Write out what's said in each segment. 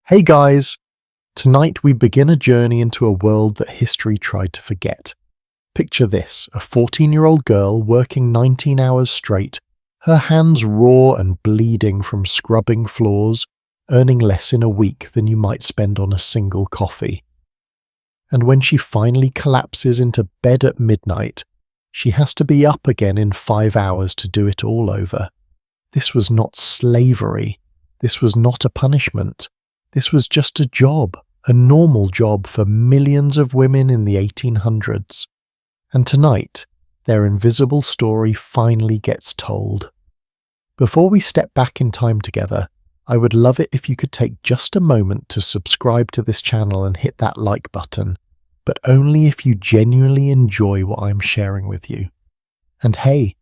Hey guys! Tonight we begin a journey into a world that history tried to forget. Picture this, a 14-year-old girl working 19 hours straight, her hands raw and bleeding from scrubbing floors, earning less in a week than you might spend on a single coffee. And when she finally collapses into bed at midnight, she has to be up again in 5 hours to do it all over. This was not slavery. This was not a punishment. This was just a job, a normal job for millions of women in the 1800s. And tonight, their invisible story finally gets told. Before we step back in time together, I would love it if you could take just a moment to subscribe to this channel and hit that like button, but only if you genuinely enjoy what I'm sharing with you. And hey,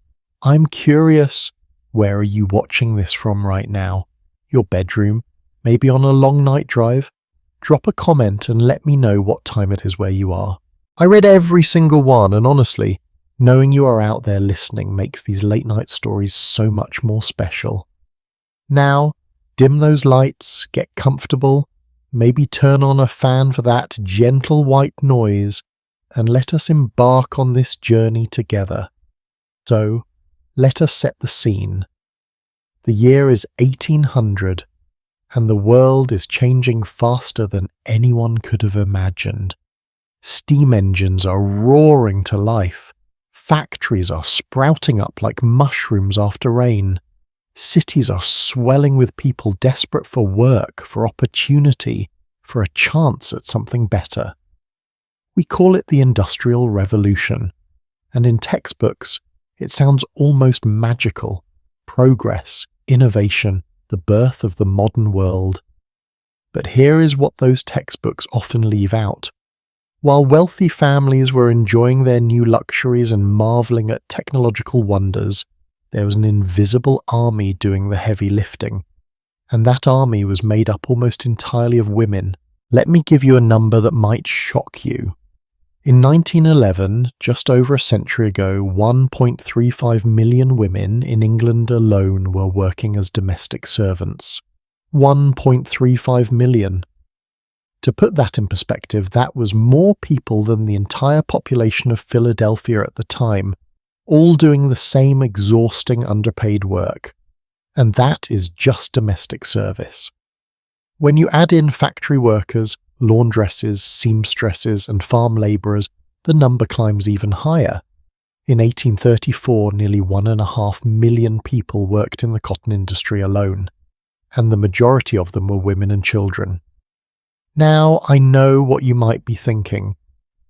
I'm curious, where are you watching this from right now? Your bedroom? Maybe on a long night drive? Drop a comment and let me know what time it is where you are. I read every single one, and honestly, knowing you are out there listening makes these late night stories so much more special. Now, dim those lights, get comfortable, maybe turn on a fan for that gentle white noise, and let us embark on this journey together. So, let us set the scene. The year is 1800. And the world is changing faster than anyone could have imagined. Steam engines are roaring to life. Factories are sprouting up like mushrooms after rain. Cities are swelling with people desperate for work, for opportunity, for a chance at something better. We call it the Industrial Revolution, and in textbooks, it sounds almost magical. Progress, innovation, the birth of the modern world. But here is what those textbooks often leave out. While wealthy families were enjoying their new luxuries and marveling at technological wonders, there was an invisible army doing the heavy lifting. And that army was made up almost entirely of women. Let me give you a number that might shock you. In 1911, just over a century ago, 1.35 million women in England alone were working as domestic servants. 1.35 million. To put that in perspective, that was more people than the entire population of Philadelphia at the time, all doing the same exhausting underpaid work. And that is just domestic service. When you add in factory workers, laundresses, seamstresses, and farm labourers, the number climbs even higher. In 1834, nearly 1.5 million people worked in the cotton industry alone, and the majority of them were women and children. Now, I know what you might be thinking.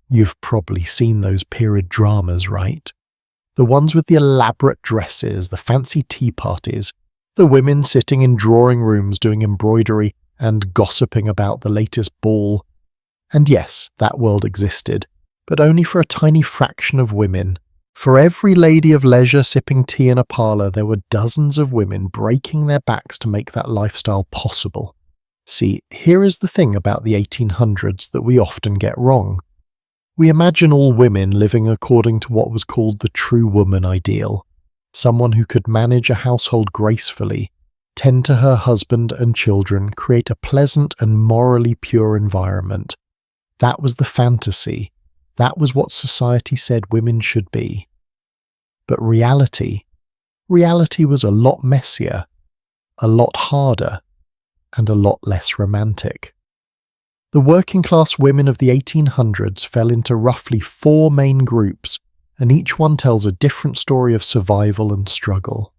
You've probably seen those period dramas, right? The ones with the elaborate dresses, the fancy tea parties, the women sitting in drawing rooms doing embroidery and gossiping about the latest ball. And yes, that world existed, but only for a tiny fraction of women. For every lady of leisure sipping tea in a parlour, there were dozens of women breaking their backs to make that lifestyle possible. See, here is the thing about the 1800s that we often get wrong. We imagine all women living according to what was called the true woman ideal, someone who could manage a household gracefully, tend to her husband and children, create a pleasant and morally pure environment. That was the fantasy. That was what society said women should be. But reality was a lot messier, a lot harder, and a lot less romantic. The working class women of the 1800s fell into roughly 4 main groups, and each one tells a different story of survival and struggle.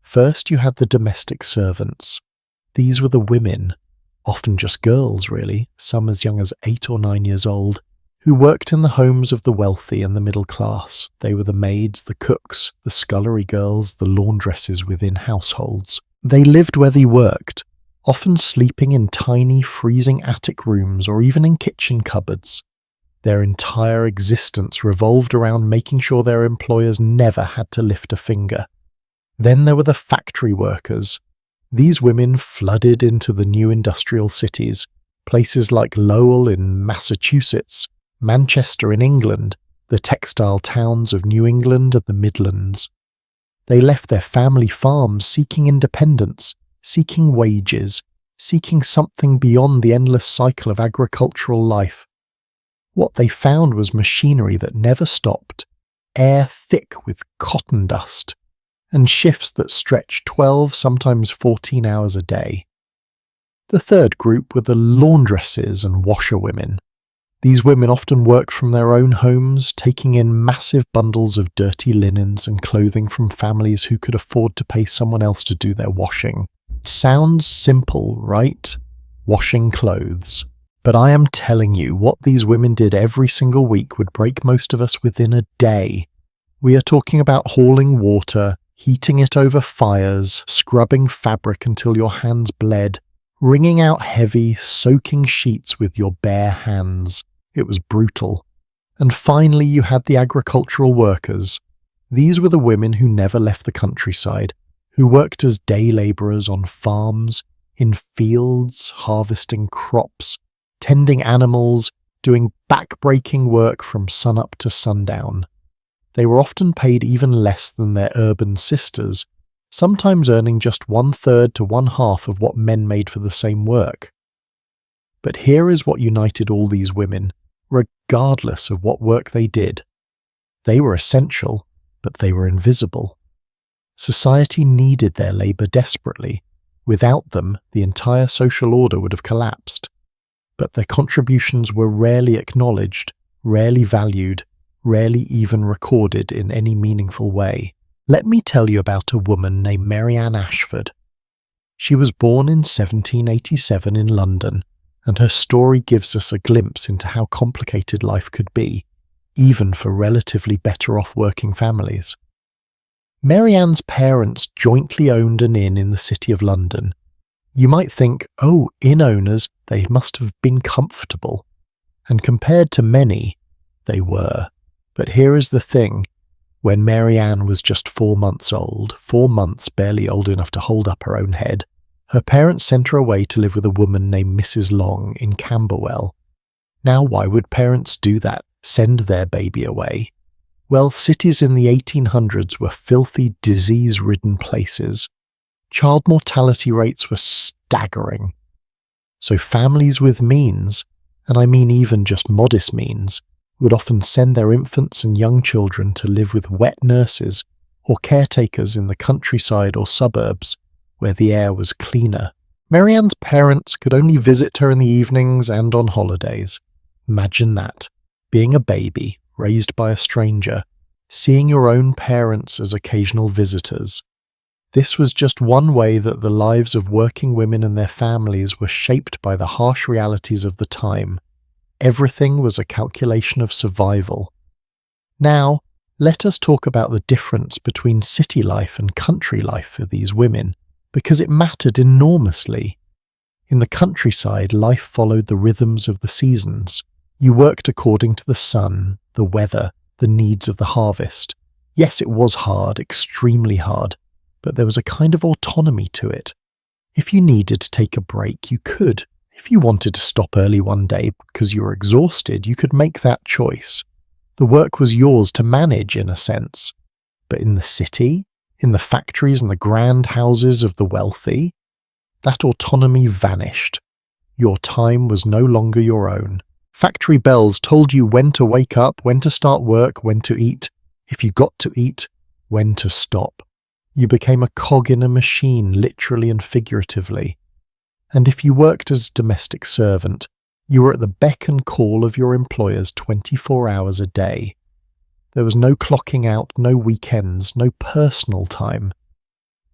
First, you had the domestic servants. These were the women, often just girls really, some as young as 8 or 9 years old, who worked in the homes of the wealthy and the middle class. They were the maids, the cooks, the scullery girls, the laundresses within households. They lived where they worked, often sleeping in tiny, freezing attic rooms or even in kitchen cupboards. Their entire existence revolved around making sure their employers never had to lift a finger. Then there were the factory workers. These women flooded into the new industrial cities, places like Lowell in Massachusetts, Manchester in England, the textile towns of New England and the Midlands. They left their family farms seeking independence, seeking wages, seeking something beyond the endless cycle of agricultural life. What they found was machinery that never stopped, air thick with cotton dust, and shifts that stretched 12, sometimes 14 hours a day. The third group were the laundresses and washerwomen. These women often worked from their own homes, taking in massive bundles of dirty linens and clothing from families who could afford to pay someone else to do their washing. It sounds simple, right? Washing clothes. But I am telling you, what these women did every single week would break most of us within a day. We are talking about hauling water, heating it over fires, scrubbing fabric until your hands bled, wringing out heavy, soaking sheets with your bare hands. It was brutal. And finally you had the agricultural workers. These were the women who never left the countryside, who worked as day labourers on farms, in fields, harvesting crops, tending animals, doing back-breaking work from sunup to sundown. They were often paid even less than their urban sisters, sometimes earning just 1/3 to 1/2 of what men made for the same work. But here is what united all these women, regardless of what work they did. They were essential, but they were invisible. Society needed their labour desperately. Without them, the entire social order would have collapsed. But their contributions were rarely acknowledged, rarely valued, rarely even recorded in any meaningful way. Let me tell you about a woman named Mary Ann Ashford. She was born in 1787 in London, and her story gives us a glimpse into how complicated life could be, even for relatively better-off working families. Mary Ann's parents jointly owned an inn in the City of London. You might think, oh, inn owners, they must have been comfortable. And compared to many, they were. But here is the thing. When Mary Ann was just 4 months old, 4 months barely old enough to hold up her own head, her parents sent her away to live with a woman named Mrs. Long in Camberwell. Now, why would parents do that, send their baby away? Well, cities in the 1800s were filthy, disease-ridden places. Child mortality rates were staggering. So families with means, and I mean even just modest means, would often send their infants and young children to live with wet nurses or caretakers in the countryside or suburbs, where the air was cleaner. Mary Ann's parents could only visit her in the evenings and on holidays. Imagine that, being a baby, raised by a stranger, seeing your own parents as occasional visitors. This was just one way that the lives of working women and their families were shaped by the harsh realities of the time. Everything was a calculation of survival. Now, let us talk about the difference between city life and country life for these women, because it mattered enormously. In the countryside, life followed the rhythms of the seasons. You worked according to the sun, the weather, the needs of the harvest. Yes, it was hard, extremely hard, but there was a kind of autonomy to it. If you needed to take a break, you could. If you wanted to stop early one day because you were exhausted, you could make that choice. The work was yours to manage, in a sense. But in the city, in the factories and the grand houses of the wealthy, that autonomy vanished. Your time was no longer your own. Factory bells told you when to wake up, when to start work, when to eat, if you got to eat, when to stop. You became a cog in a machine, literally and figuratively. And if you worked as a domestic servant, you were at the beck and call of your employers 24 hours a day. There was no clocking out, no weekends, no personal time.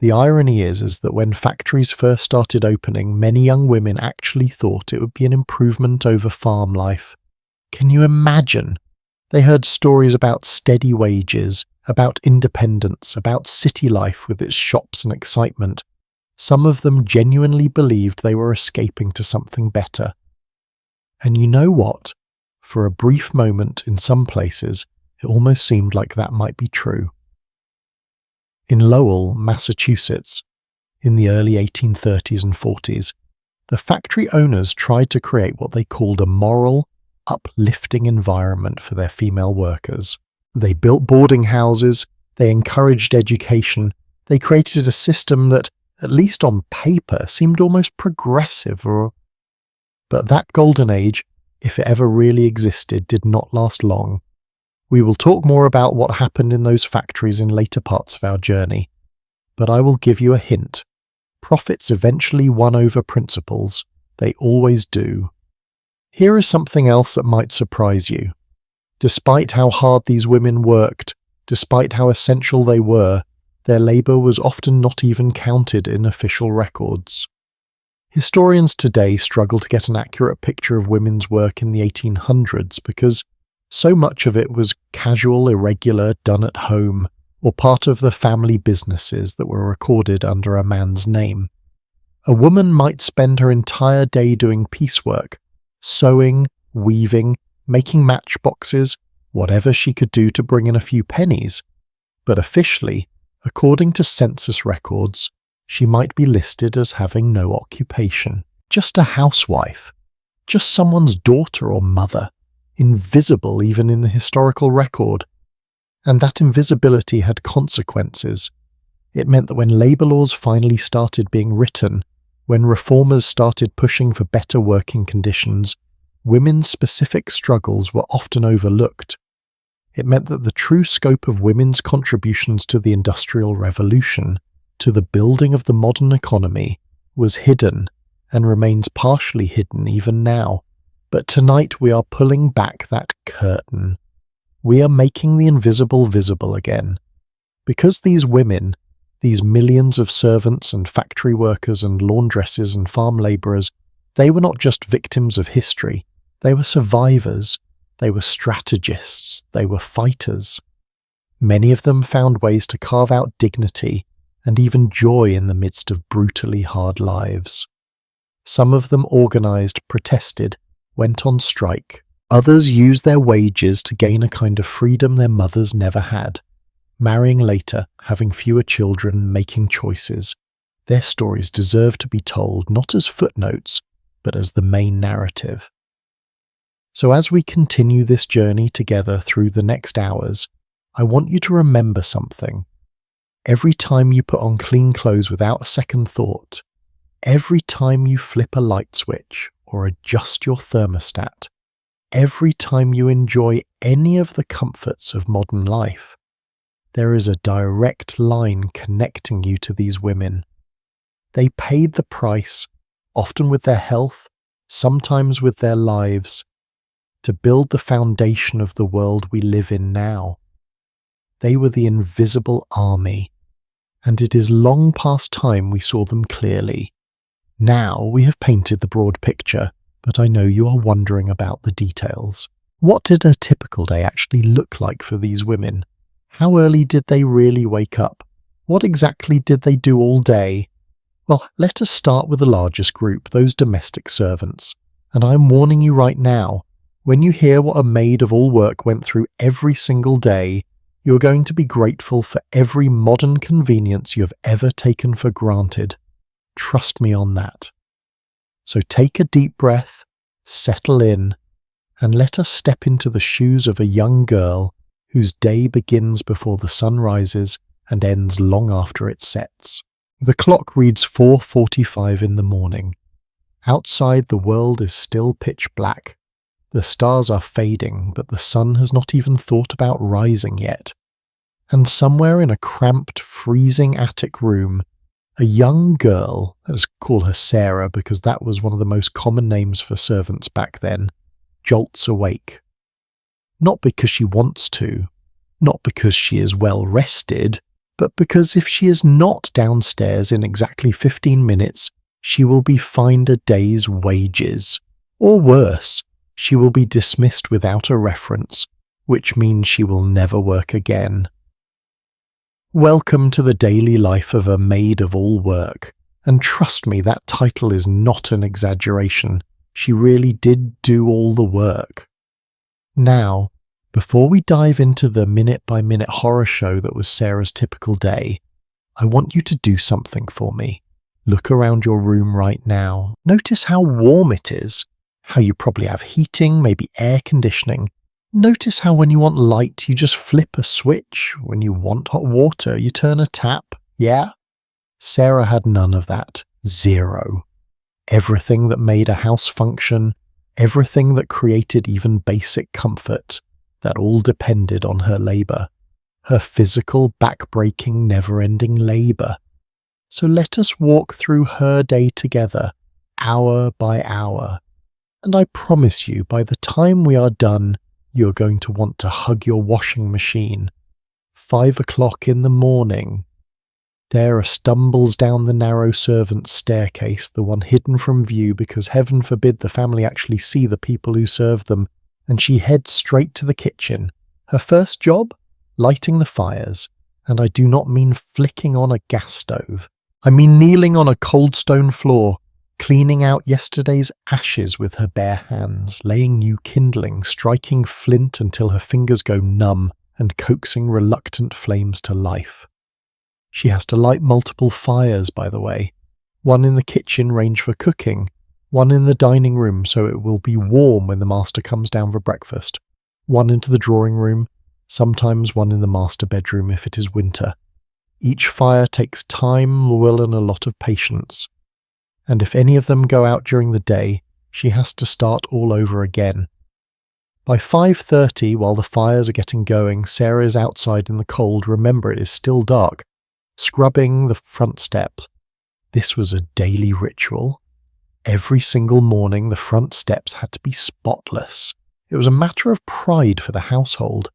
The irony is that when factories first started opening, many young women actually thought it would be an improvement over farm life. Can you imagine? They heard stories about steady wages, about independence, about city life with its shops and excitement. Some of them genuinely believed they were escaping to something better. And you know what? For a brief moment in some places, it almost seemed like that might be true. In Lowell, Massachusetts, in the early 1830s and 40s, the factory owners tried to create what they called a moral, uplifting environment for their female workers. They built boarding houses, they encouraged education, they created a system that, at least on paper, seemed almost progressive, but that golden age, if it ever really existed, did not last long. We will talk more about what happened in those factories in later parts of our journey, but I will give you a hint. Profits eventually won over principles. They always do. Here is something else that might surprise you. Despite how hard these women worked, despite how essential they were, their labour was often not even counted in official records. Historians today struggle to get an accurate picture of women's work in the 1800s because so much of it was casual, irregular, done at home, or part of the family businesses that were recorded under a man's name. A woman might spend her entire day doing piecework, sewing, weaving, making matchboxes, whatever she could do to bring in a few pennies. But officially, according to census records, she might be listed as having no occupation. Just a housewife. Just someone's daughter or mother. Invisible even in the historical record. And that invisibility had consequences. It meant that when labour laws finally started being written, when reformers started pushing for better working conditions, women's specific struggles were often overlooked. It meant that the true scope of women's contributions to the Industrial Revolution, to the building of the modern economy, was hidden and remains partially hidden even now. But tonight we are pulling back that curtain. We are making the invisible visible again. Because these women, these millions of servants and factory workers and laundresses and farm labourers, they were not just victims of history, they were survivors, they were strategists, they were fighters. Many of them found ways to carve out dignity and even joy in the midst of brutally hard lives. Some of them organised, protested, went on strike. Others used their wages to gain a kind of freedom their mothers never had. Marrying later, having fewer children, making choices. Their stories deserve to be told not as footnotes, but as the main narrative. So as we continue this journey together through the next hours, I want you to remember something. Every time you put on clean clothes without a second thought, every time you flip a light switch or adjust your thermostat, every time you enjoy any of the comforts of modern life, there is a direct line connecting you to these women. They paid the price, often with their health, sometimes with their lives, to build the foundation of the world we live in now. They were the invisible army, and it is long past time we saw them clearly. Now we have painted the broad picture, but I know you are wondering about the details. What did a typical day actually look like for these women? How early did they really wake up? What exactly did they do all day? Well, let us start with the largest group, those domestic servants. And I am warning you right now, when you hear what a maid of all work went through every single day, you are going to be grateful for every modern convenience you have ever taken for granted. Trust me on that. So take a deep breath, settle in, and let us step into the shoes of a young girl whose day begins before the sun rises and ends long after it sets. The clock reads 4:45 in the morning. Outside the world is still pitch black. The stars are fading, but the sun has not even thought about rising yet. And somewhere in a cramped, freezing attic room, a young girl, let's call her Sarah because that was one of the most common names for servants back then, jolts awake. Not because she wants to, not because she is well rested, but because if she is not downstairs in exactly 15 minutes, she will be fined a day's wages. Or worse, she will be dismissed without a reference, which means she will never work again. Welcome to the daily life of a maid of all work, and trust me, that title is not an exaggeration. She really did do all the work. Now, before we dive into the minute-by-minute horror show that was Sarah's typical day, I want you to do something for me. Look around your room right now. Notice how warm it is, how you probably have heating, maybe air conditioning. Notice how when you want light, you just flip a switch. When you want hot water, you turn a tap. Yeah? Sarah had none of that. Zero. Everything that made a house function, everything that created even basic comfort, that all depended on her labour. Her physical, back-breaking, never-ending labour. So let us walk through her day together, hour by hour. And I promise you, by the time we are done, you're going to want to hug your washing machine. 5 o'clock in the morning. Sarah stumbles down the narrow servants' staircase, the one hidden from view because heaven forbid the family actually see the people who serve them, and she heads straight to the kitchen. Her first job? Lighting the fires. And I do not mean flicking on a gas stove. I mean kneeling on a cold stone floor, cleaning out yesterday's ashes with her bare hands, laying new kindling, striking flint until her fingers go numb, and coaxing reluctant flames to life. She has to light multiple fires, by the way. One in the kitchen range for cooking, one in the dining room so it will be warm when the master comes down for breakfast, one into the drawing room, sometimes one in the master bedroom if it is winter. Each fire takes time, will, and a lot of patience. And if any of them go out during the day, she has to start all over again. By 5:30, while the fires are getting going, Sarah is outside in the cold. Remember, it is still dark, scrubbing the front steps. This was a daily ritual. Every single morning, the front steps had to be spotless. It was a matter of pride for the household.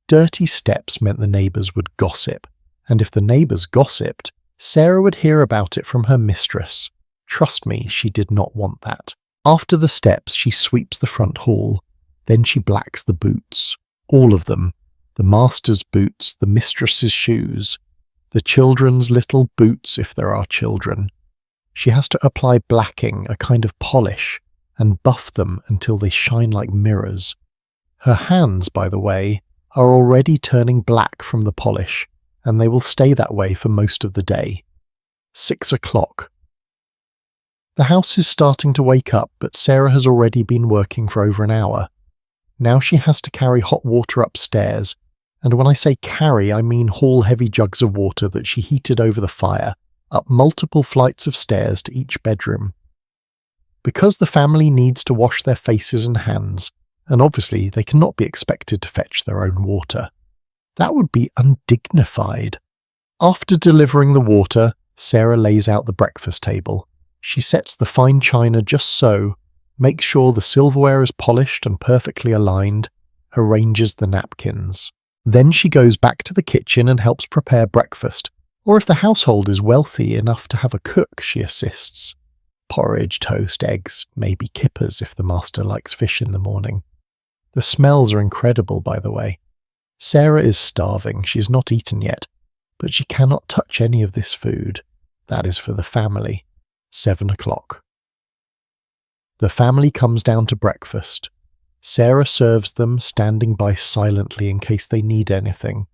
Dirty steps meant the neighbours would gossip, and if the neighbours gossiped, Sarah would hear about it from her mistress. Trust me, she did not want that. After the steps, she sweeps the front hall. Then she blacks the boots. All of them. The master's boots, the mistress's shoes, the children's little boots if there are children. She has to apply blacking, a kind of polish, and buff them until they shine like mirrors. Her hands, by the way, are already turning black from the polish, and they will stay that way for most of the day. 6 o'clock. The house is starting to wake up, but Sarah has already been working for over an hour. Now she has to carry hot water upstairs, and when I say carry, I mean haul heavy jugs of water that she heated over the fire, up multiple flights of stairs to each bedroom. Because the family needs to wash their faces and hands, and obviously they cannot be expected to fetch their own water. That would be undignified. After delivering the water, Sarah lays out the breakfast table. She sets the fine china just so, makes sure the silverware is polished and perfectly aligned, arranges the napkins. Then she goes back to the kitchen and helps prepare breakfast, or if the household is wealthy enough to have a cook, she assists. Porridge, toast, eggs, maybe kippers if the master likes fish in the morning. The smells are incredible, by the way. Sarah is starving, she's not eaten yet, but she cannot touch any of this food. That is for the family. 7 o'clock. The family comes down to breakfast. Sarah serves them, standing by silently in case they need anything.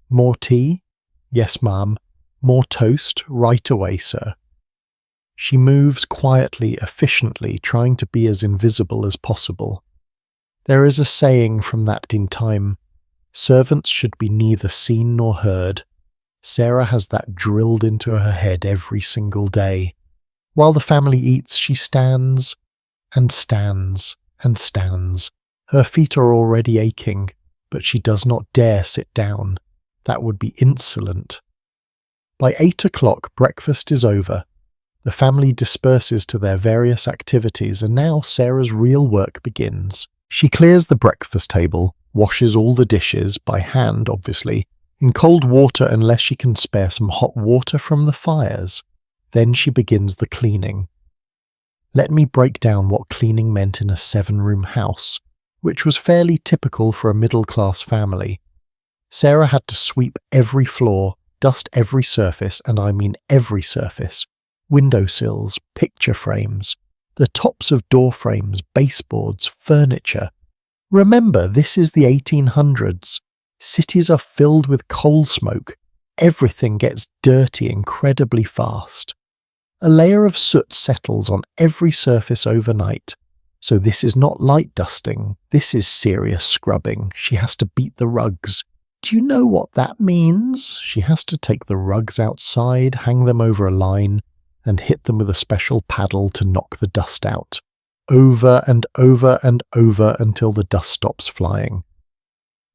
More tea? Yes, ma'am. More toast? Right away, sir. She moves quietly, efficiently, trying to be as invisible as possible. There is a saying from that in time, servants should be neither seen nor heard. Sarah has that drilled into her head every single day. While the family eats, she stands and stands and stands. Her feet are already aching, but she does not dare sit down. That would be insolent. By 8 o'clock, breakfast is over. The family disperses to their various activities, and now Sarah's real work begins. She clears the breakfast table, washes all the dishes, by hand obviously, in cold water unless she can spare some hot water from the fires. Then she begins the cleaning. Let me break down what cleaning meant in a 7-room house, which was fairly typical for a middle-class family. Sarah had to sweep every floor, dust every surface, and I mean every surface. Windowsills, picture frames, the tops of door frames, baseboards, furniture. Remember, this is the 1800s. Cities are filled with coal smoke. Everything gets dirty incredibly fast. A layer of soot settles on every surface overnight. So this is not light dusting, this is serious scrubbing. She has to beat the rugs. Do you know what that means? She has to take the rugs outside, hang them over a line, and hit them with a special paddle to knock the dust out. Over and over and over until the dust stops flying.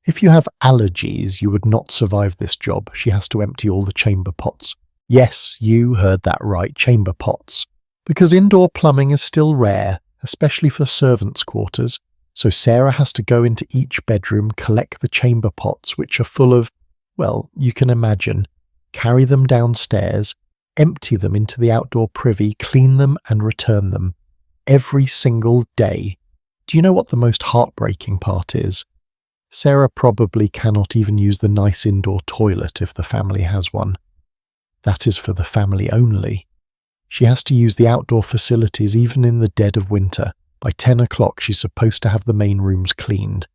If you have allergies, you would not survive this job. She has to empty all the chamber pots. Yes, you heard that right, chamber pots. Because indoor plumbing is still rare, especially for servants' quarters, so Sarah has to go into each bedroom, collect the chamber pots, which are full of, well, you can imagine, carry them downstairs, empty them into the outdoor privy, clean them and return them. Every single day. Do you know what the most heartbreaking part is? Sarah probably cannot even use the nice indoor toilet if the family has one. That is for the family only. She has to use the outdoor facilities even in the dead of winter. By 10 o'clock she's supposed to have the main rooms cleaned.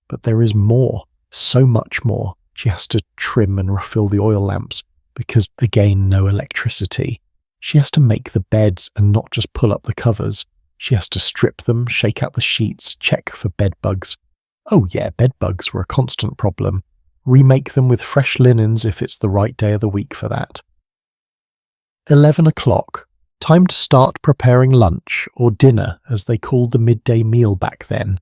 But there is more, so much more. She has to trim and refill the oil lamps because, again, no electricity. She has to make the beds and not just pull up the covers. She has to strip them, shake out the sheets, check for bed bugs. Oh yeah, bed bugs were a constant problem. Remake them with fresh linens if it's the right day of the week for that. 11 o'clock. Time to start preparing lunch, or dinner as they called the midday meal back then.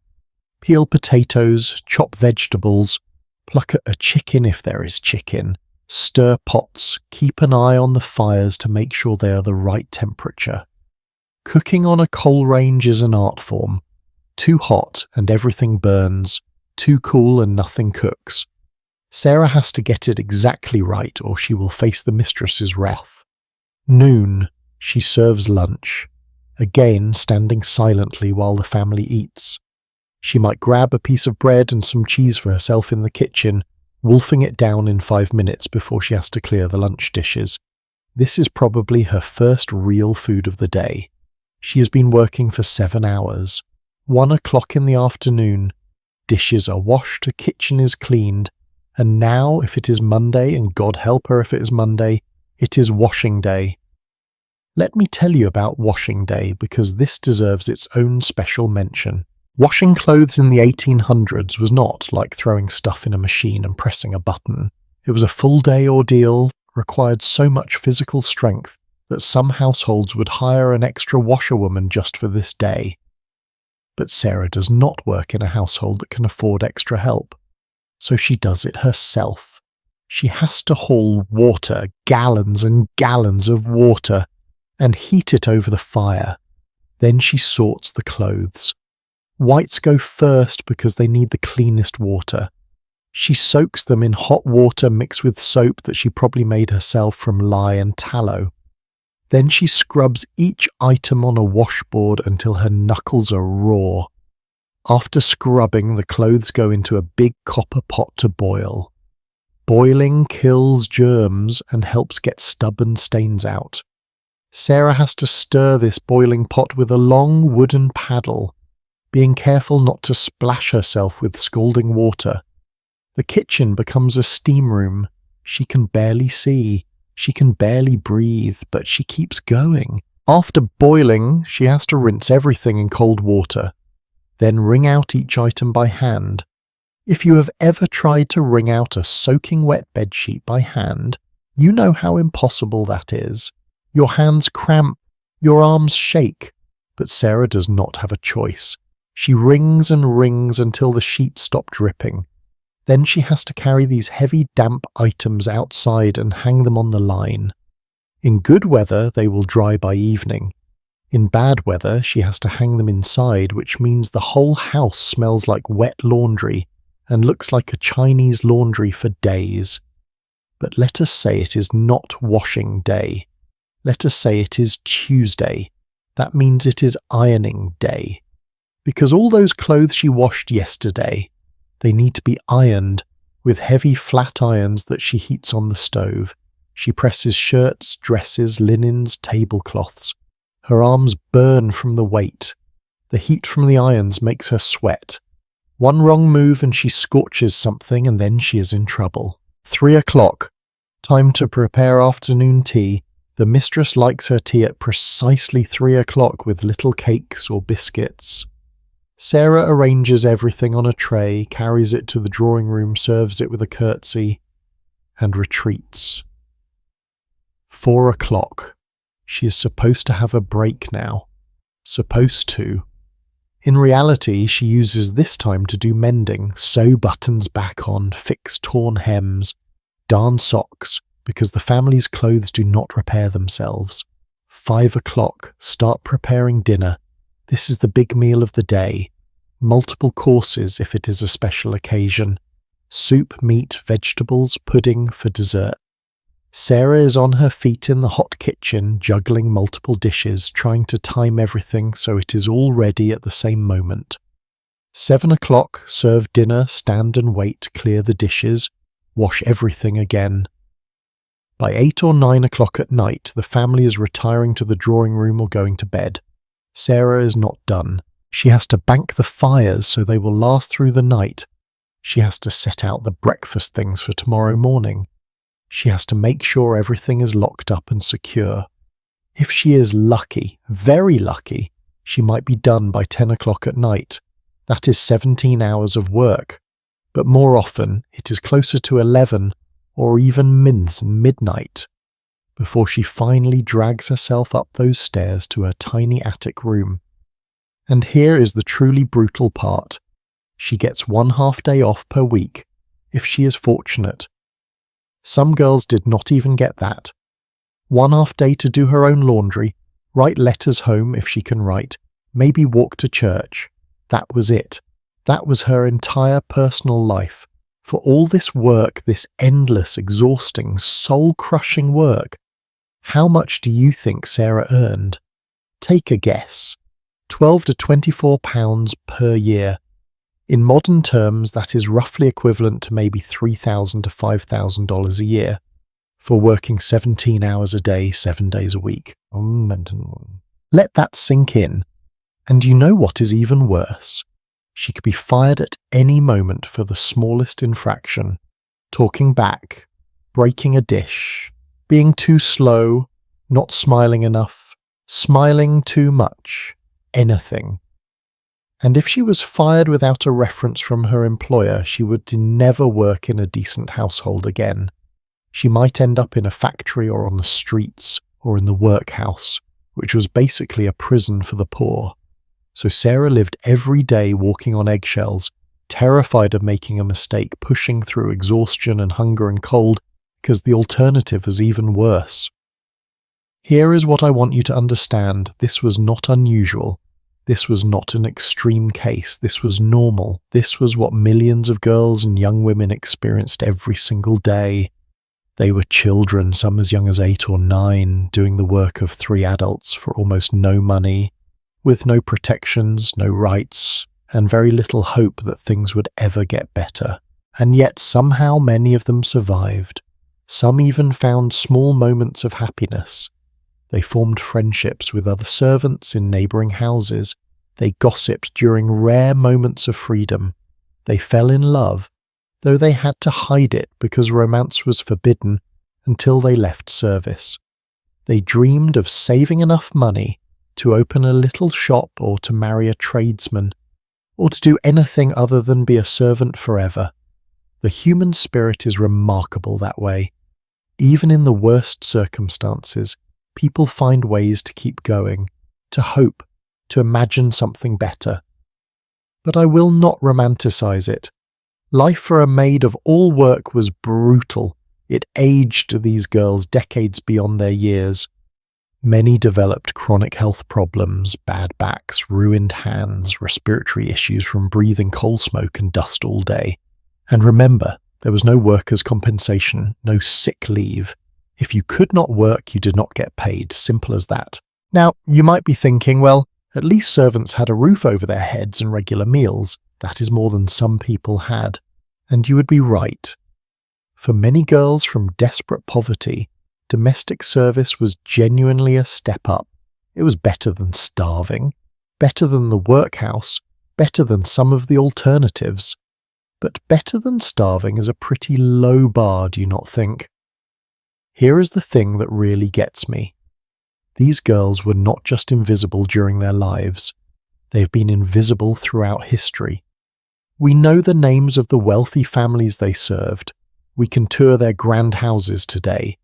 Peel potatoes, chop vegetables, pluck a chicken if there is chicken, stir pots, keep an eye on the fires to make sure they are the right temperature. Cooking on a coal range is an art form. Too hot and everything burns, too cool and nothing cooks. Sarah has to get it exactly right or she will face the mistress's wrath. Noon. She serves lunch, again standing silently while the family eats. She might grab a piece of bread and some cheese for herself in the kitchen, wolfing it down in 5 minutes before she has to clear the lunch dishes. This is probably her first real food of the day. She has been working for 7 hours. 1 o'clock in the afternoon. Dishes are washed, the kitchen is cleaned, and now, if it is Monday, and God help her if it is Monday, it is washing day. Let me tell you about washing day because this deserves its own special mention. Washing clothes in the 1800s was not like throwing stuff in a machine and pressing a button. It was a full-day ordeal, required so much physical strength that some households would hire an extra washerwoman just for this day. But Sarah does not work in a household that can afford extra help, so she does it herself. She has to haul water, gallons and gallons of water, and heat it over the fire. Then she sorts the clothes. Whites go first because they need the cleanest water. She soaks them in hot water mixed with soap that she probably made herself from lye and tallow. Then she scrubs each item on a washboard until her knuckles are raw. After scrubbing, the clothes go into a big copper pot to boil. Boiling kills germs and helps get stubborn stains out. Sarah has to stir this boiling pot with a long wooden paddle, being careful not to splash herself with scalding water. The kitchen becomes a steam room. She can barely see, she can barely breathe, but she keeps going. After boiling, she has to rinse everything in cold water, then wring out each item by hand. If you have ever tried to wring out a soaking wet bedsheet by hand, you know how impossible that is. Your hands cramp, your arms shake, but Sarah does not have a choice. She wrings and wrings until the sheets stop dripping. Then she has to carry these heavy damp items outside and hang them on the line. In good weather, they will dry by evening. In bad weather, she has to hang them inside, which means the whole house smells like wet laundry and looks like a Chinese laundry for days. But let us say it is not washing day. Let us say it is Tuesday. That means it is ironing day. Because all those clothes she washed yesterday, they need to be ironed with heavy flat irons that she heats on the stove. She presses shirts, dresses, linens, tablecloths. Her arms burn from the weight. The heat from the irons makes her sweat. One wrong move and she scorches something and then she is in trouble. 3 o'clock. Time to prepare afternoon tea. The mistress likes her tea at precisely 3 o'clock with little cakes or biscuits. Sarah arranges everything on a tray, carries it to the drawing room, serves it with a curtsy, and retreats. 4 o'clock. She is supposed to have a break now. Supposed to. In reality, she uses this time to do mending, sew buttons back on, fix torn hems, darn socks, because the family's clothes do not repair themselves. 5 o'clock. Start preparing dinner. This is the big meal of the day. Multiple courses if it is a special occasion. Soup, meat, vegetables, pudding for dessert. Sarah is on her feet in the hot kitchen, juggling multiple dishes, trying to time everything so it is all ready at the same moment. 7 o'clock, serve dinner, stand and wait, clear the dishes, wash everything again. By 8 or 9 o'clock at night, the family is retiring to the drawing room or going to bed. Sarah is not done. She has to bank the fires so they will last through the night. She has to set out the breakfast things for tomorrow morning. She has to make sure everything is locked up and secure. If she is lucky, very lucky, she might be done by 10 o'clock at night. That is 17 hours of work. But more often, it is closer to 11 or even midnight before she finally drags herself up those stairs to her tiny attic room. And here is the truly brutal part. She gets 1 half-day off per week, if she is fortunate. Some girls did not even get that. 1 half-day to do her own laundry, write letters home if she can write, maybe walk to church. That was it. That was her entire personal life. For all this work, this endless, exhausting, soul-crushing work, how much do you think Sarah earned? Take a guess. £12 to £24 per year. In modern terms, that is roughly equivalent to maybe $3,000 to $5,000 a year for working 17 hours a day, 7 days a week. Let that sink in. And you know what is even worse? She could be fired at any moment for the smallest infraction. Talking back, breaking a dish, being too slow, not smiling enough, smiling too much, anything. And if she was fired without a reference from her employer, she would never work in a decent household again. She might end up in a factory or on the streets or in the workhouse, which was basically a prison for the poor. So Sarah lived every day walking on eggshells, terrified of making a mistake, pushing through exhaustion and hunger and cold, because the alternative was even worse. Here is what I want you to understand. This was not unusual. This was not an extreme case. This was normal. This was what millions of girls and young women experienced every single day. They were children, some as young as 8 or 9, doing the work of 3 adults for almost no money, with no protections, no rights, and very little hope that things would ever get better. And yet somehow many of them survived. Some even found small moments of happiness. They formed friendships with other servants in neighbouring houses. They gossiped during rare moments of freedom. They fell in love, though they had to hide it because romance was forbidden until they left service. They dreamed of saving enough money to open a little shop or to marry a tradesman, or to do anything other than be a servant forever. The human spirit is remarkable that way. Even in the worst circumstances, people find ways to keep going, to hope, to imagine something better. But I will not romanticize it. Life for a maid of all work was brutal. It aged these girls decades beyond their years. Many developed chronic health problems, bad backs, ruined hands, respiratory issues from breathing coal smoke and dust all day. And remember, there was no workers' compensation, no sick leave. If you could not work, you did not get paid. Simple as that. Now, you might be thinking, well, at least servants had a roof over their heads and regular meals. That is more than some people had. And you would be right. For many girls from desperate poverty, domestic service was genuinely a step up. It was better than starving, better than the workhouse, better than some of the alternatives. But better than starving is a pretty low bar, do you not think? Here is the thing that really gets me. These girls were not just invisible during their lives. They've been invisible throughout history. We know the names of the wealthy families they served. We can tour their grand houses today.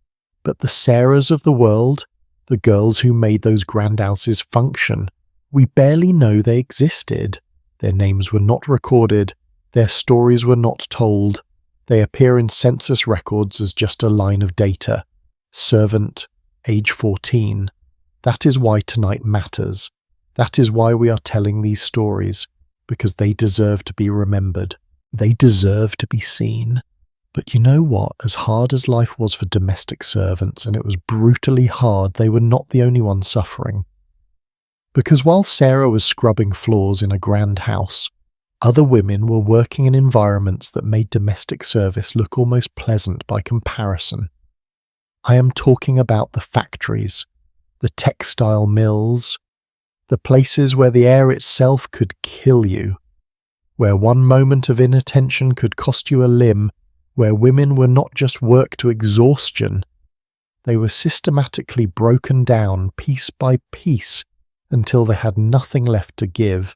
But the Sarahs of the world, the girls who made those grand houses function, we barely know they existed. Their names were not recorded. Their stories were not told. They appear in census records as just a line of data. Servant, age 14. That is why tonight matters. That is why we are telling these stories, because they deserve to be remembered. They deserve to be seen. But you know what? As hard as life was for domestic servants, and it was brutally hard, they were not the only ones suffering. Because while Sarah was scrubbing floors in a grand house, other women were working in environments that made domestic service look almost pleasant by comparison. I am talking about the factories, the textile mills, the places where the air itself could kill you, where one moment of inattention could cost you a limb, where women were not just worked to exhaustion, they were systematically broken down piece by piece until they had nothing left to give.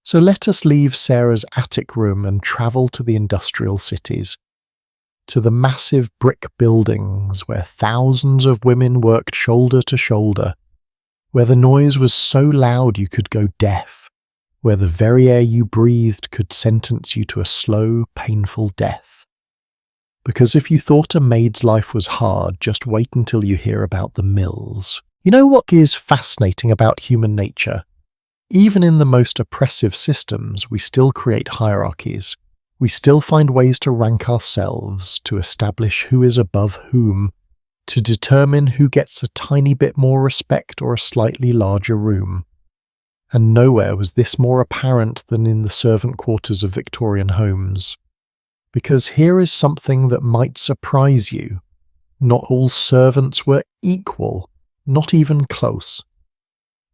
So let us leave Sarah's attic room and travel to the industrial cities, to the massive brick buildings where thousands of women worked shoulder to shoulder, where the noise was so loud you could go deaf, where the very air you breathed could sentence you to a slow, painful death. Because if you thought a maid's life was hard, just wait until you hear about the mills. You know what is fascinating about human nature? Even in the most oppressive systems, we still create hierarchies. We still find ways to rank ourselves, to establish who is above whom, to determine who gets a tiny bit more respect or a slightly larger room. And nowhere was this more apparent than in the servant quarters of Victorian homes. Because here is something that might surprise you. Not all servants were equal, not even close.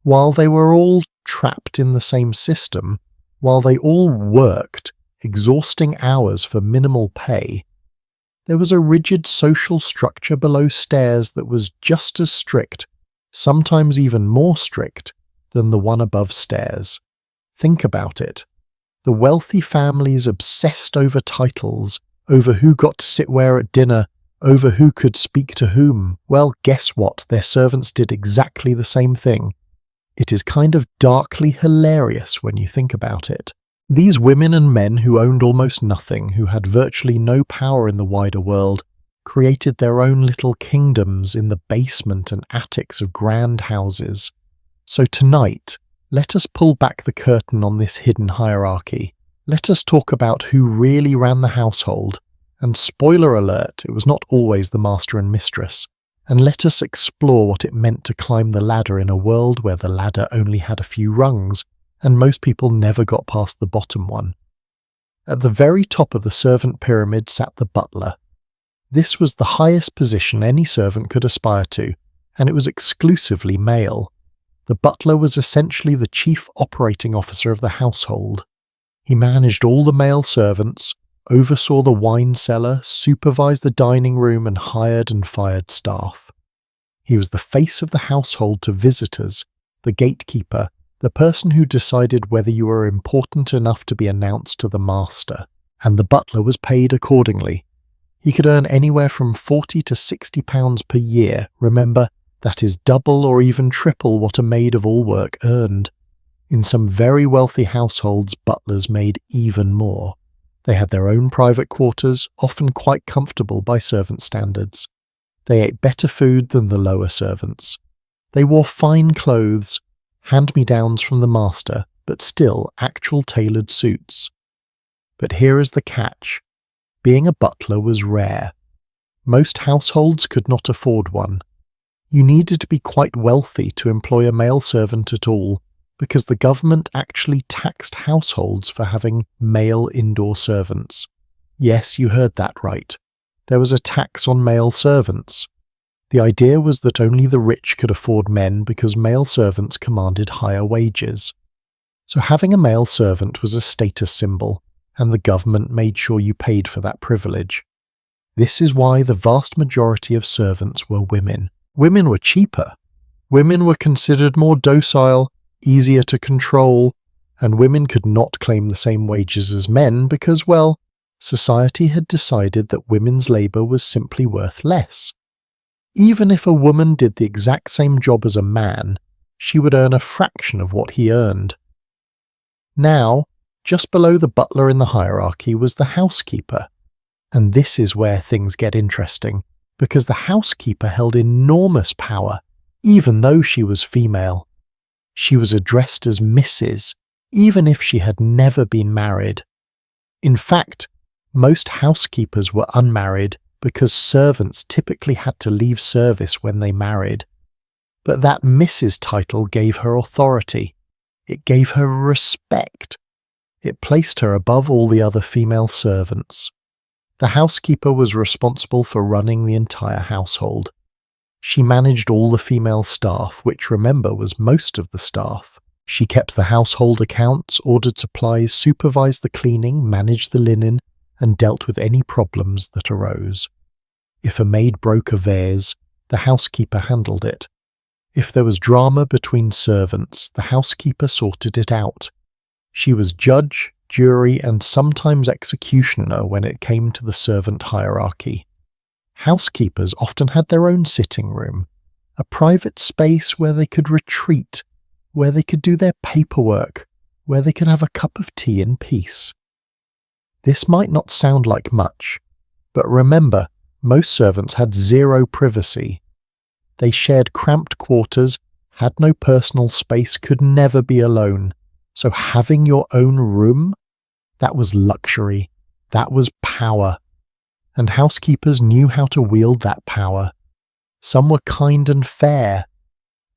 While they were all trapped in the same system, while they all worked, exhausting hours for minimal pay, there was a rigid social structure below stairs that was just as strict, sometimes even more strict, than the one above stairs. Think about it. The wealthy families obsessed over titles, over who got to sit where at dinner, over who could speak to whom. Well, guess what? Their servants did exactly the same thing. It is kind of darkly hilarious when you think about it. These women and men who owned almost nothing, who had virtually no power in the wider world, created their own little kingdoms in the basement and attics of grand houses. So tonight, let us pull back the curtain on this hidden hierarchy. Let us talk about who really ran the household. And spoiler alert, it was not always the master and mistress. And let us explore what it meant to climb the ladder in a world where the ladder only had a few rungs, and most people never got past the bottom one. At the very top of the servant pyramid sat the butler. This was the highest position any servant could aspire to, and it was exclusively male. The butler was essentially the chief operating officer of the household. He managed all the male servants, oversaw the wine cellar, supervised the dining room, and hired and fired staff. He was the face of the household to visitors, the gatekeeper, the person who decided whether you were important enough to be announced to the master, and the butler was paid accordingly. He could earn anywhere from £40 to £60 per year. Remember, that is double or even triple what a maid of all work earned. In some very wealthy households, butlers made even more. They had their own private quarters, often quite comfortable by servant standards. They ate better food than the lower servants. They wore fine clothes, hand-me-downs from the master, but still actual tailored suits. But here is the catch. Being a butler was rare. Most households could not afford one. You needed to be quite wealthy to employ a male servant at all, because the government actually taxed households for having male indoor servants. Yes, you heard that right. There was a tax on male servants. The idea was that only the rich could afford men because male servants commanded higher wages. So having a male servant was a status symbol, and the government made sure you paid for that privilege. This is why the vast majority of servants were women. Women were cheaper. Women were considered more docile, easier to control, and women could not claim the same wages as men because, well, society had decided that women's labour was simply worth less. Even if a woman did the exact same job as a man, she would earn a fraction of what he earned. Now, just below the butler in the hierarchy was the housekeeper. And this is where things get interesting, because the housekeeper held enormous power, even though she was female. She was addressed as Mrs., even if she had never been married. In fact, most housekeepers were unmarried because servants typically had to leave service when they married. But that Mrs. title gave her authority. It gave her respect. It placed her above all the other female servants. The housekeeper was responsible for running the entire household. She managed all the female staff, which, remember, was most of the staff. She kept the household accounts, ordered supplies, supervised the cleaning, managed the linen, and dealt with any problems that arose. If a maid broke a vase, the housekeeper handled it. If there was drama between servants, the housekeeper sorted it out. She was judge, jury, and sometimes executioner when it came to the servant hierarchy. Housekeepers often had their own sitting room, a private space where they could retreat, where they could do their paperwork, where they could have a cup of tea in peace. This might not sound like much, but remember, most servants had zero privacy. They shared cramped quarters, had no personal space, could never be alone. So having your own room, that was luxury, that was power. And housekeepers knew how to wield that power. Some were kind and fair.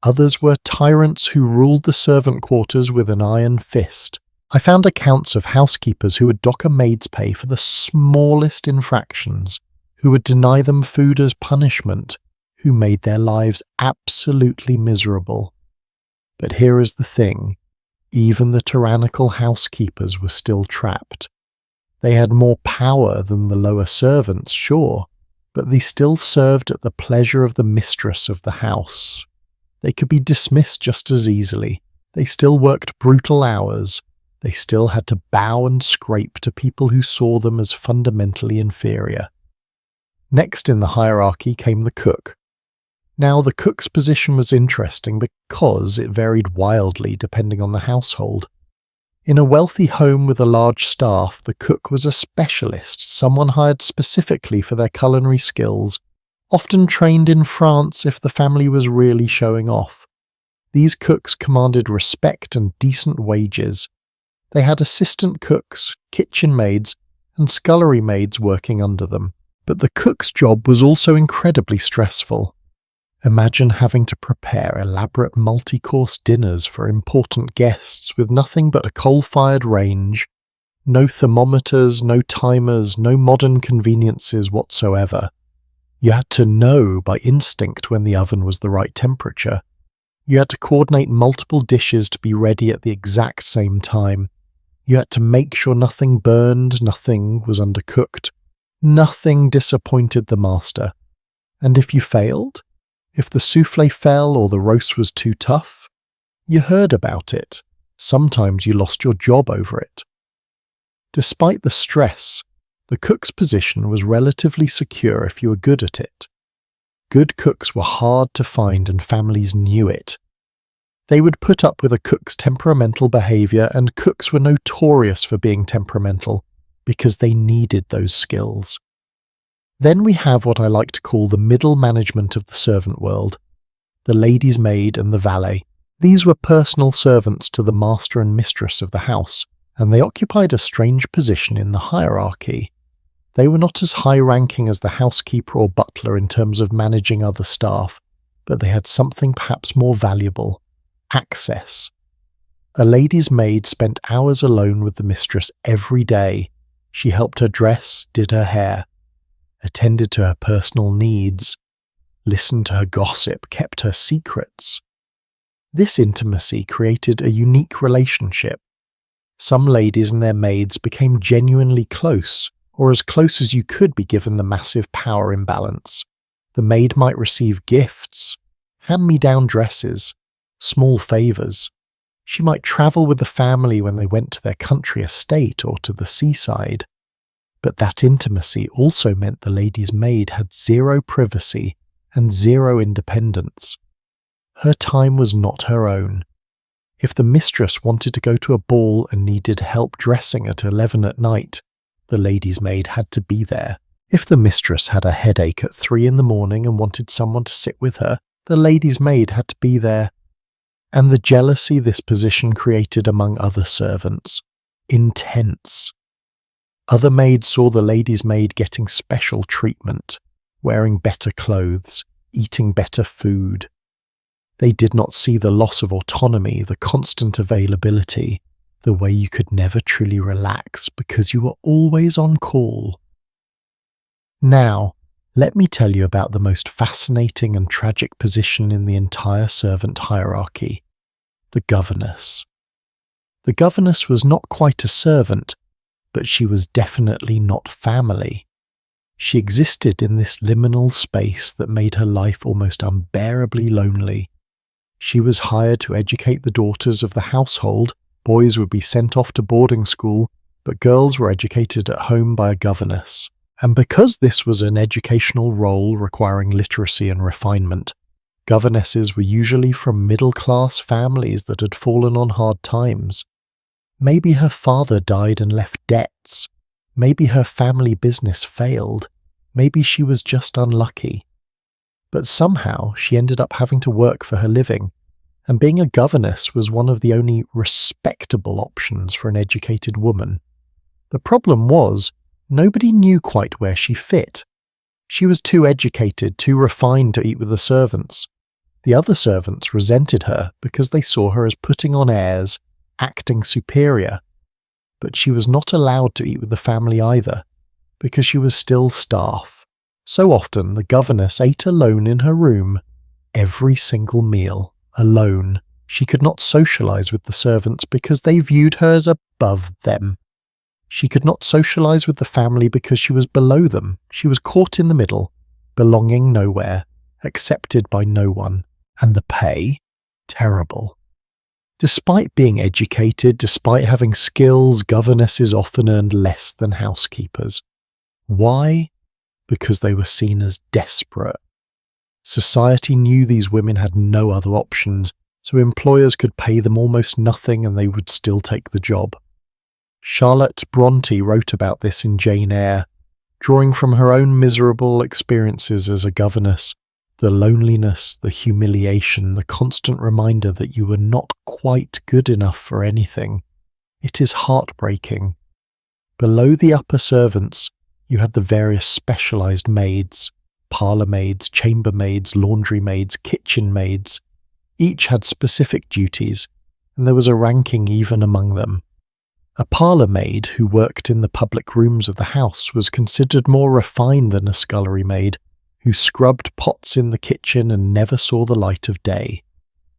Others were tyrants who ruled the servant quarters with an iron fist. I found accounts of housekeepers who would dock a maid's pay for the smallest infractions, who would deny them food as punishment, who made their lives absolutely miserable. But here is the thing. Even the tyrannical housekeepers were still trapped. They had more power than the lower servants, sure, but they still served at the pleasure of the mistress of the house. They could be dismissed just as easily. They still worked brutal hours. They still had to bow and scrape to people who saw them as fundamentally inferior. Next in the hierarchy came the cook. Now, the cook's position was interesting because it varied wildly depending on the household. In a wealthy home with a large staff, the cook was a specialist, someone hired specifically for their culinary skills, often trained in France if the family was really showing off. These cooks commanded respect and decent wages. They had assistant cooks, kitchen maids, and scullery maids working under them. But the cook's job was also incredibly stressful. Imagine having to prepare elaborate multi-course dinners for important guests with nothing but a coal-fired range, no thermometers, no timers, no modern conveniences whatsoever. You had to know by instinct when the oven was the right temperature. You had to coordinate multiple dishes to be ready at the exact same time. You had to make sure nothing burned, nothing was undercooked, nothing disappointed the master. And if you failed, if the soufflé fell or the roast was too tough, you heard about it. Sometimes you lost your job over it. Despite the stress, the cook's position was relatively secure if you were good at it. Good cooks were hard to find and families knew it. They would put up with a cook's temperamental behaviour, and cooks were notorious for being temperamental because they needed those skills. Then we have what I like to call the middle management of the servant world, the lady's maid and the valet. These were personal servants to the master and mistress of the house, and they occupied a strange position in the hierarchy. They were not as high-ranking as the housekeeper or butler in terms of managing other staff, but they had something perhaps more valuable: access. A lady's maid spent hours alone with the mistress every day. She helped her dress, did her hair, attended to her personal needs, listened to her gossip, kept her secrets. This intimacy created a unique relationship. Some ladies and their maids became genuinely close, or as close as you could be given the massive power imbalance. The maid might receive gifts, hand-me-down dresses, small favours. She might travel with the family when they went to their country estate or to the seaside. But that intimacy also meant the lady's maid had zero privacy and zero independence. Her time was not her own. If the mistress wanted to go to a ball and needed help dressing at 11 at night, the lady's maid had to be there. If the mistress had a headache at 3 in the morning and wanted someone to sit with her, the lady's maid had to be there. And the jealousy this position created among other servants, intense. Other maids saw the lady's maid getting special treatment, wearing better clothes, eating better food. They did not see the loss of autonomy, the constant availability, the way you could never truly relax because you were always on call. Now, let me tell you about the most fascinating and tragic position in the entire servant hierarchy, the governess. The governess was not quite a servant, but she was definitely not family. She existed in this liminal space that made her life almost unbearably lonely. She was hired to educate the daughters of the household. Boys would be sent off to boarding school, but girls were educated at home by a governess. And because this was an educational role requiring literacy and refinement, governesses were usually from middle-class families that had fallen on hard times. Maybe her father died and left debts. Maybe her family business failed. Maybe she was just unlucky. But somehow she ended up having to work for her living, and being a governess was one of the only respectable options for an educated woman. The problem was, nobody knew quite where she fit. She was too educated, too refined to eat with the servants. The other servants resented her because they saw her as putting on airs, acting superior. But she was not allowed to eat with the family either, because she was still staff. So often the governess ate alone in her room, every single meal, alone. She could not socialize with the servants because they viewed her as above them. She could not socialize with the family because she was below them. She was caught in the middle, belonging nowhere, accepted by no one, and the pay? Terrible. Despite being educated, despite having skills, governesses often earned less than housekeepers. Why? Because they were seen as desperate. Society knew these women had no other options, so employers could pay them almost nothing and they would still take the job. Charlotte Bronte wrote about this in Jane Eyre, drawing from her own miserable experiences as a governess, the loneliness, the humiliation, the constant reminder that you were not quite good enough for anything. It is heartbreaking. Below the upper servants, you had the various specialized maids, parlour maids, chambermaids, laundry maids, kitchen maids. Each had specific duties, and there was a ranking even among them. A parlour maid who worked in the public rooms of the house was considered more refined than a scullery maid, who scrubbed pots in the kitchen and never saw the light of day.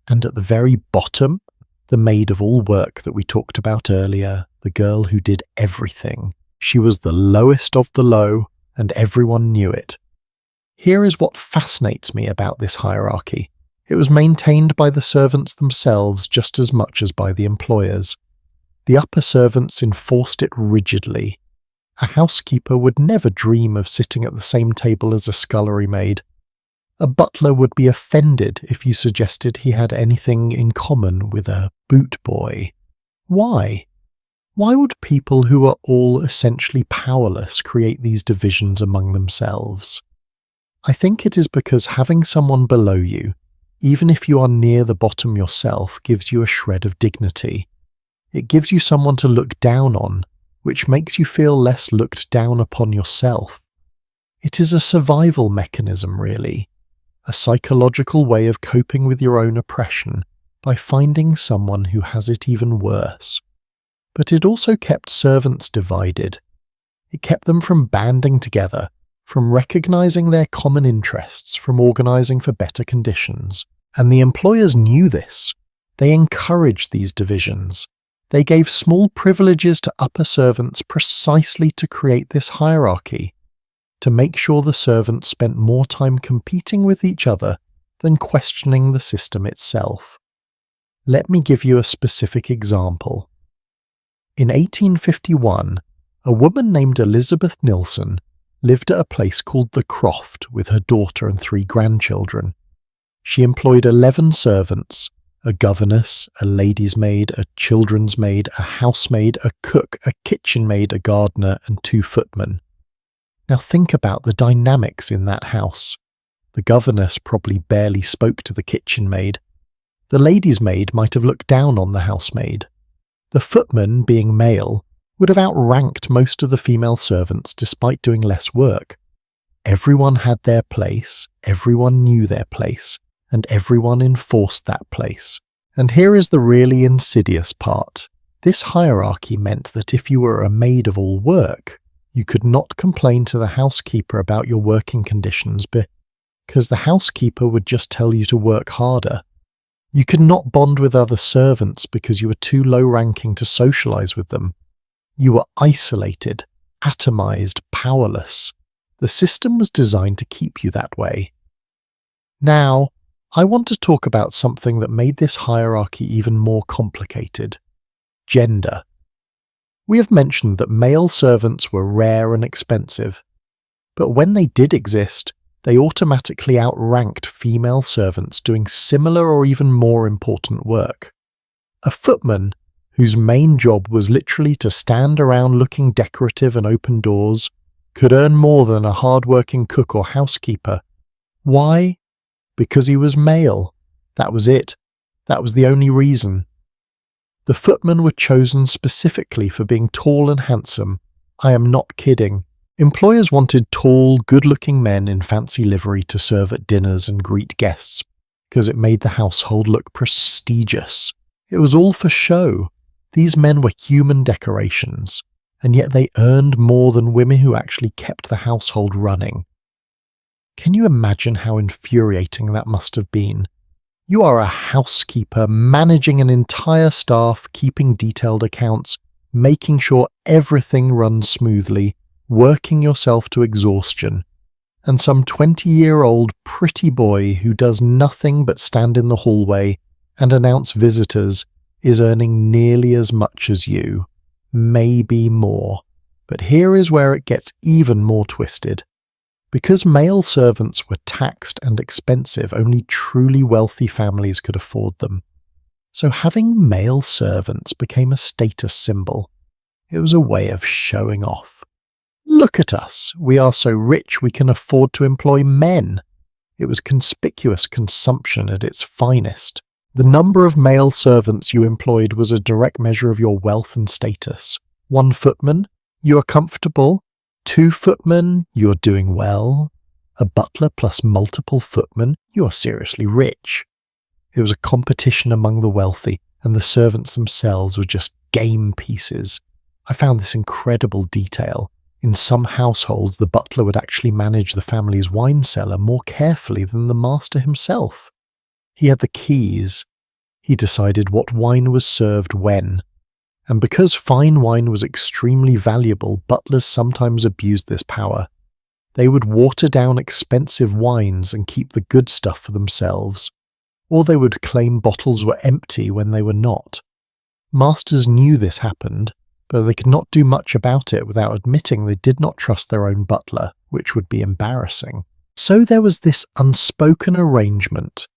And at the very bottom, the maid of all work that we talked about earlier, the girl who did everything. She was the lowest of the low, and everyone knew it. Here is what fascinates me about this hierarchy. It was maintained by the servants themselves just as much as by the employers. The upper servants enforced it rigidly. A housekeeper would never dream of sitting at the same table as a scullery maid. A butler would be offended if you suggested he had anything in common with a boot boy. Why? Why would people who are all essentially powerless create these divisions among themselves? I think it is because having someone below you, even if you are near the bottom yourself, gives you a shred of dignity. It gives you someone to look down on, which makes you feel less looked down upon yourself. It is a survival mechanism, really, a psychological way of coping with your own oppression by finding someone who has it even worse. But it also kept servants divided. It kept them from banding together, from recognizing their common interests, from organizing for better conditions. And the employers knew this. They encouraged these divisions. They gave small privileges to upper servants precisely to create this hierarchy, to make sure the servants spent more time competing with each other than questioning the system itself. Let me give you a specific example. In 1851, a woman named Elizabeth Nilsson lived at a place called the Croft with her daughter and 3 grandchildren. She employed 11 servants, a governess, a lady's maid, a children's maid, a housemaid, a cook, a kitchen maid, a gardener, and 2 footmen. Now think about the dynamics in that house. The governess probably barely spoke to the kitchen maid. The lady's maid might have looked down on the housemaid. The footman, being male, would have outranked most of the female servants despite doing less work. Everyone had their place, everyone knew their place, and everyone enforced that place. And here is the really insidious part. This hierarchy meant that if you were a maid of all work, you could not complain to the housekeeper about your working conditions because the housekeeper would just tell you to work harder. You could not bond with other servants because you were too low-ranking to socialize with them. You were isolated, atomized, powerless. The system was designed to keep you that way. Now, I want to talk about something that made this hierarchy even more complicated. Gender. We have mentioned that male servants were rare and expensive, but when they did exist, they automatically outranked female servants doing similar or even more important work. A footman, whose main job was literally to stand around looking decorative and open doors, could earn more than a hard-working cook or housekeeper. Why? Because he was male. That was it. That was the only reason. The footmen were chosen specifically for being tall and handsome. I am not kidding. Employers wanted tall, good-looking men in fancy livery to serve at dinners and greet guests, because it made the household look prestigious. It was all for show. These men were human decorations, and yet they earned more than women who actually kept the household running. Can you imagine how infuriating that must have been? You are a housekeeper managing an entire staff, keeping detailed accounts, making sure everything runs smoothly, working yourself to exhaustion, and some 20-year-old pretty boy who does nothing but stand in the hallway and announce visitors is earning nearly as much as you, maybe more. But here is where it gets even more twisted. Because male servants were taxed and expensive, only truly wealthy families could afford them. So having male servants became a status symbol. It was a way of showing off. Look at us, we are so rich we can afford to employ men. It was conspicuous consumption at its finest. The number of male servants you employed was a direct measure of your wealth and status. 1 footman, you are comfortable. 2 footmen, you are doing well. A butler plus multiple footmen, you are seriously rich. It was a competition among the wealthy, and the servants themselves were just game pieces. I found this incredible detail. In some households, the butler would actually manage the family's wine cellar more carefully than the master himself. He had the keys. He decided what wine was served when. And because fine wine was extremely valuable, butlers sometimes abused this power. They would water down expensive wines and keep the good stuff for themselves, or they would claim bottles were empty when they were not. Masters knew this happened, but they could not do much about it without admitting they did not trust their own butler, which would be embarrassing. So there was this unspoken arrangement.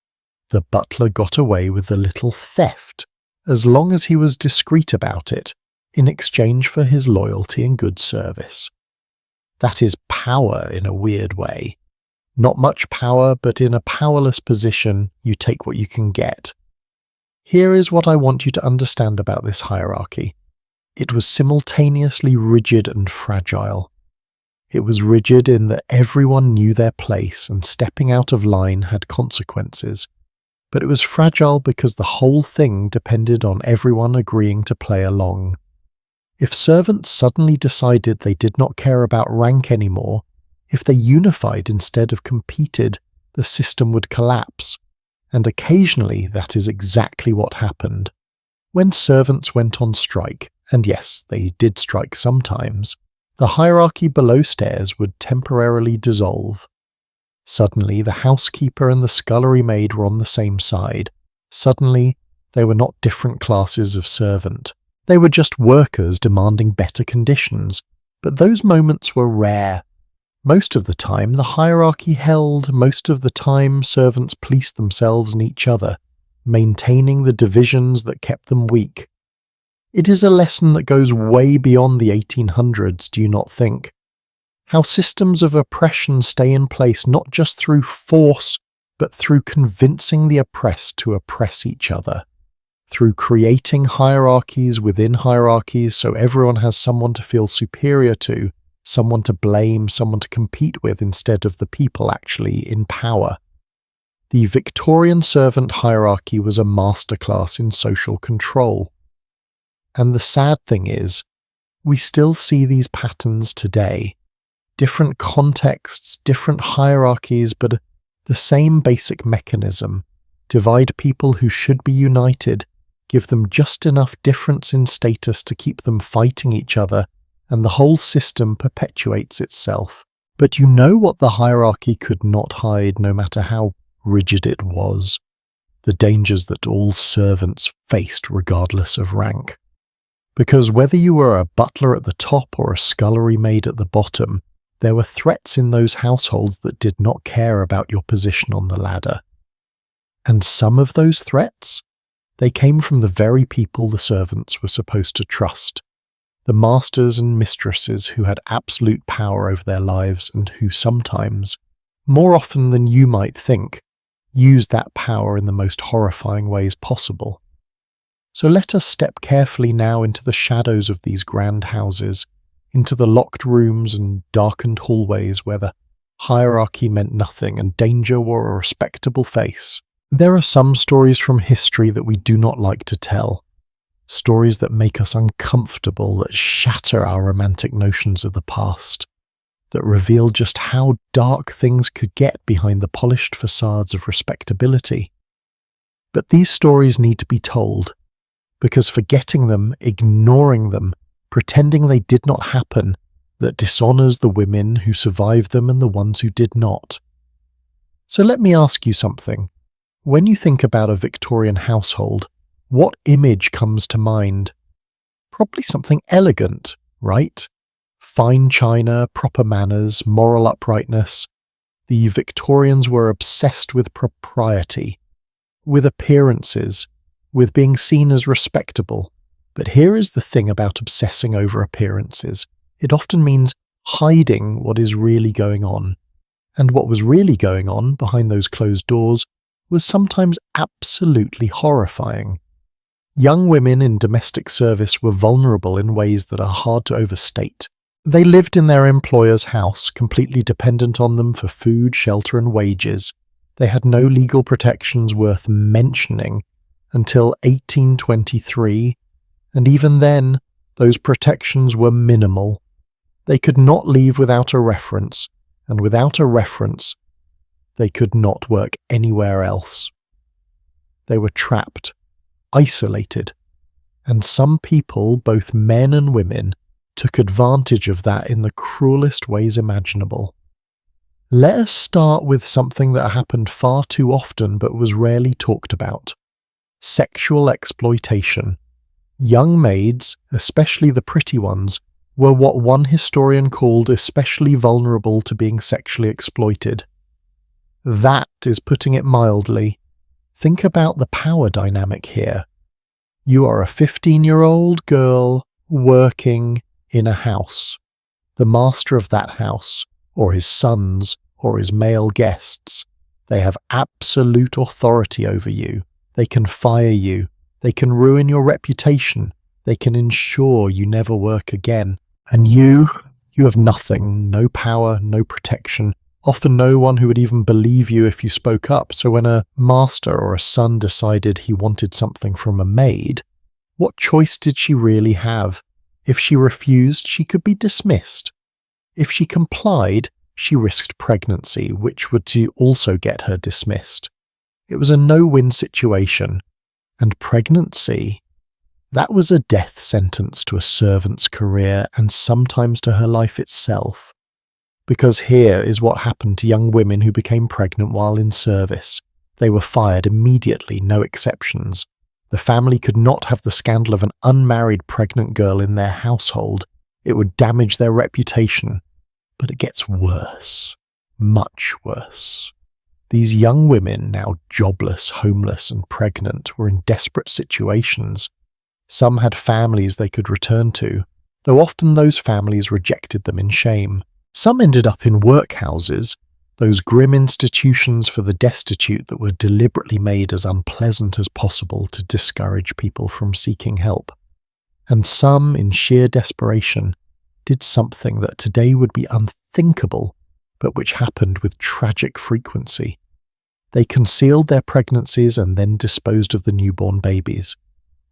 The butler got away with a little theft, as long as he was discreet about it, in exchange for his loyalty and good service. That is power in a weird way. Not much power, but in a powerless position, you take what you can get. Here is what I want you to understand about this hierarchy. It was simultaneously rigid and fragile. It was rigid in that everyone knew their place and stepping out of line had consequences. But it was fragile because the whole thing depended on everyone agreeing to play along. If servants suddenly decided they did not care about rank anymore, if they unified instead of competed, the system would collapse. And occasionally that is exactly what happened. When servants went on strike, and yes, they did strike sometimes, the hierarchy below stairs would temporarily dissolve. Suddenly, the housekeeper and the scullery maid were on the same side. Suddenly, They were not different classes of servant. They were just workers demanding better conditions. But those moments were rare. Most of the time, the hierarchy held. Most of the time, servants policed themselves and each other, maintaining the divisions that kept them weak. It is a lesson that goes way beyond the 1800s, do you not think? How systems of oppression stay in place not just through force, but through convincing the oppressed to oppress each other. Through creating hierarchies within hierarchies so everyone has someone to feel superior to, someone to blame, someone to compete with instead of the people actually in power. The Victorian servant hierarchy was a masterclass in social control. And the sad thing is, we still see these patterns today. Different contexts, different hierarchies, but the same basic mechanism. Divide people who should be united, give them just enough difference in status to keep them fighting each other, and the whole system perpetuates itself. But you know what the hierarchy could not hide, no matter how rigid it was? The dangers that all servants faced regardless of rank. Because whether you were a butler at the top or a scullery maid at the bottom, there were threats in those households that did not care about your position on the ladder. And some of those threats? They came from the very people the servants were supposed to trust. The masters and mistresses who had absolute power over their lives and who sometimes, more often than you might think, used that power in the most horrifying ways possible. So let us step carefully now into the shadows of these grand houses, into the locked rooms and darkened hallways where the hierarchy meant nothing and danger wore a respectable face. There are some stories from history that we do not like to tell. Stories that make us uncomfortable, that shatter our romantic notions of the past, that reveal just how dark things could get behind the polished facades of respectability. But these stories need to be told, because forgetting them, ignoring them, pretending they did not happen, that dishonours the women who survived them and the ones who did not. So let me ask you something. When you think about a Victorian household, what image comes to mind? Probably something elegant, right? Fine china, proper manners, moral uprightness. The Victorians were obsessed with propriety, with appearances, with being seen as respectable. But here is the thing about obsessing over appearances. It often means hiding what is really going on. And what was really going on behind those closed doors was sometimes absolutely horrifying. Young women in domestic service were vulnerable in ways that are hard to overstate. They lived in their employer's house, completely dependent on them for food, shelter, and wages. They had no legal protections worth mentioning until 1823, and even then, those protections were minimal. They could not leave without a reference, and without a reference, they could not work anywhere else. They were trapped, isolated, and some people, both men and women, took advantage of that in the cruelest ways imaginable. Let us start with something that happened far too often but was rarely talked about. Sexual exploitation. Young maids, especially the pretty ones, were what one historian called especially vulnerable to being sexually exploited. That is putting it mildly. Think about the power dynamic here. You are a 15-year-old girl working in a house. The master of that house, or his sons, or his male guests, they have absolute authority over you. They can fire you. They can ruin your reputation. They can ensure you never work again. And you have nothing, no power, no protection, often no one who would even believe you if you spoke up. So when a master or a son decided he wanted something from a maid, what choice did she really have? If she refused, she could be dismissed. If she complied, she risked pregnancy, which would also get her dismissed. It was a no-win situation. And pregnancy, that was a death sentence to a servant's career and sometimes to her life itself. Because here is what happened to young women who became pregnant while in service. They were fired immediately, no exceptions. The family could not have the scandal of an unmarried pregnant girl in their household. It would damage their reputation. But it gets worse. Much worse. These young women, now jobless, homeless, and pregnant, were in desperate situations. Some had families they could return to, though often those families rejected them in shame. Some ended up in workhouses, those grim institutions for the destitute that were deliberately made as unpleasant as possible to discourage people from seeking help. And some, in sheer desperation, did something that today would be unthinkable, but which happened with tragic frequency. They concealed their pregnancies and then disposed of the newborn babies.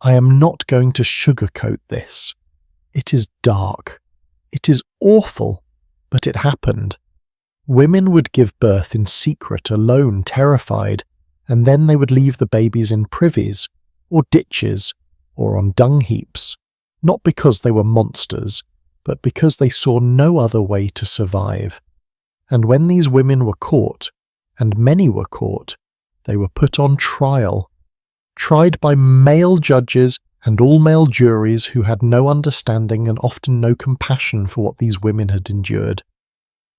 I am not going to sugarcoat this. It is dark. It is awful, but it happened. Women would give birth in secret, alone, terrified, and then they would leave the babies in privies, or ditches, or on dung heaps, not because they were monsters, but because they saw no other way to survive. And when these women were caught, and many were caught, they were put on trial, tried by male judges and all-male juries who had no understanding and often no compassion for what these women had endured.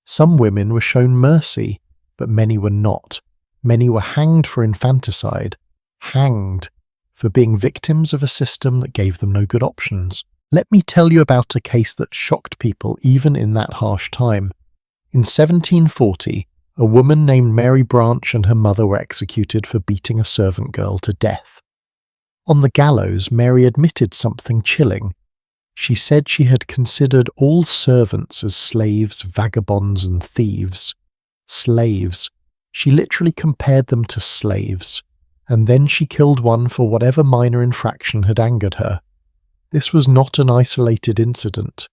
Some women were shown mercy, but many were not. Many were hanged for infanticide, hanged for being victims of a system that gave them no good options. Let me tell you about a case that shocked people even in that harsh time. In 1740, a woman named Mary Branch and her mother were executed for beating a servant girl to death. On the gallows, Mary admitted something chilling. She said she had considered all servants as slaves, vagabonds, and thieves. Slaves. She literally compared them to slaves, and then she killed one for whatever minor infraction had angered her. This was not an isolated incident.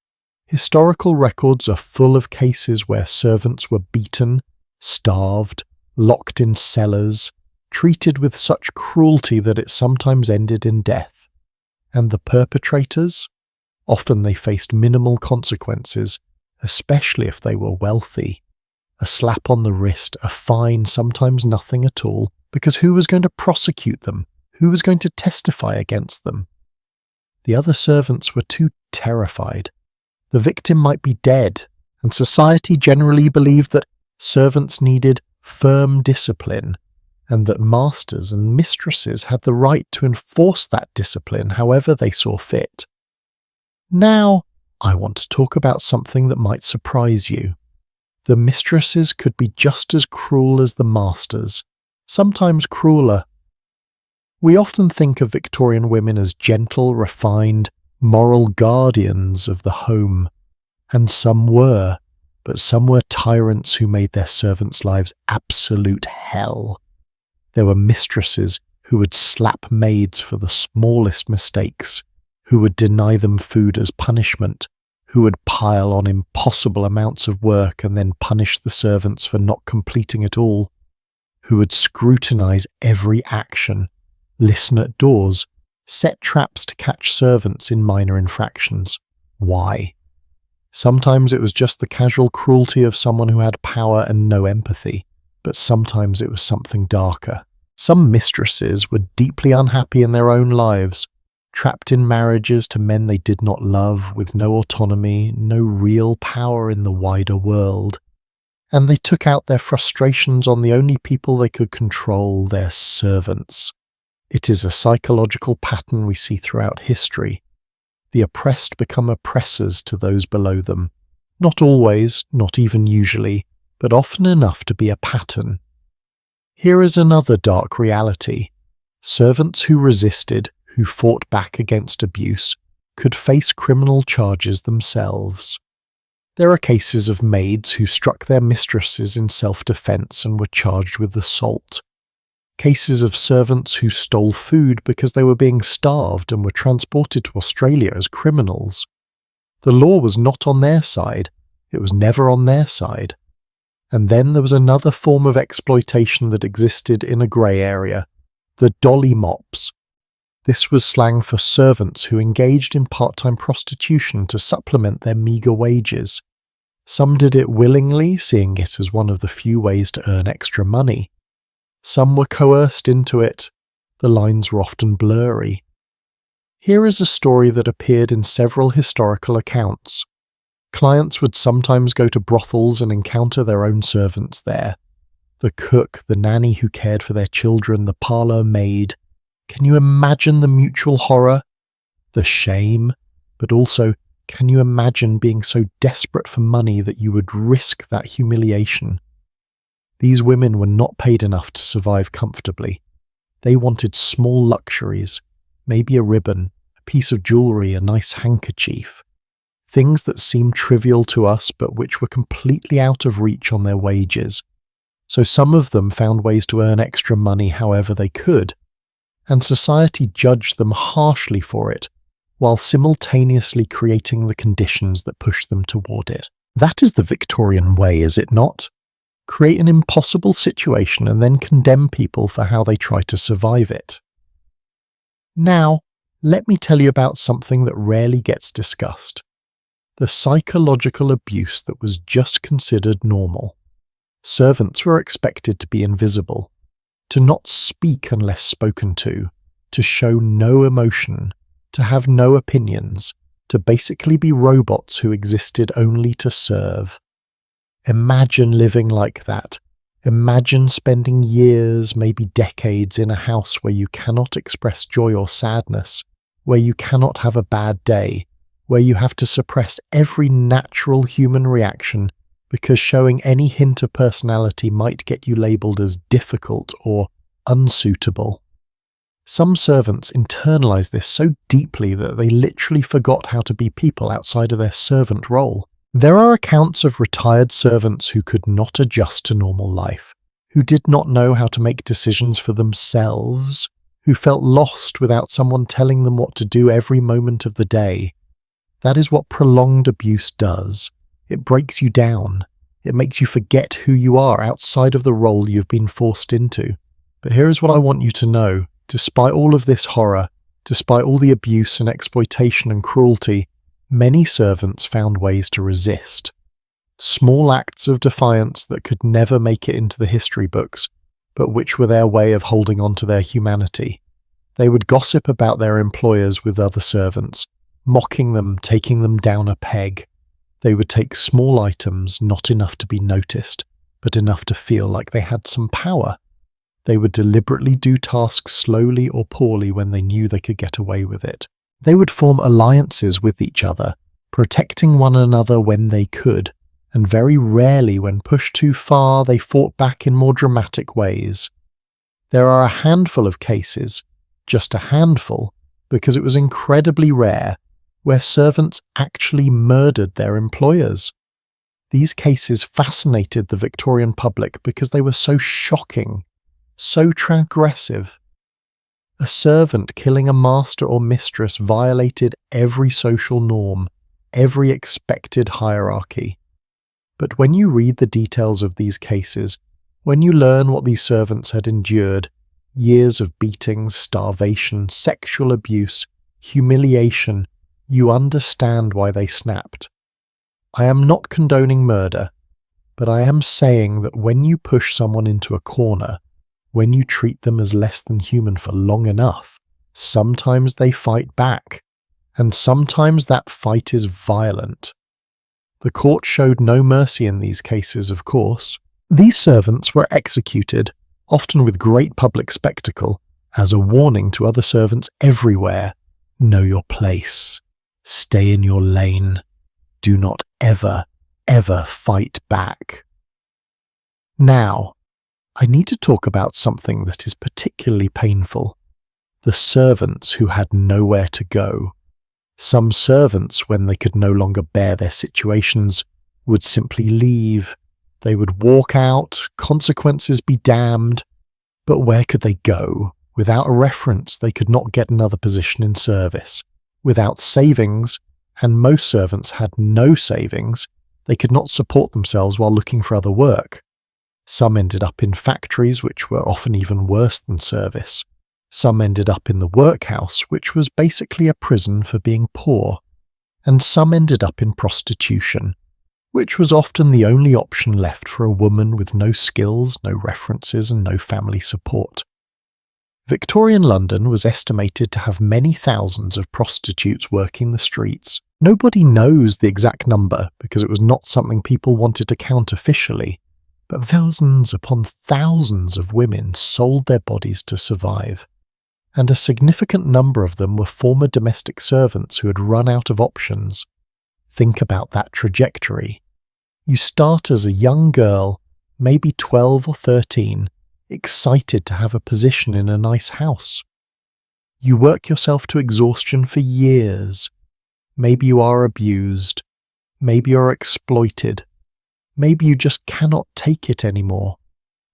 Historical records are full of cases where servants were beaten, starved, locked in cellars, treated with such cruelty that it sometimes ended in death. And the perpetrators? Often they faced minimal consequences, especially if they were wealthy. A slap on the wrist, a fine, sometimes nothing at all, because who was going to prosecute them? Who was going to testify against them? The other servants were too terrified. The victim might be dead, and society generally believed that servants needed firm discipline, and that masters and mistresses had the right to enforce that discipline however they saw fit. Now, I want to talk about something that might surprise you. The mistresses could be just as cruel as the masters, sometimes crueler. We often think of Victorian women as gentle, refined, moral guardians of the home, and some were, but some were tyrants who made their servants' lives absolute hell. There were mistresses who would slap maids for the smallest mistakes, who would deny them food as punishment, who would pile on impossible amounts of work and then punish the servants for not completing it all, who would scrutinize every action, listen at doors, set traps to catch servants in minor infractions. Why? Sometimes it was just the casual cruelty of someone who had power and no empathy, but sometimes it was something darker. Some mistresses were deeply unhappy in their own lives, trapped in marriages to men they did not love, with no autonomy, no real power in the wider world. And they took out their frustrations on the only people they could control, their servants. It is a psychological pattern we see throughout history. The oppressed become oppressors to those below them. Not always, not even usually, but often enough to be a pattern. Here is another dark reality. Servants who resisted, who fought back against abuse, could face criminal charges themselves. There are cases of maids who struck their mistresses in self-defense and were charged with assault. Cases of servants who stole food because they were being starved and were transported to Australia as criminals. The law was not on their side. It was never on their side. And then there was another form of exploitation that existed in a grey area, the dolly mops. This was slang for servants who engaged in part-time prostitution to supplement their meagre wages. Some did it willingly, seeing it as one of the few ways to earn extra money. Some were coerced into it, The lines were often blurry. Here is a story that appeared in several historical accounts. Clients would sometimes go to brothels and encounter their own servants there. The cook, the nanny who cared for their children, the parlour maid. Can you imagine the mutual horror? The shame? But also, can you imagine being so desperate for money that you would risk that humiliation? These women were not paid enough to survive comfortably. They wanted small luxuries, maybe a ribbon, a piece of jewellery, a nice handkerchief. Things that seemed trivial to us but which were completely out of reach on their wages. So some of them found ways to earn extra money however they could, and society judged them harshly for it, while simultaneously creating the conditions that pushed them toward it. That is the Victorian way, is it not? Create an impossible situation and then condemn people for how they try to survive it. Now, let me tell you about something that rarely gets discussed. The psychological abuse that was just considered normal. Servants were expected to be invisible, to not speak unless spoken to show no emotion, to have no opinions, to basically be robots who existed only to serve. Imagine living like that. Imagine spending years, maybe decades, in a house where you cannot express joy or sadness, where you cannot have a bad day, where you have to suppress every natural human reaction because showing any hint of personality might get you labelled as difficult or unsuitable. Some servants internalise this so deeply that they literally forgot how to be people outside of their servant role. There are accounts of retired servants who could not adjust to normal life, who did not know how to make decisions for themselves, who felt lost without someone telling them what to do every moment of the day. That is what prolonged abuse does. It breaks you down. It makes you forget who you are outside of the role you've been forced into. But here is what I want you to know. Despite all of this horror, despite all the abuse and exploitation and cruelty, many servants found ways to resist. Small acts of defiance that could never make it into the history books, but which were their way of holding on to their humanity. They would gossip about their employers with other servants, mocking them, taking them down a peg. They would take small items, not enough to be noticed, but enough to feel like they had some power. They would deliberately do tasks slowly or poorly when they knew they could get away with it. They would form alliances with each other, protecting one another when they could, and very rarely when pushed too far they fought back in more dramatic ways. There are a handful of cases, just a handful, because it was incredibly rare, where servants actually murdered their employers. These cases fascinated the Victorian public because they were so shocking, so transgressive. A servant killing a master or mistress violated every social norm, every expected hierarchy. But when you read the details of these cases, when you learn what these servants had endured, years of beatings, starvation, sexual abuse, humiliation, you understand why they snapped. I am not condoning murder, but I am saying that when you push someone into a corner, when you treat them as less than human for long enough, sometimes they fight back, and sometimes that fight is violent. The court showed no mercy in these cases, of course. These servants were executed, often with great public spectacle, as a warning to other servants everywhere. Know your place. Stay in your lane. Do not ever, ever fight back. Now, I need to talk about something that is particularly painful. The servants who had nowhere to go. Some servants, when they could no longer bear their situations, would simply leave. They would walk out, consequences be damned. But where could they go? Without a reference, they could not get another position in service. Without savings, and most servants had no savings, they could not support themselves while looking for other work. Some ended up in factories, which were often even worse than service. Some ended up in the workhouse, which was basically a prison for being poor. And some ended up in prostitution, which was often the only option left for a woman with no skills, no references, and no family support. Victorian London was estimated to have many thousands of prostitutes working the streets. Nobody knows the exact number because it was not something people wanted to count officially, but thousands upon thousands of women sold their bodies to survive. And a significant number of them were former domestic servants who had run out of options. Think about that trajectory. You start as a young girl, maybe 12 or 13, excited to have a position in a nice house. You work yourself to exhaustion for years. Maybe you are abused. Maybe you're exploited. Maybe you just cannot take it anymore.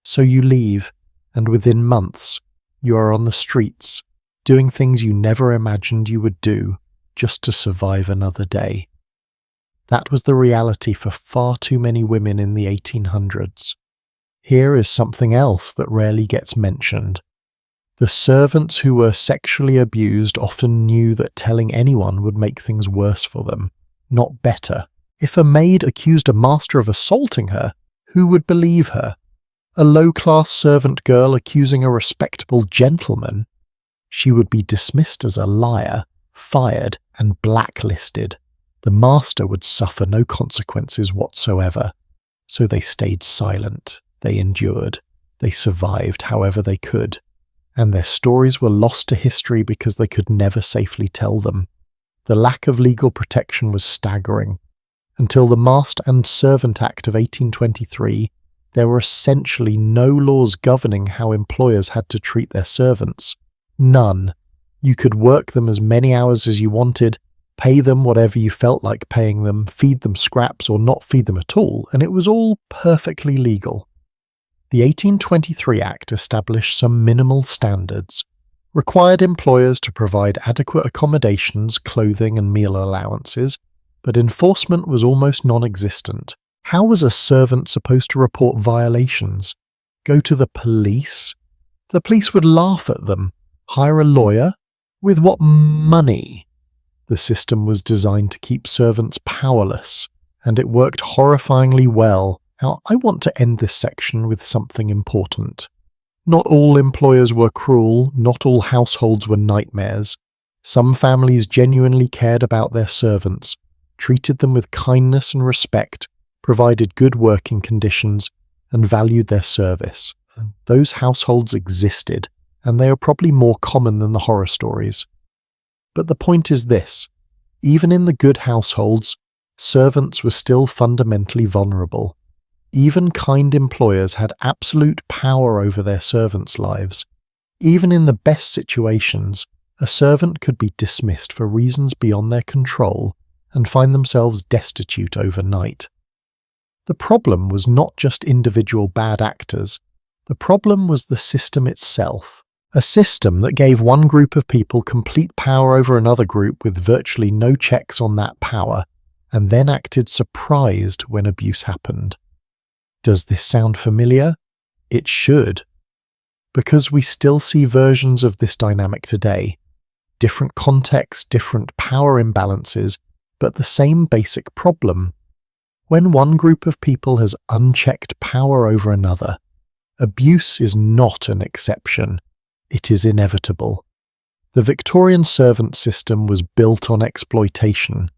So you leave, and within months, you are on the streets, doing things you never imagined you would do just to survive another day. That was the reality for far too many women in the 1800s. Here is something else that rarely gets mentioned. The servants who were sexually abused often knew that telling anyone would make things worse for them, not better. If a maid accused a master of assaulting her, who would believe her? A low-class servant girl accusing a respectable gentleman? She would be dismissed as a liar, fired, and blacklisted. The master would suffer no consequences whatsoever. So they stayed silent, they endured, they survived however they could, and their stories were lost to history because they could never safely tell them. The lack of legal protection was staggering. Until the Master and Servant Act of 1823, there were essentially no laws governing how employers had to treat their servants. None. You could work them as many hours as you wanted, pay them whatever you felt like paying them, feed them scraps or not feed them at all, and it was all perfectly legal. The 1823 Act established some minimal standards, required employers to provide adequate accommodations, clothing and meal allowances, but enforcement was almost non-existent. How was a servant supposed to report violations? Go to the police? The police would laugh at them. Hire a lawyer? With what money? The system was designed to keep servants powerless, and it worked horrifyingly well. Now, I want to end this section with something important. Not all employers were cruel, not all households were nightmares. Some families genuinely cared about their servants, treated them with kindness and respect, provided good working conditions, and valued their service. Those households existed, and they are probably more common than the horror stories. But the point is this: even in the good households, servants were still fundamentally vulnerable. Even kind employers had absolute power over their servants' lives. Even in the best situations, a servant could be dismissed for reasons beyond their control and find themselves destitute overnight. The problem was not just individual bad actors. The problem was the system itself. A system that gave one group of people complete power over another group with virtually no checks on that power, and then acted surprised when abuse happened. Does this sound familiar? It should. Because we still see versions of this dynamic today. Different contexts, different power imbalances, but the same basic problem. When one group of people has unchecked power over another, abuse is not an exception. It is inevitable. The Victorian servant system was built on exploitation.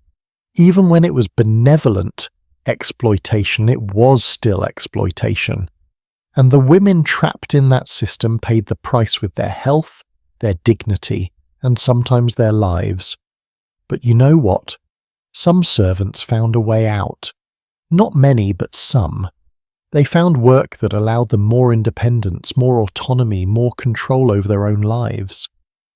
Even when it was benevolent exploitation, it was still exploitation. And the women trapped in that system paid the price with their health, their dignity, and sometimes their lives. But you know what? Some servants found a way out. Not many, but some. They found work that allowed them more independence, more autonomy, more control over their own lives.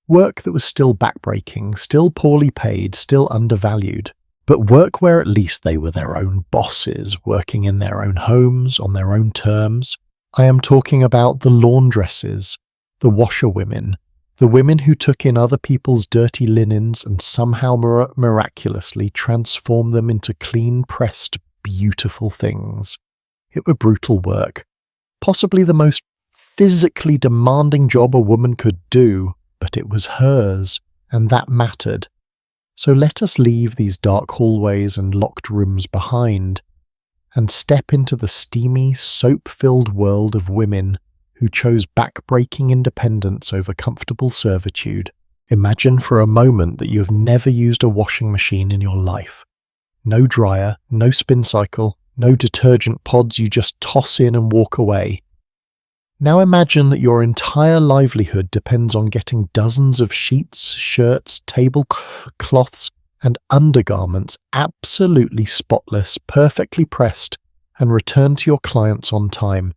Work that was still backbreaking, still poorly paid, still undervalued. But work where at least they were their own bosses, working in their own homes, on their own terms. I am talking about the laundresses, the washerwomen, the women who took in other people's dirty linens and somehow miraculously transformed them into clean-pressed, beautiful things. It were brutal work, possibly the most physically demanding job a woman could do, but it was hers, and that mattered. So let us leave these dark hallways and locked rooms behind, and step into the steamy, soap-filled world of women who chose back-breaking independence over comfortable servitude. Imagine for a moment that you have never used a washing machine in your life. No dryer, no spin cycle, no detergent pods you just toss in and walk away. Now imagine that your entire livelihood depends on getting dozens of sheets, shirts, tablecloths, and undergarments absolutely spotless, perfectly pressed, and returned to your clients on time,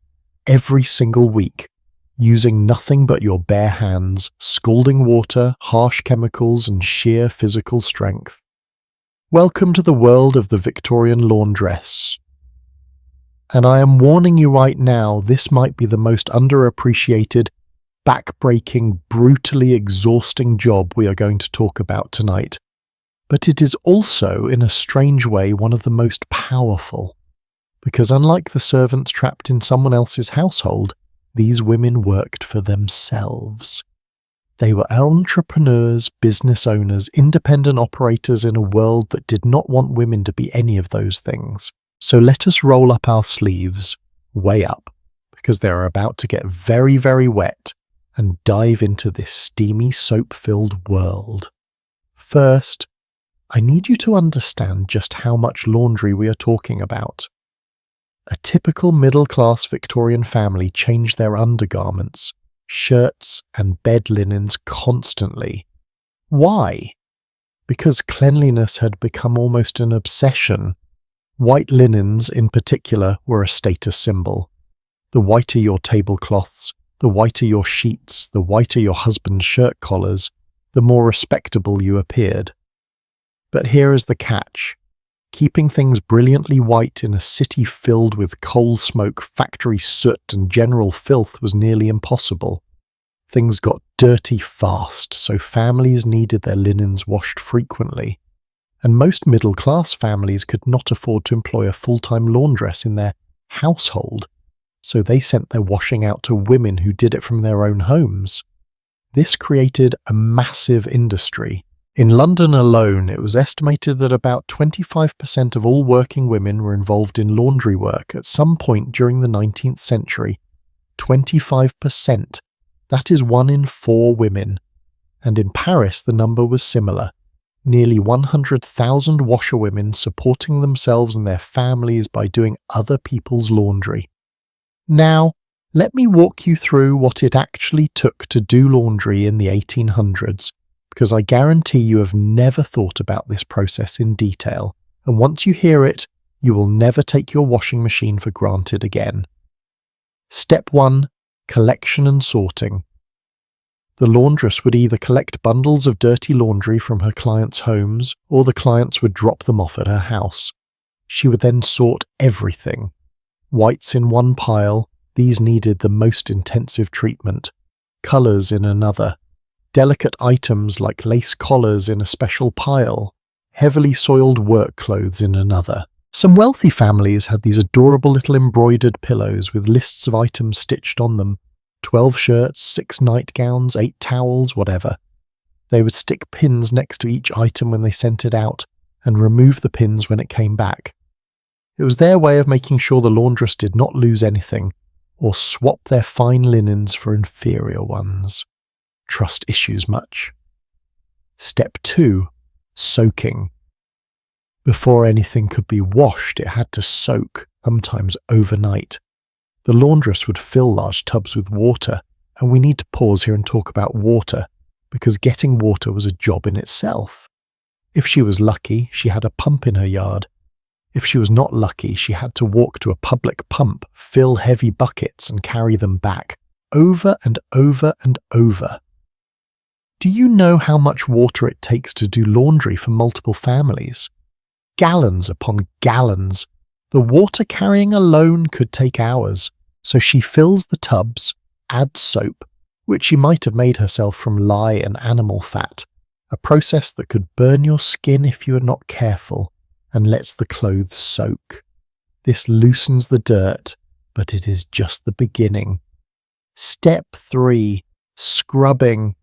every single week, using nothing but your bare hands, scalding water, harsh chemicals, and sheer physical strength. Welcome to the world of the Victorian laundress. And I am warning you right now, this might be the most underappreciated, back-breaking, brutally exhausting job we are going to talk about tonight. But it is also, in a strange way, one of the most powerful. Because unlike the servants trapped in someone else's household, these women worked for themselves. They were entrepreneurs, business owners, independent operators in a world that did not want women to be any of those things. So let us roll up our sleeves, way up, because they are about to get very, very wet and dive into this steamy, soap-filled world. First, I need you to understand just how much laundry we are talking about. A typical middle-class Victorian family changed their undergarments, shirts, and bed linens constantly. Why? Because cleanliness had become almost an obsession. White linens, in particular, were a status symbol. The whiter your tablecloths, the whiter your sheets, the whiter your husband's shirt collars, the more respectable you appeared. But here is the catch. Keeping things brilliantly white in a city filled with coal smoke, factory soot, and general filth was nearly impossible. Things got dirty fast, so families needed their linens washed frequently. And most middle-class families could not afford to employ a full-time laundress in their household, so they sent their washing out to women who did it from their own homes. This created a massive industry. In London alone, it was estimated that about 25% of all working women were involved in laundry work at some point during the 19th century. 25%. That is 1 in 4 women. And in Paris, the number was similar. Nearly 100,000 washerwomen supporting themselves and their families by doing other people's laundry. Now, let me walk you through what it actually took to do laundry in the 1800s, because I guarantee you have never thought about this process in detail, and once you hear it, you will never take your washing machine for granted again. Step 1. Collection and sorting. The laundress would either collect bundles of dirty laundry from her clients' homes, or the clients would drop them off at her house. She would then sort everything. Whites in one pile, these needed the most intensive treatment. Colours in another. Delicate items like lace collars in a special pile. Heavily soiled work clothes in another. Some wealthy families had these adorable little embroidered pillows with lists of items stitched on them. 12 shirts, 6 nightgowns, 8 towels, whatever. They would stick pins next to each item when they sent it out, and remove the pins when it came back. It was their way of making sure the laundress did not lose anything, or swap their fine linens for inferior ones. Trust issues much. Step 2. Soaking. Before anything could be washed, it had to soak, sometimes overnight. The laundress would fill large tubs with water, and we need to pause here and talk about water, because getting water was a job in itself. If she was lucky, she had a pump in her yard. If she was not lucky, she had to walk to a public pump, fill heavy buckets, and carry them back, over and over and over. Do you know how much water it takes to do laundry for multiple families? Gallons upon gallons. The water carrying alone could take hours, so she fills the tubs, adds soap, which she might have made herself from lye and animal fat, a process that could burn your skin if you are not careful, and lets the clothes soak. This loosens the dirt, but it is just the beginning. Step 3. Scrubbing.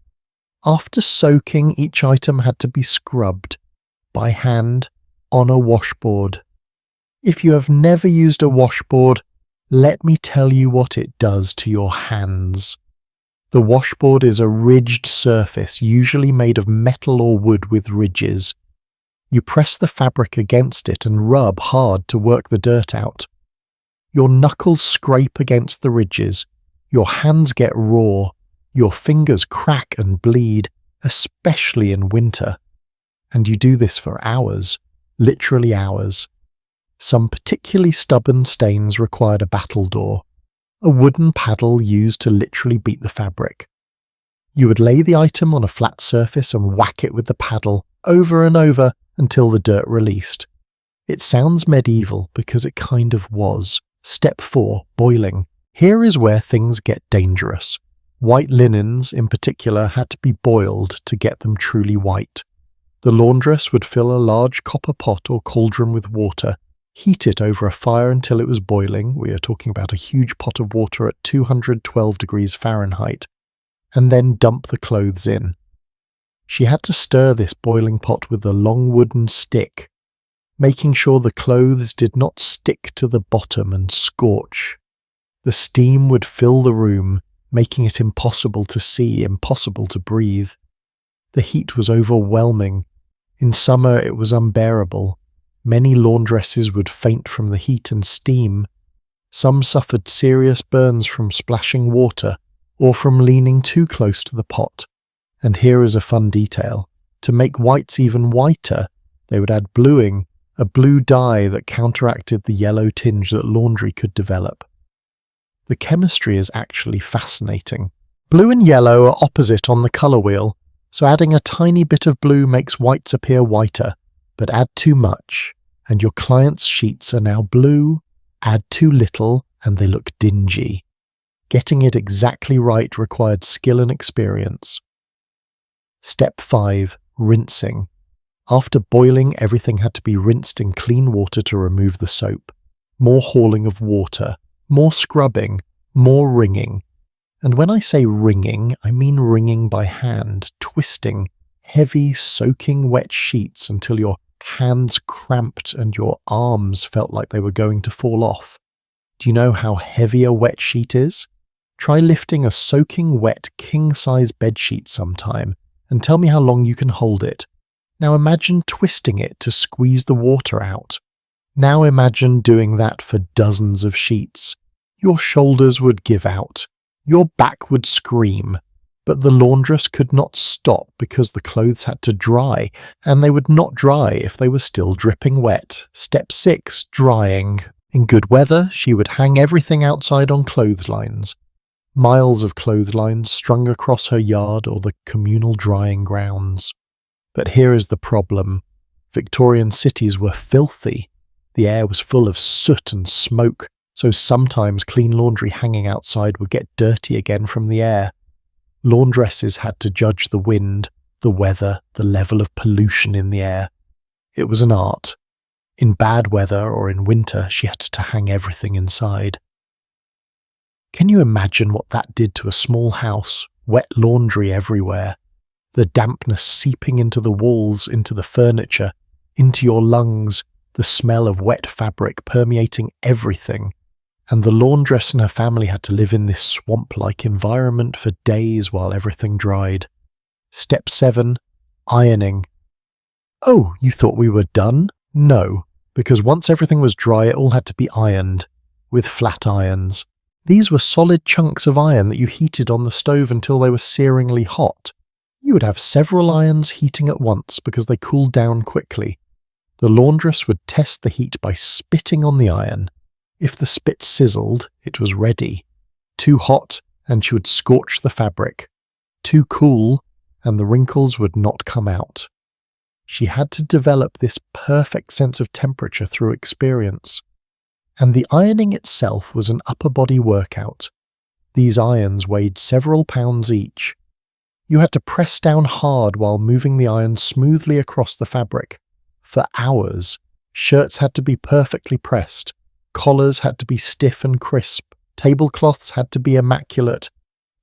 After soaking, each item had to be scrubbed, by hand, on a washboard. If you have never used a washboard, Let me tell you what it does to your hands. The washboard is a ridged surface, usually made of metal or wood with ridges. You press the fabric against it and rub hard to work the dirt out. Your knuckles scrape against the ridges, your hands get raw, your fingers crack and bleed, especially in winter. And you do this for hours, literally hours. Some particularly stubborn stains required a battledore, a wooden paddle used to literally beat the fabric. You would lay the item on a flat surface and whack it with the paddle, over and over, until the dirt released. It sounds medieval because it kind of was. Step 4. Boiling. Here is where things get dangerous. White linens, in particular, had to be boiled to get them truly white. The laundress would fill a large copper pot or cauldron with water, heat it over a fire until it was boiling — we are talking about a huge pot of water at 212 degrees Fahrenheit — and then dump the clothes in. She had to stir this boiling pot with a long wooden stick, making sure the clothes did not stick to the bottom and scorch. The steam would fill the room, making it impossible to see, impossible to breathe. The heat was overwhelming. In summer it was unbearable. Many laundresses would faint from the heat and steam. Some suffered serious burns from splashing water or from leaning too close to the pot. And here is a fun detail. To make whites even whiter, they would add bluing, a blue dye that counteracted the yellow tinge that laundry could develop. The chemistry is actually fascinating. Blue and yellow are opposite on the colour wheel, so adding a tiny bit of blue makes whites appear whiter, but add too much, and your client's sheets are now blue. Add too little, and they look dingy. Getting it exactly right required skill and experience. Step 5. Rinsing. After boiling, everything had to be rinsed in clean water to remove the soap. More hauling of water, more scrubbing, more wringing. And when I say wringing, I mean wringing by hand, twisting heavy, soaking wet sheets until your hands cramped and your arms felt like they were going to fall off. Do you know how heavy a wet sheet is? Try lifting a soaking wet king-size bedsheet sometime and tell me how long you can hold it. Now imagine twisting it to squeeze the water out. Now imagine doing that for dozens of sheets. Your shoulders would give out. Your back would scream. But the laundress could not stop because the clothes had to dry, and they would not dry if they were still dripping wet. Step 6. Drying. In good weather, she would hang everything outside on clotheslines. Miles of clotheslines strung across her yard or the communal drying grounds. But here is the problem. Victorian cities were filthy. The air was full of soot and smoke, so sometimes clean laundry hanging outside would get dirty again from the air. Laundresses had to judge the wind, the weather, the level of pollution in the air. It was an art. In bad weather or in winter, she had to hang everything inside. Can you imagine what that did to a small house? Wet laundry everywhere. The dampness seeping into the walls, into the furniture, into your lungs, the smell of wet fabric permeating everything. And the laundress and her family had to live in this swamp-like environment for days while everything dried. Step 7. Ironing. Oh, you thought we were done? No, because once everything was dry it all had to be ironed, with flat irons. These were solid chunks of iron that you heated on the stove until they were searingly hot. You would have several irons heating at once because they cooled down quickly. The laundress would test the heat by spitting on the iron. If the spit sizzled, it was ready. Too hot, and she would scorch the fabric. Too cool, and the wrinkles would not come out. She had to develop this perfect sense of temperature through experience. And the ironing itself was an upper body workout. These irons weighed several pounds each. You had to press down hard while moving the iron smoothly across the fabric. For hours, shirts had to be perfectly pressed. Collars had to be stiff and crisp. Tablecloths had to be immaculate.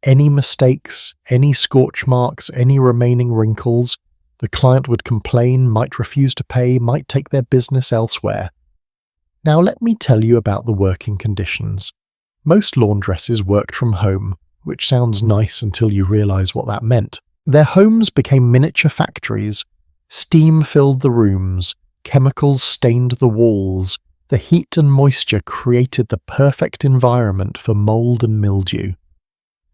Any mistakes, any scorch marks, any remaining wrinkles, the client would complain, might refuse to pay, might take their business elsewhere. Now let me tell you about the working conditions. Most laundresses worked from home, which sounds nice until you realise what that meant. Their homes became miniature factories. Steam filled the rooms, chemicals stained the walls, the heat and moisture created the perfect environment for mould and mildew.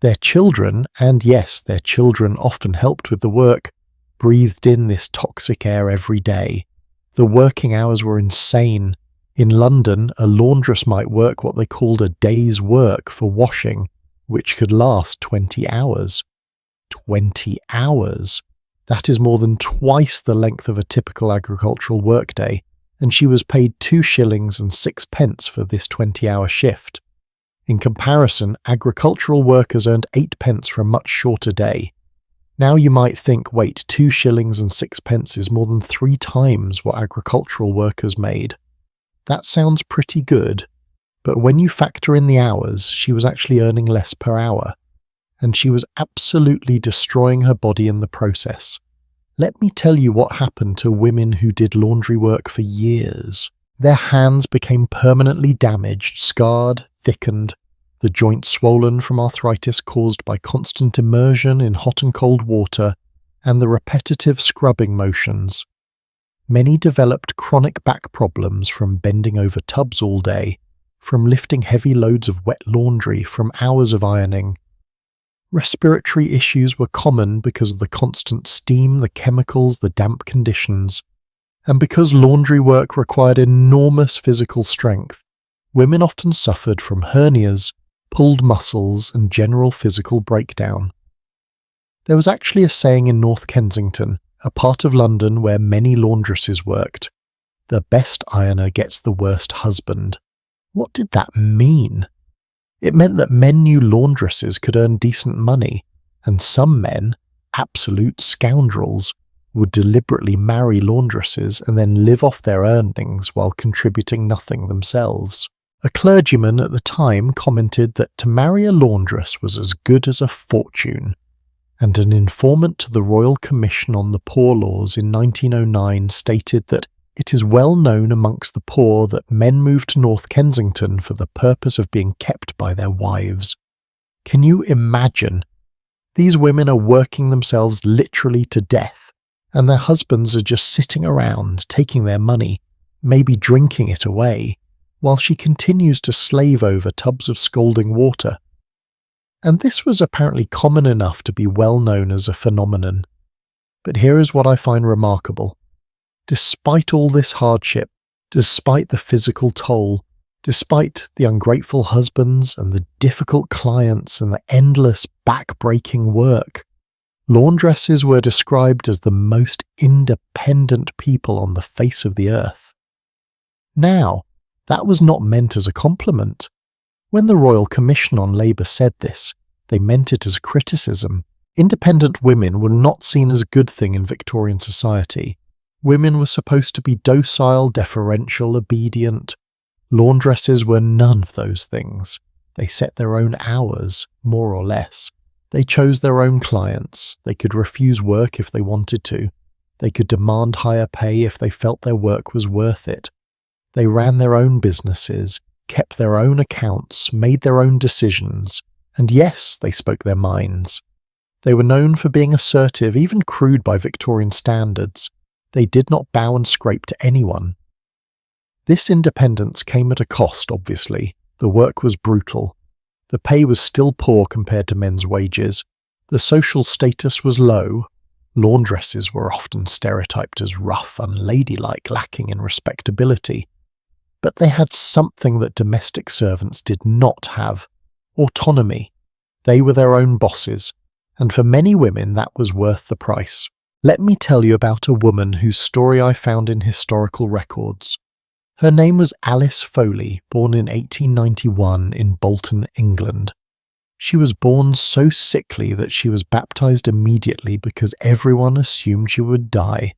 Their children, and yes, their children often helped with the work, breathed in this toxic air every day. The working hours were insane. In London, a laundress might work what they called a day's work for washing, which could last 20 hours. 20 hours! That is more than twice the length of a typical agricultural workday, and she was paid 2 shillings and 6 pence for this 20-hour shift. In comparison, agricultural workers earned 8 pence for a much shorter day. Now you might think, wait, 2 shillings and 6 pence is more than 3 times what agricultural workers made. That sounds pretty good, but when you factor in the hours, she was actually earning less per hour, and she was absolutely destroying her body in the process. Let me tell you what happened to women who did laundry work for years. Their hands became permanently damaged, scarred, thickened, the joints swollen from arthritis caused by constant immersion in hot and cold water, and the repetitive scrubbing motions. Many developed chronic back problems from bending over tubs all day, from lifting heavy loads of wet laundry, from hours of ironing. Respiratory issues were common because of the constant steam, the chemicals, the damp conditions. And because laundry work required enormous physical strength, women often suffered from hernias, pulled muscles, and general physical breakdown. There was actually a saying in North Kensington, a part of London where many laundresses worked, "The best ironer gets the worst husband." What did that mean? It meant that men knew laundresses could earn decent money, and some men, absolute scoundrels, would deliberately marry laundresses and then live off their earnings while contributing nothing themselves. A clergyman at the time commented that to marry a laundress was as good as a fortune, and an informant to the Royal Commission on the Poor Laws in 1909 stated that it is well known amongst the poor that men move to North Kensington for the purpose of being kept by their wives. Can you imagine? These women are working themselves literally to death, and their husbands are just sitting around, taking their money, maybe drinking it away, while she continues to slave over tubs of scalding water. And this was apparently common enough to be well known as a phenomenon. But here is what I find remarkable. Despite all this hardship, despite the physical toll, despite the ungrateful husbands and the difficult clients and the endless back-breaking work, laundresses were described as the most independent people on the face of the earth. Now, that was not meant as a compliment. When the Royal Commission on Labour said this, they meant it as a criticism. Independent women were not seen as a good thing in Victorian society. Women were supposed to be docile, deferential, obedient. Laundresses were none of those things. They set their own hours, more or less. They chose their own clients. They could refuse work if they wanted to. They could demand higher pay if they felt their work was worth it. They ran their own businesses, kept their own accounts, made their own decisions, and yes, they spoke their minds. They were known for being assertive, even crude by Victorian standards. They did not bow and scrape to anyone. This independence came at a cost, obviously. The work was brutal. The pay was still poor compared to men's wages. The social status was low. Laundresses were often stereotyped as rough, unladylike, lacking in respectability. But they had something that domestic servants did not have: autonomy. They were their own bosses, and for many women that was worth the price. Let me tell you about a woman whose story I found in historical records. Her name was Alice Foley, born in 1891 in Bolton, England. She was born so sickly that she was baptized immediately because everyone assumed she would die.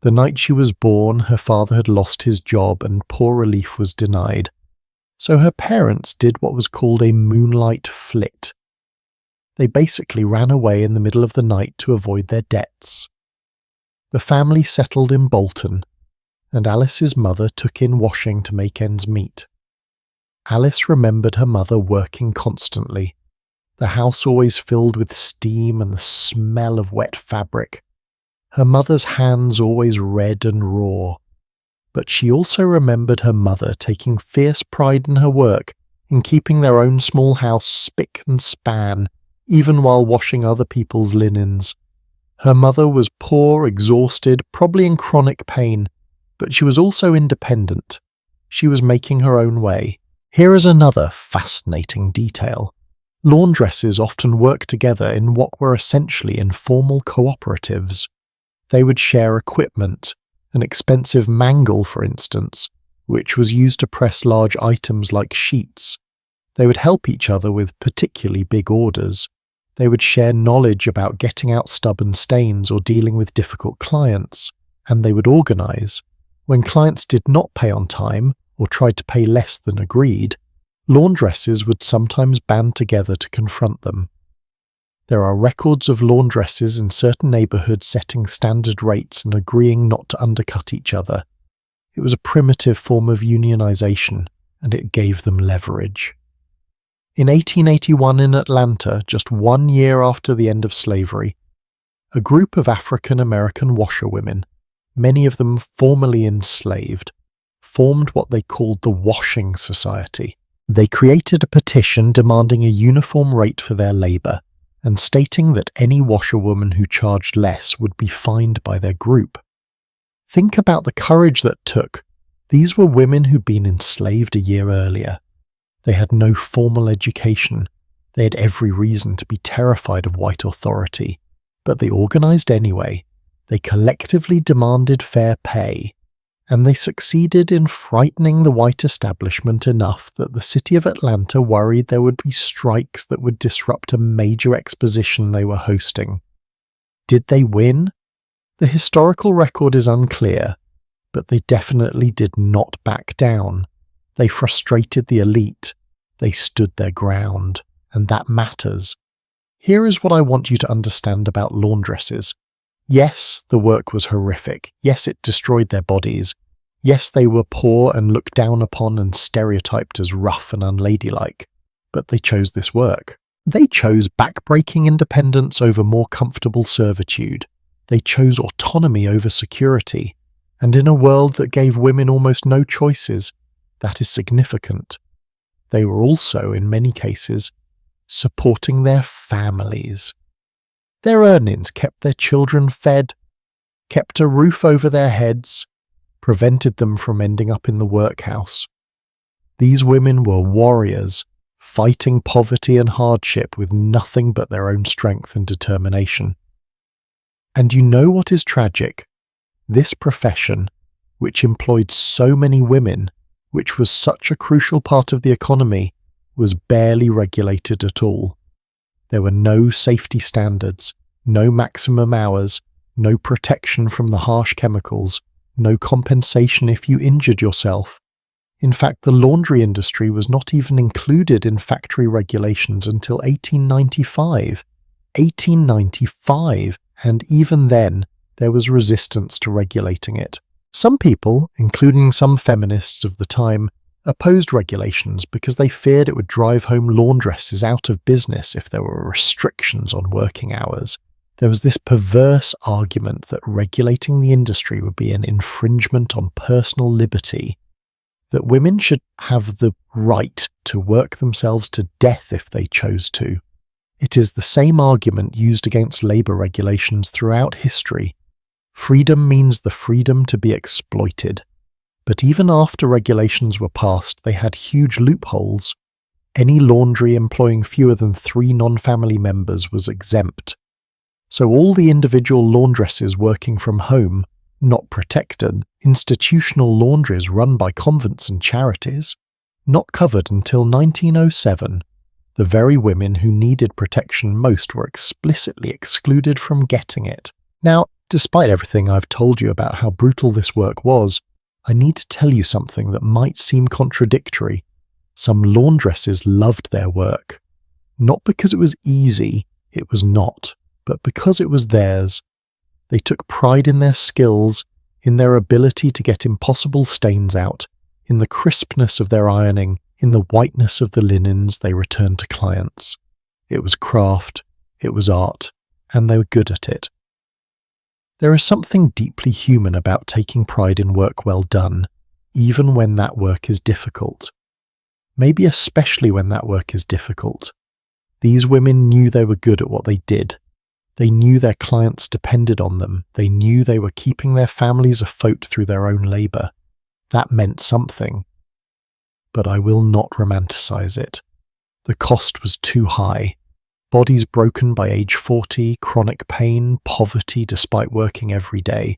The night she was born, her father had lost his job and poor relief was denied. So her parents did what was called a moonlight flit. They basically ran away in the middle of the night to avoid their debts. The family settled in Bolton, and Alice's mother took in washing to make ends meet. Alice remembered her mother working constantly, the house always filled with steam and the smell of wet fabric, her mother's hands always red and raw. But she also remembered her mother taking fierce pride in her work, in keeping their own small house spick and span, even while washing other people's linens. Her mother was poor, exhausted, probably in chronic pain, but she was also independent. She was making her own way. Here is another fascinating detail. Laundresses often worked together in what were essentially informal cooperatives. They would share equipment, an expensive mangle, for instance, which was used to press large items like sheets. They would help each other with particularly big orders. They would share knowledge about getting out stubborn stains or dealing with difficult clients, and they would organize. When clients did not pay on time or tried to pay less than agreed, laundresses would sometimes band together to confront them. There are records of laundresses in certain neighborhoods setting standard rates and agreeing not to undercut each other. It was a primitive form of unionization, and it gave them leverage. In 1881 in Atlanta, just 1 year after the end of slavery, a group of African American washerwomen, many of them formerly enslaved, formed what they called the Washing Society. They created a petition demanding a uniform rate for their labor, and stating that any washerwoman who charged less would be fined by their group. Think about the courage that took. These were women who'd been enslaved a year earlier. They had no formal education. They had every reason to be terrified of white authority, but they organized anyway. They collectively demanded fair pay, and they succeeded in frightening the white establishment enough that the city of Atlanta worried there would be strikes that would disrupt a major exposition they were hosting. Did they win? The historical record is unclear, but they definitely did not back down. They frustrated the elite. They stood their ground, and that matters. Here is what I want you to understand about laundresses. Yes, the work was horrific. Yes, it destroyed their bodies. Yes, they were poor and looked down upon and stereotyped as rough and unladylike. But they chose this work. They chose backbreaking independence over more comfortable servitude. They chose autonomy over security. And in a world that gave women almost no choices, that is significant. They were also, in many cases, supporting their families. Their earnings kept their children fed, kept a roof over their heads, prevented them from ending up in the workhouse. These women were warriors, fighting poverty and hardship with nothing but their own strength and determination. And you know what is tragic? This profession, which employed so many women, which was such a crucial part of the economy, was barely regulated at all. There were no safety standards, no maximum hours, no protection from the harsh chemicals, no compensation if you injured yourself. In fact, the laundry industry was not even included in factory regulations until 1895. 1895, and even then, there was resistance to regulating it. Some people, including some feminists of the time, opposed regulations because they feared it would drive home laundresses out of business if there were restrictions on working hours. There was this perverse argument that regulating the industry would be an infringement on personal liberty, that women should have the right to work themselves to death if they chose to. It is the same argument used against labour regulations throughout history. Freedom means the freedom to be exploited. But even after regulations were passed, they had huge loopholes. Any laundry employing fewer than 3 non-family members was exempt. So all the individual laundresses working from home, not protected, institutional laundries run by convents and charities, not covered until 1907, the very women who needed protection most were explicitly excluded from getting it. Now, despite everything I've told you about how brutal this work was, I need to tell you something that might seem contradictory. Some laundresses loved their work. Not because it was easy, it was not, but because it was theirs. They took pride in their skills, in their ability to get impossible stains out, in the crispness of their ironing, in the whiteness of the linens they returned to clients. It was craft, it was art, and they were good at it. There is something deeply human about taking pride in work well done, even when that work is difficult. Maybe especially when that work is difficult. These women knew they were good at what they did. They knew their clients depended on them. They knew they were keeping their families afloat through their own labour. That meant something. But I will not romanticize it. The cost was too high. Bodies broken by age 40, chronic pain, poverty despite working every day,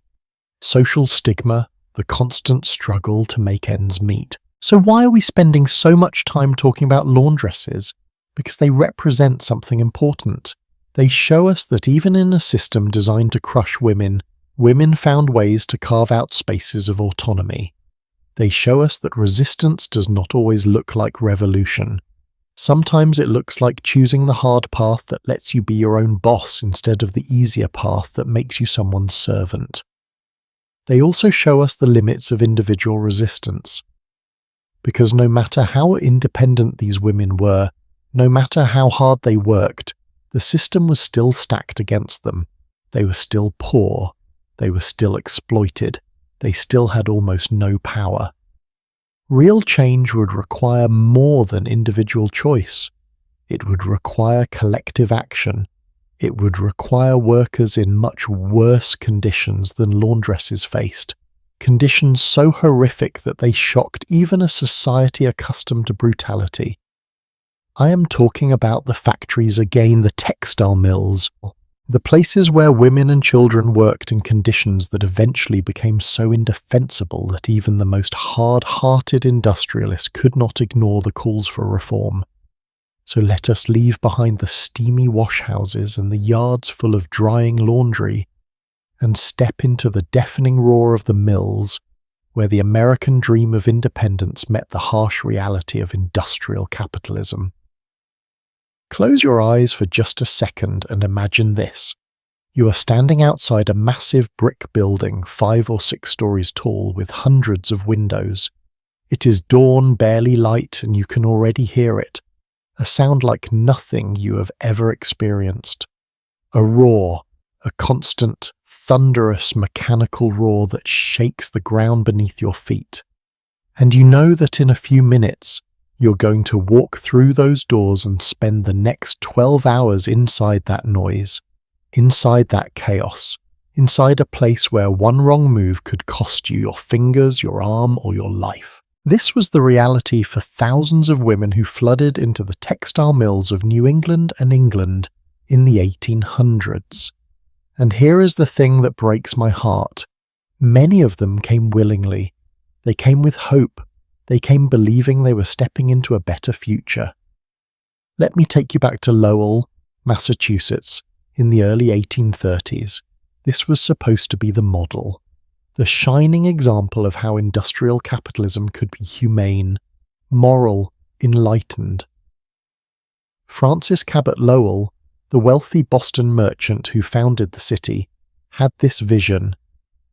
social stigma, the constant struggle to make ends meet. So why are we spending so much time talking about laundresses? Because they represent something important. They show us that even in a system designed to crush women, women found ways to carve out spaces of autonomy. They show us that resistance does not always look like revolution. Sometimes it looks like choosing the hard path that lets you be your own boss instead of the easier path that makes you someone's servant. They also show us the limits of individual resistance. Because no matter how independent these women were, no matter how hard they worked, the system was still stacked against them. They were still poor. They were still exploited. They still had almost no power. Real change would require more than individual choice. It would require collective action. It would require workers in much worse conditions than laundresses faced. Conditions so horrific that they shocked even a society accustomed to brutality. I am talking about the factories again, the textile mills, the places where women and children worked in conditions that eventually became so indefensible that even the most hard-hearted industrialists could not ignore the calls for reform. So let us leave behind the steamy washhouses and the yards full of drying laundry, and step into the deafening roar of the mills, where the American dream of independence met the harsh reality of industrial capitalism. Close your eyes for just a second and imagine this. You are standing outside a massive brick building 5 or 6 stories tall with hundreds of windows. It is dawn, barely light, and you can already hear it. A sound like nothing you have ever experienced. A roar, a constant, thunderous mechanical roar that shakes the ground beneath your feet. And you know that in a few minutes, you're going to walk through those doors and spend the next 12 hours inside that noise, inside that chaos, inside a place where one wrong move could cost you your fingers, your arm, or your life. This was the reality for thousands of women who flooded into the textile mills of New England and England in the 1800s. And here is the thing that breaks my heart. Many of them came willingly. They came with hope. They came believing they were stepping into a better future. Let me take you back to Lowell, Massachusetts, in the early 1830s. This was supposed to be the model, the shining example of how industrial capitalism could be humane, moral, enlightened. Francis Cabot Lowell, the wealthy Boston merchant who founded the city, had this vision,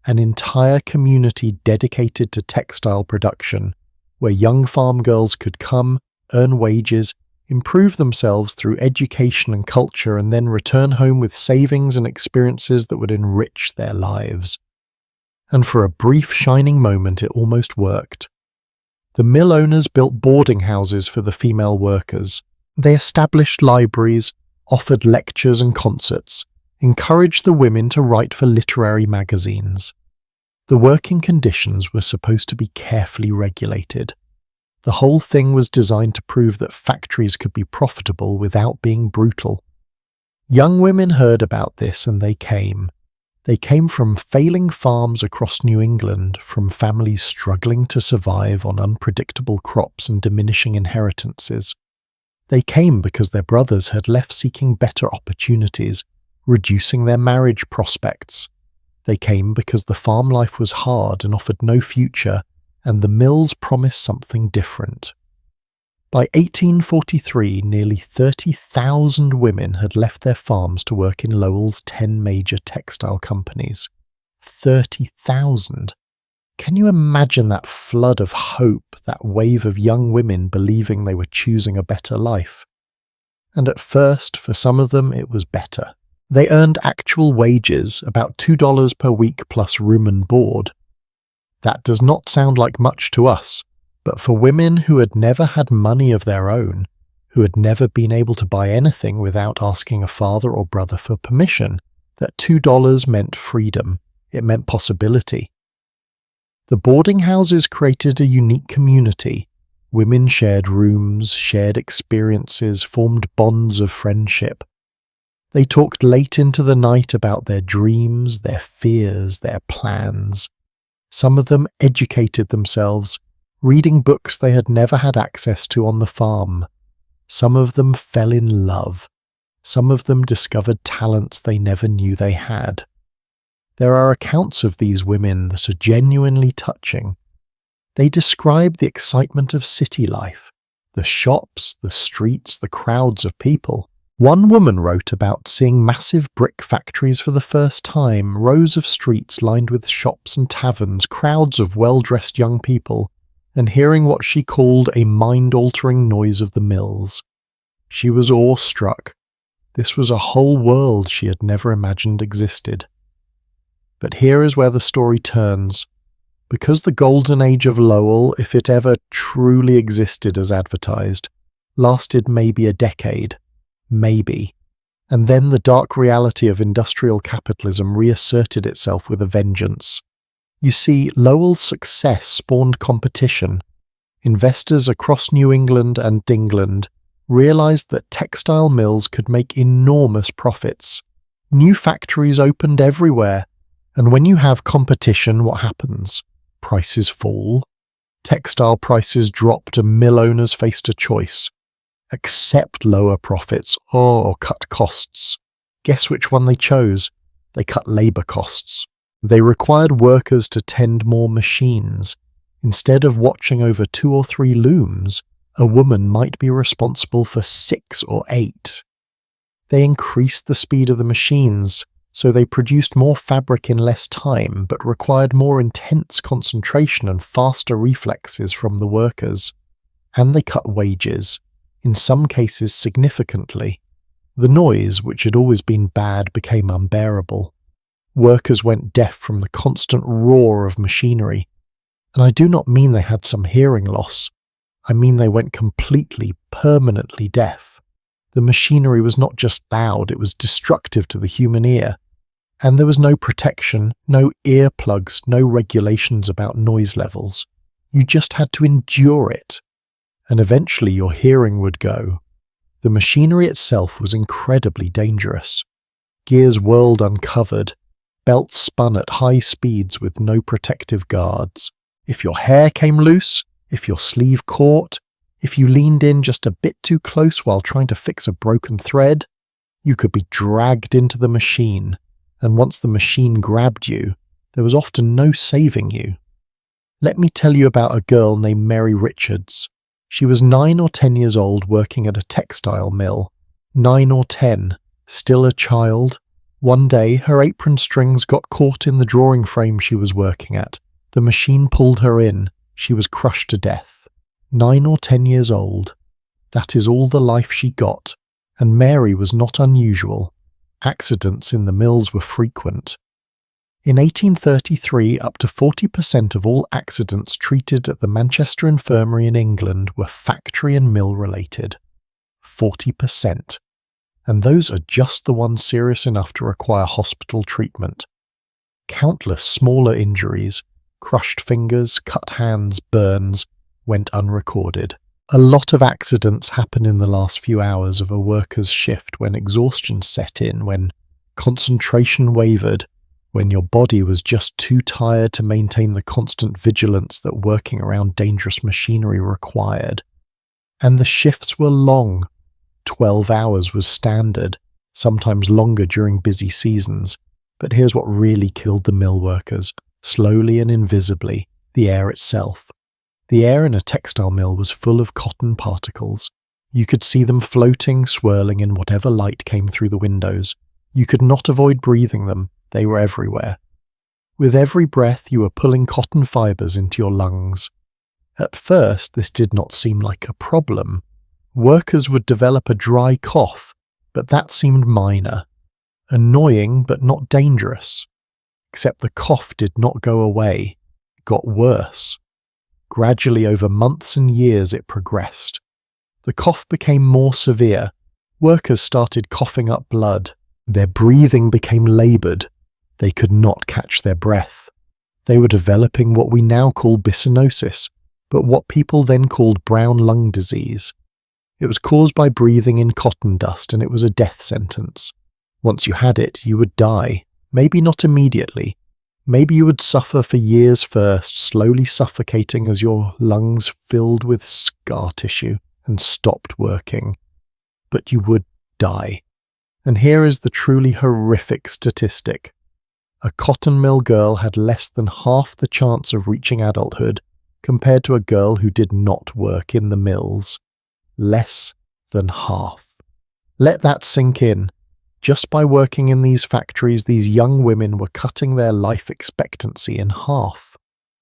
an entire community dedicated to textile production, where young farm girls could come, earn wages, improve themselves through education and culture, and then return home with savings and experiences that would enrich their lives. And for a brief shining moment it almost worked. The mill owners built boarding houses for the female workers. They established libraries, offered lectures and concerts, encouraged the women to write for literary magazines. The working conditions were supposed to be carefully regulated. The whole thing was designed to prove that factories could be profitable without being brutal. Young women heard about this and they came. They came from failing farms across New England, from families struggling to survive on unpredictable crops and diminishing inheritances. They came because their brothers had left seeking better opportunities, reducing their marriage prospects. They came because the farm life was hard and offered no future, and the mills promised something different. By 1843, nearly 30,000 women had left their farms to work in Lowell's 10 major textile companies. 30,000. Can you imagine that flood of hope, that wave of young women believing they were choosing a better life? And at first, for some of them, it was better. They earned actual wages, about $2 per week plus room and board. That does not sound like much to us, but for women who had never had money of their own, who had never been able to buy anything without asking a father or brother for permission, that $2 meant freedom. It meant possibility. The boarding houses created a unique community. Women shared rooms, shared experiences, formed bonds of friendship. They talked late into the night about their dreams, their fears, their plans. Some of them educated themselves, reading books they had never had access to on the farm. Some of them fell in love. Some of them discovered talents they never knew they had. There are accounts of these women that are genuinely touching. They describe the excitement of city life, the shops, the streets, the crowds of people. One woman wrote about seeing massive brick factories for the first time, rows of streets lined with shops and taverns, crowds of well-dressed young people, and hearing what she called a mind-altering noise of the mills. She was awestruck. This was a whole world she had never imagined existed. But here is where the story turns. Because the golden age of Lowell, if it ever truly existed as advertised, lasted maybe a decade. Maybe. And then the dark reality of industrial capitalism reasserted itself with a vengeance. You see, Lowell's success spawned competition. Investors across New England and England realized that textile mills could make enormous profits. New factories opened everywhere, and when you have competition, what happens? Prices fall. Textile prices dropped and mill owners faced a choice. Accept lower profits or cut costs. Guess which one they chose? They cut labor costs. They required workers to tend more machines. Instead of watching over 2 or 3 looms, a woman might be responsible for 6 or 8. They increased the speed of the machines, so they produced more fabric in less time but required more intense concentration and faster reflexes from the workers. And they cut wages, in some cases significantly. The noise, which had always been bad, became unbearable. Workers went deaf from the constant roar of machinery. And I do not mean they had some hearing loss. I mean they went completely, permanently deaf. The machinery was not just loud, it was destructive to the human ear. And there was no protection, no earplugs, no regulations about noise levels. You just had to endure it. And eventually your hearing would go. The machinery itself was incredibly dangerous. Gears whirled uncovered, belts spun at high speeds with no protective guards. If your hair came loose, if your sleeve caught, if you leaned in just a bit too close while trying to fix a broken thread, you could be dragged into the machine, and once the machine grabbed you, there was often no saving you. Let me tell you about a girl named Mary Richards. She was 9 or 10 years old working at a textile mill. 9 or 10, still a child. One day, her apron strings got caught in the drawing frame she was working at. The machine pulled her in. She was crushed to death. 9 or 10 years old. That is all the life she got. And Mary was not unusual. Accidents in the mills were frequent. In 1833, up to 40% of all accidents treated at the Manchester Infirmary in England were factory and mill related. 40%. And those are just the ones serious enough to require hospital treatment. Countless smaller injuries, crushed fingers, cut hands, burns, went unrecorded. A lot of accidents happen in the last few hours of a worker's shift when exhaustion set in, when concentration wavered, when your body was just too tired to maintain the constant vigilance that working around dangerous machinery required. And the shifts were long. 12 hours was standard, sometimes longer during busy seasons. But here's what really killed the mill workers, slowly and invisibly: the air itself. The air in a textile mill was full of cotton particles. You could see them floating, swirling in whatever light came through the windows. You could not avoid breathing them. They were everywhere. With every breath, you were pulling cotton fibers into your lungs. At first, this did not seem like a problem. Workers would develop a dry cough, but that seemed minor. Annoying, but not dangerous. Except the cough did not go away. It got worse. Gradually, over months and years, it progressed. The cough became more severe. Workers started coughing up blood. Their breathing became laboured. They could not catch their breath. They were developing what we now call byssinosis, but what people then called brown lung disease. It was caused by breathing in cotton dust, and it was a death sentence. Once you had it, you would die. Maybe not immediately. Maybe you would suffer for years first, slowly suffocating as your lungs filled with scar tissue and stopped working. But you would die. And here is the truly horrific statistic. A cotton mill girl had less than half the chance of reaching adulthood compared to a girl who did not work in the mills. Less than half. Let that sink in. Just by working in these factories, these young women were cutting their life expectancy in half.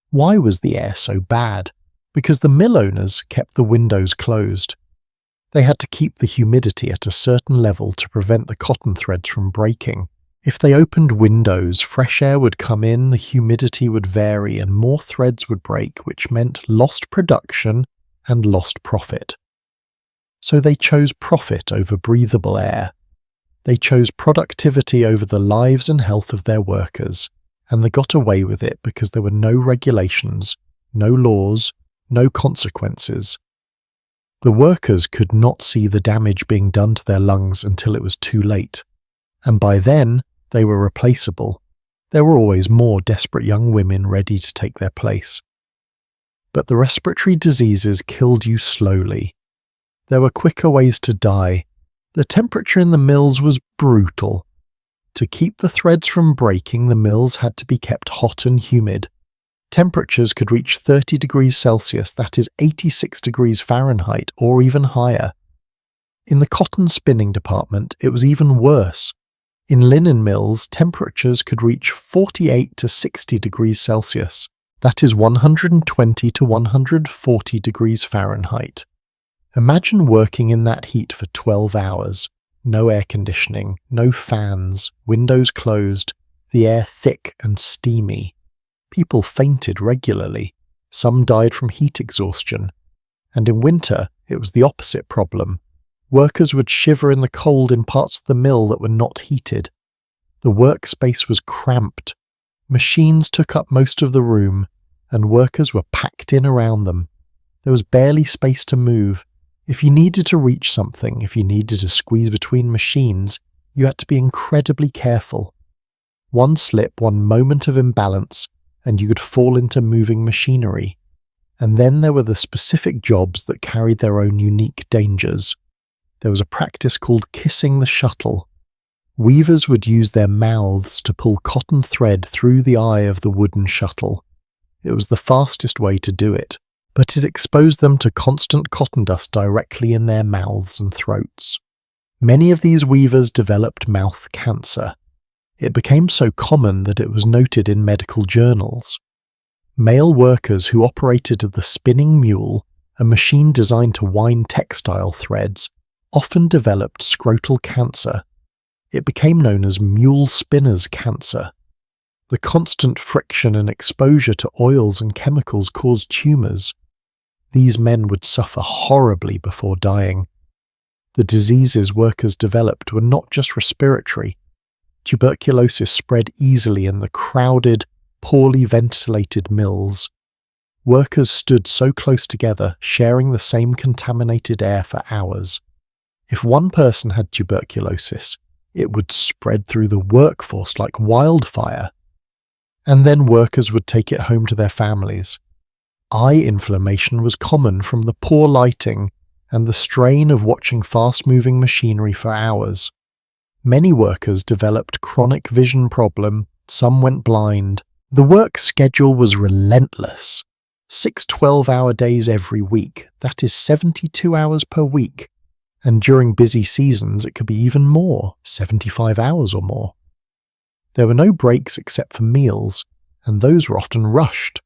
Why was the air so bad? Because the mill owners kept the windows closed. They had to keep the humidity at a certain level to prevent the cotton threads from breaking. If they opened windows, fresh air would come in, the humidity would vary, and more threads would break, which meant lost production and lost profit. So they chose profit over breathable air. They chose productivity over the lives and health of their workers, and they got away with it because there were no regulations, no laws, no consequences. The workers could not see the damage being done to their lungs until it was too late, and by then they were replaceable. There were always more desperate young women ready to take their place. But the respiratory diseases killed you slowly. There were quicker ways to die. The temperature in the mills was brutal. To keep the threads from breaking, the mills had to be kept hot and humid. Temperatures could reach 30 degrees Celsius, that is 86 degrees Fahrenheit, or even higher. In the cotton spinning department, it was even worse. In linen mills, temperatures could reach 48 to 60 degrees Celsius, that is 120 to 140 degrees Fahrenheit. Imagine working in that heat for 12 hours. No air conditioning, no fans, windows closed, the air thick and steamy. People fainted regularly. Some died from heat exhaustion. And in winter, it was the opposite problem. Workers would shiver in the cold in parts of the mill that were not heated. The workspace was cramped. Machines took up most of the room, and workers were packed in around them. There was barely space to move. If you needed to reach something, if you needed to squeeze between machines, you had to be incredibly careful. One slip, one moment of imbalance, and you could fall into moving machinery. And then there were the specific jobs that carried their own unique dangers. There was a practice called kissing the shuttle. Weavers would use their mouths to pull cotton thread through the eye of the wooden shuttle. It was the fastest way to do it, but it exposed them to constant cotton dust directly in their mouths and throats. Many of these weavers developed mouth cancer. It became so common that it was noted in medical journals. Male workers who operated the spinning mule, a machine designed to wind textile threads, often developed scrotal cancer. It became known as mule spinner's cancer. The constant friction and exposure to oils and chemicals caused tumours. These men would suffer horribly before dying. The diseases workers developed were not just respiratory. Tuberculosis spread easily in the crowded, poorly ventilated mills. Workers stood so close together, sharing the same contaminated air for hours. If one person had tuberculosis, it would spread through the workforce like wildfire. And then workers would take it home to their families. Eye inflammation was common from the poor lighting and the strain of watching fast-moving machinery for hours. Many workers developed chronic vision problem, some went blind. The work schedule was relentless. 6 12-hour days every week, that is 72 hours per week. And during busy seasons it could be even more, 75 hours or more. There were no breaks except for meals, and those were often rushed.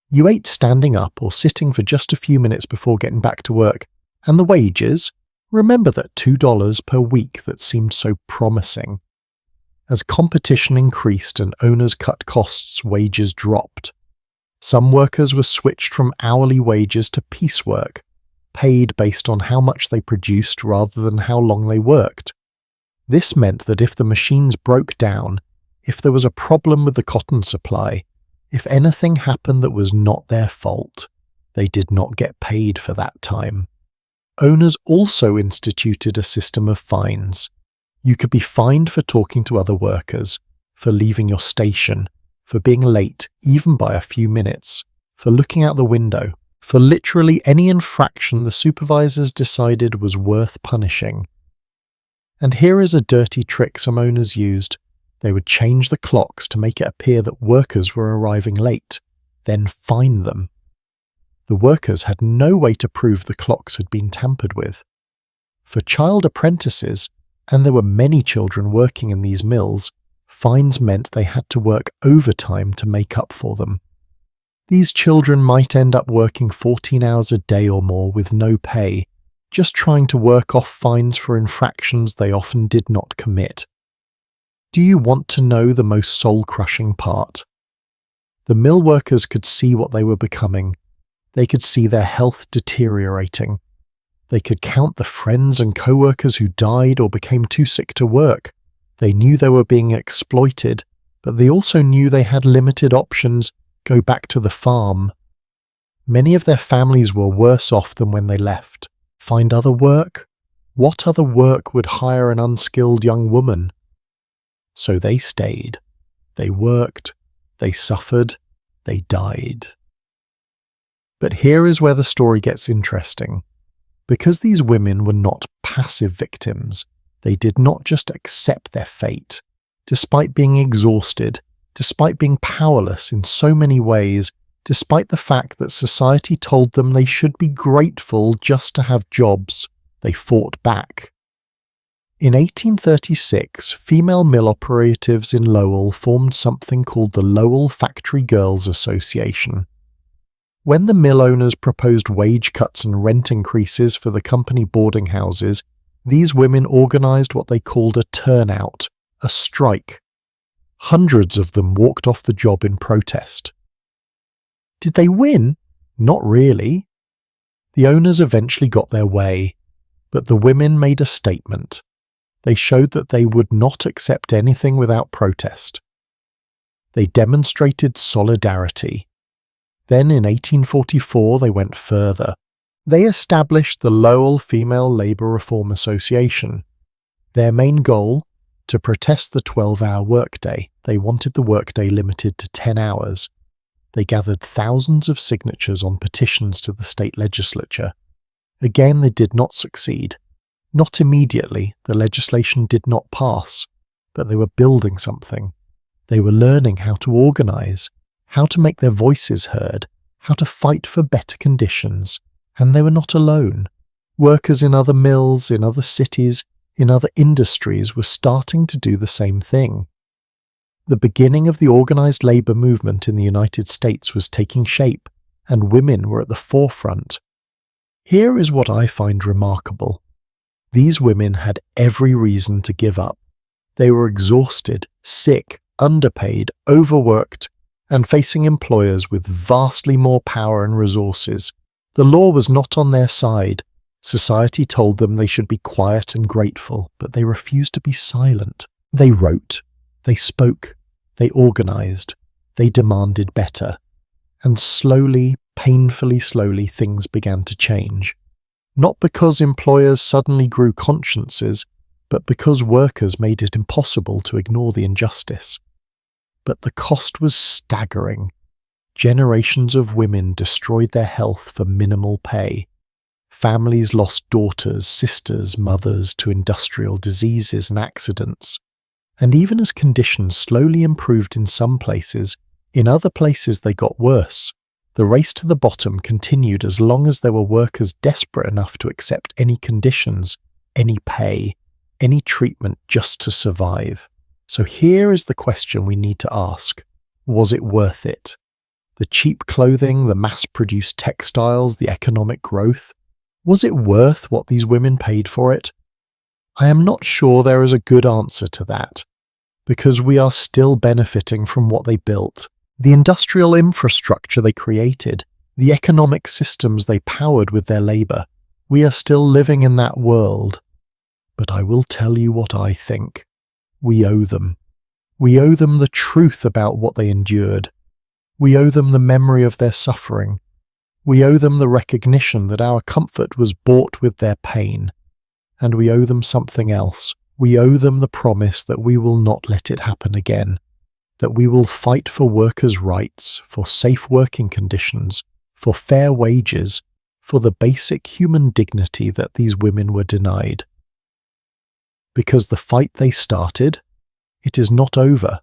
You ate standing up or sitting for just a few minutes before getting back to work, and the wages? Remember that $2 per week that seemed so promising. As competition increased and owners cut costs, wages dropped. Some workers were switched from hourly wages to piecework, paid based on how much they produced rather than how long they worked. This meant that if the machines broke down, if there was a problem with the cotton supply, if anything happened that was not their fault, they did not get paid for that time. Owners also instituted a system of fines. You could be fined for talking to other workers, for leaving your station, for being late even by a few minutes, for looking out the window, for literally any infraction the supervisors decided was worth punishing. And here is a dirty trick some owners used. They would change the clocks to make it appear that workers were arriving late, then fine them. The workers had no way to prove the clocks had been tampered with. For child apprentices, and there were many children working in these mills, fines meant they had to work overtime to make up for them. These children might end up working 14 hours a day or more with no pay, just trying to work off fines for infractions they often did not commit. Do you want to know the most soul-crushing part? The mill workers could see what they were becoming. They could see their health deteriorating. They could count the friends and co-workers who died or became too sick to work. They knew they were being exploited, but they also knew they had limited options. Go back to the farm. Many of their families were worse off than when they left. Find other work? What other work would hire an unskilled young woman? So they stayed. They worked. They suffered. They died. But here is where the story gets interesting. Because these women were not passive victims, they did not just accept their fate. Despite being exhausted, despite being powerless in so many ways, despite the fact that society told them they should be grateful just to have jobs, they fought back. In 1836, female mill operatives in Lowell formed something called the Lowell Factory Girls Association. When the mill owners proposed wage cuts and rent increases for the company boarding houses, these women organized what they called a turnout, a strike. Hundreds of them walked off the job in protest. Did they win? Not really. The owners eventually got their way, but the women made a statement. They showed that they would not accept anything without protest. They demonstrated solidarity. Then in 1844 they went further. They established the Lowell Female Labour Reform Association. Their main goal? To protest the 12-hour workday. They wanted the workday limited to 10 hours. They gathered thousands of signatures on petitions to the state legislature. Again, they did not succeed. Not immediately, the legislation did not pass, but they were building something. They were learning how to organize, how to make their voices heard, how to fight for better conditions, and they were not alone. Workers in other mills, in other cities, in other industries were starting to do the same thing. The beginning of the organized labor movement in the United States was taking shape, and women were at the forefront. Here is what I find remarkable. These women had every reason to give up. They were exhausted, sick, underpaid, overworked, and facing employers with vastly more power and resources. The law was not on their side. Society told them they should be quiet and grateful, but they refused to be silent. They wrote, they spoke, they organized, they demanded better. And slowly, painfully slowly, things began to change. Not because employers suddenly grew consciences, but because workers made it impossible to ignore the injustice. But the cost was staggering. Generations of women destroyed their health for minimal pay. Families lost daughters, sisters, mothers to industrial diseases and accidents. And even as conditions slowly improved in some places, in other places they got worse. The race to the bottom continued as long as there were workers desperate enough to accept any conditions, any pay, any treatment just to survive. So here is the question we need to ask. Was it worth it? The cheap clothing, the mass-produced textiles, the economic growth, was it worth what these women paid for it? I am not sure there is a good answer to that, because we are still benefiting from what they built, the industrial infrastructure they created, the economic systems they powered with their labour. We are still living in that world. But I will tell you what I think. We owe them. We owe them the truth about what they endured. We owe them the memory of their suffering. We owe them the recognition that our comfort was bought with their pain. And we owe them something else. We owe them the promise that we will not let it happen again, that we will fight for workers' rights, for safe working conditions, for fair wages, for the basic human dignity that these women were denied. Because the fight they started, it is not over.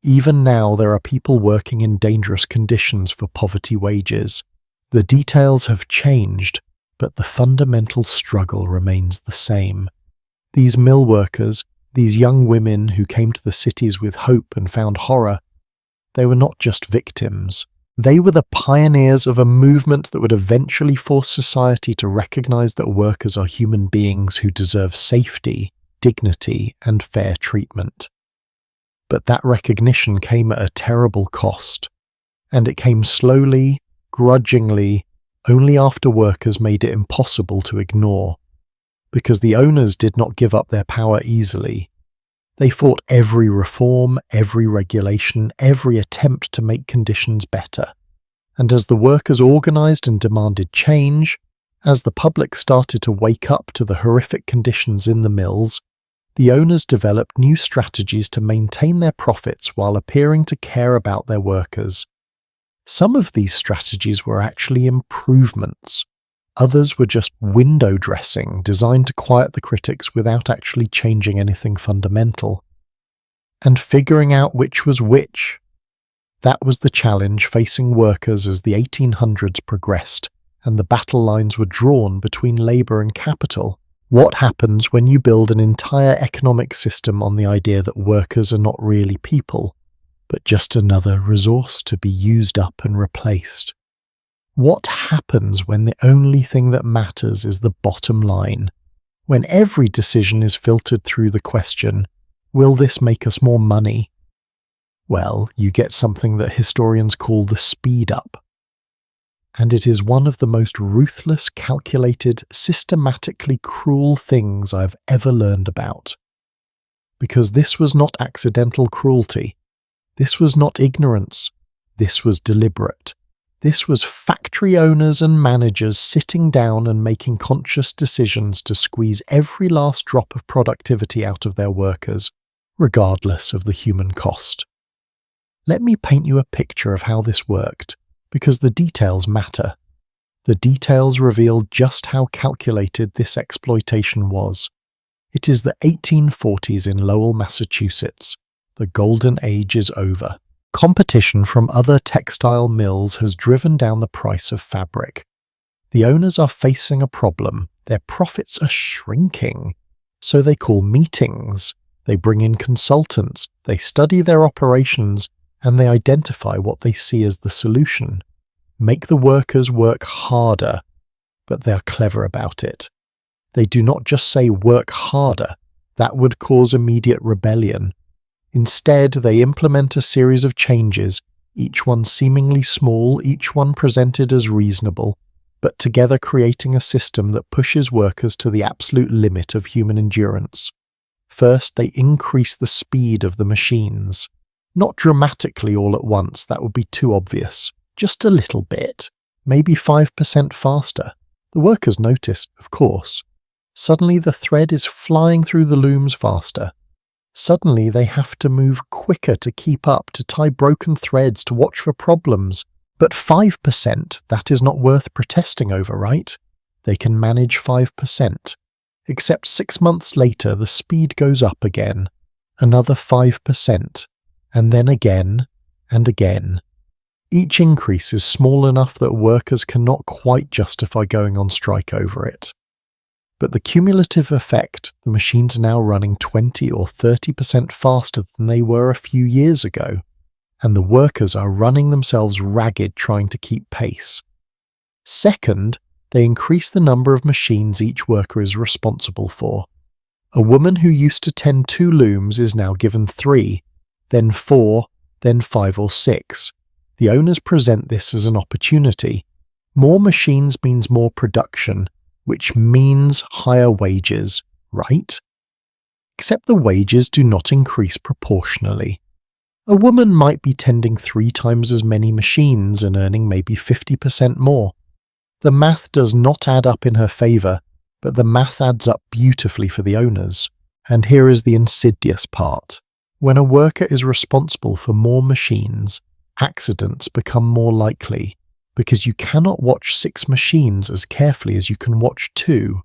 Even now there are people working in dangerous conditions for poverty wages. The details have changed, but the fundamental struggle remains the same. These mill workers, these young women who came to the cities with hope and found horror, they were not just victims. They were the pioneers of a movement that would eventually force society to recognize that workers are human beings who deserve safety, dignity, and fair treatment. But that recognition came at a terrible cost, and it came slowly, grudgingly, only after workers made it impossible to ignore. Because the owners did not give up their power easily. They fought every reform, every regulation, every attempt to make conditions better. And as the workers organized and demanded change, as the public started to wake up to the horrific conditions in the mills, the owners developed new strategies to maintain their profits while appearing to care about their workers. Some of these strategies were actually improvements. Others were just window dressing designed to quiet the critics without actually changing anything fundamental. And figuring out which was which. That was the challenge facing workers as the 1800s progressed and the battle lines were drawn between labour and capital. What happens when you build an entire economic system on the idea that workers are not really people, but just another resource to be used up and replaced? What happens when the only thing that matters is the bottom line? When every decision is filtered through the question, will this make us more money? Well, you get something that historians call the speed up. And it is one of the most ruthless, calculated, systematically cruel things I've ever learned about. Because this was not accidental cruelty. This was not ignorance. This was deliberate. This was factory owners and managers sitting down and making conscious decisions to squeeze every last drop of productivity out of their workers, regardless of the human cost. Let me paint you a picture of how this worked, because the details matter. The details reveal just how calculated this exploitation was. It is the 1840s in Lowell, Massachusetts. The golden age is over. Competition from other textile mills has driven down the price of fabric. The owners are facing a problem. Their profits are shrinking. So they call meetings. They bring in consultants. They study their operations, and they identify what they see as the solution. Make the workers work harder, but they are clever about it. They do not just say work harder. That would cause immediate rebellion. Instead, they implement a series of changes, each one seemingly small, each one presented as reasonable, but together creating a system that pushes workers to the absolute limit of human endurance. First, they increase the speed of the machines. Not dramatically all at once, that would be too obvious. Just a little bit, maybe 5% faster. The workers notice, of course. Suddenly the thread is flying through the looms faster. Suddenly they have to move quicker to keep up, to tie broken threads, to watch for problems. But 5%, that is not worth protesting over, right? They can manage 5%. Except 6 months later the speed goes up again. Another 5%. And then again, and again. Each increase is small enough that workers cannot quite justify going on strike over it. But the cumulative effect, the machines are now running 20 or 30% faster than they were a few years ago. and the workers are running themselves ragged trying to keep pace. Second, they increase the number of machines each worker is responsible for. A woman who used to tend 2 looms is now given 3, then 4, then 5 or 6. The owners present this as an opportunity. More machines means more production, which means higher wages, right? Except the wages do not increase proportionally. A woman might be tending 3 times as many machines and earning maybe 50% more. The math does not add up in her favour, but the math adds up beautifully for the owners. And here is the insidious part. When a worker is responsible for more machines, accidents become more likely, because you cannot watch 6 machines as carefully as you can watch 2.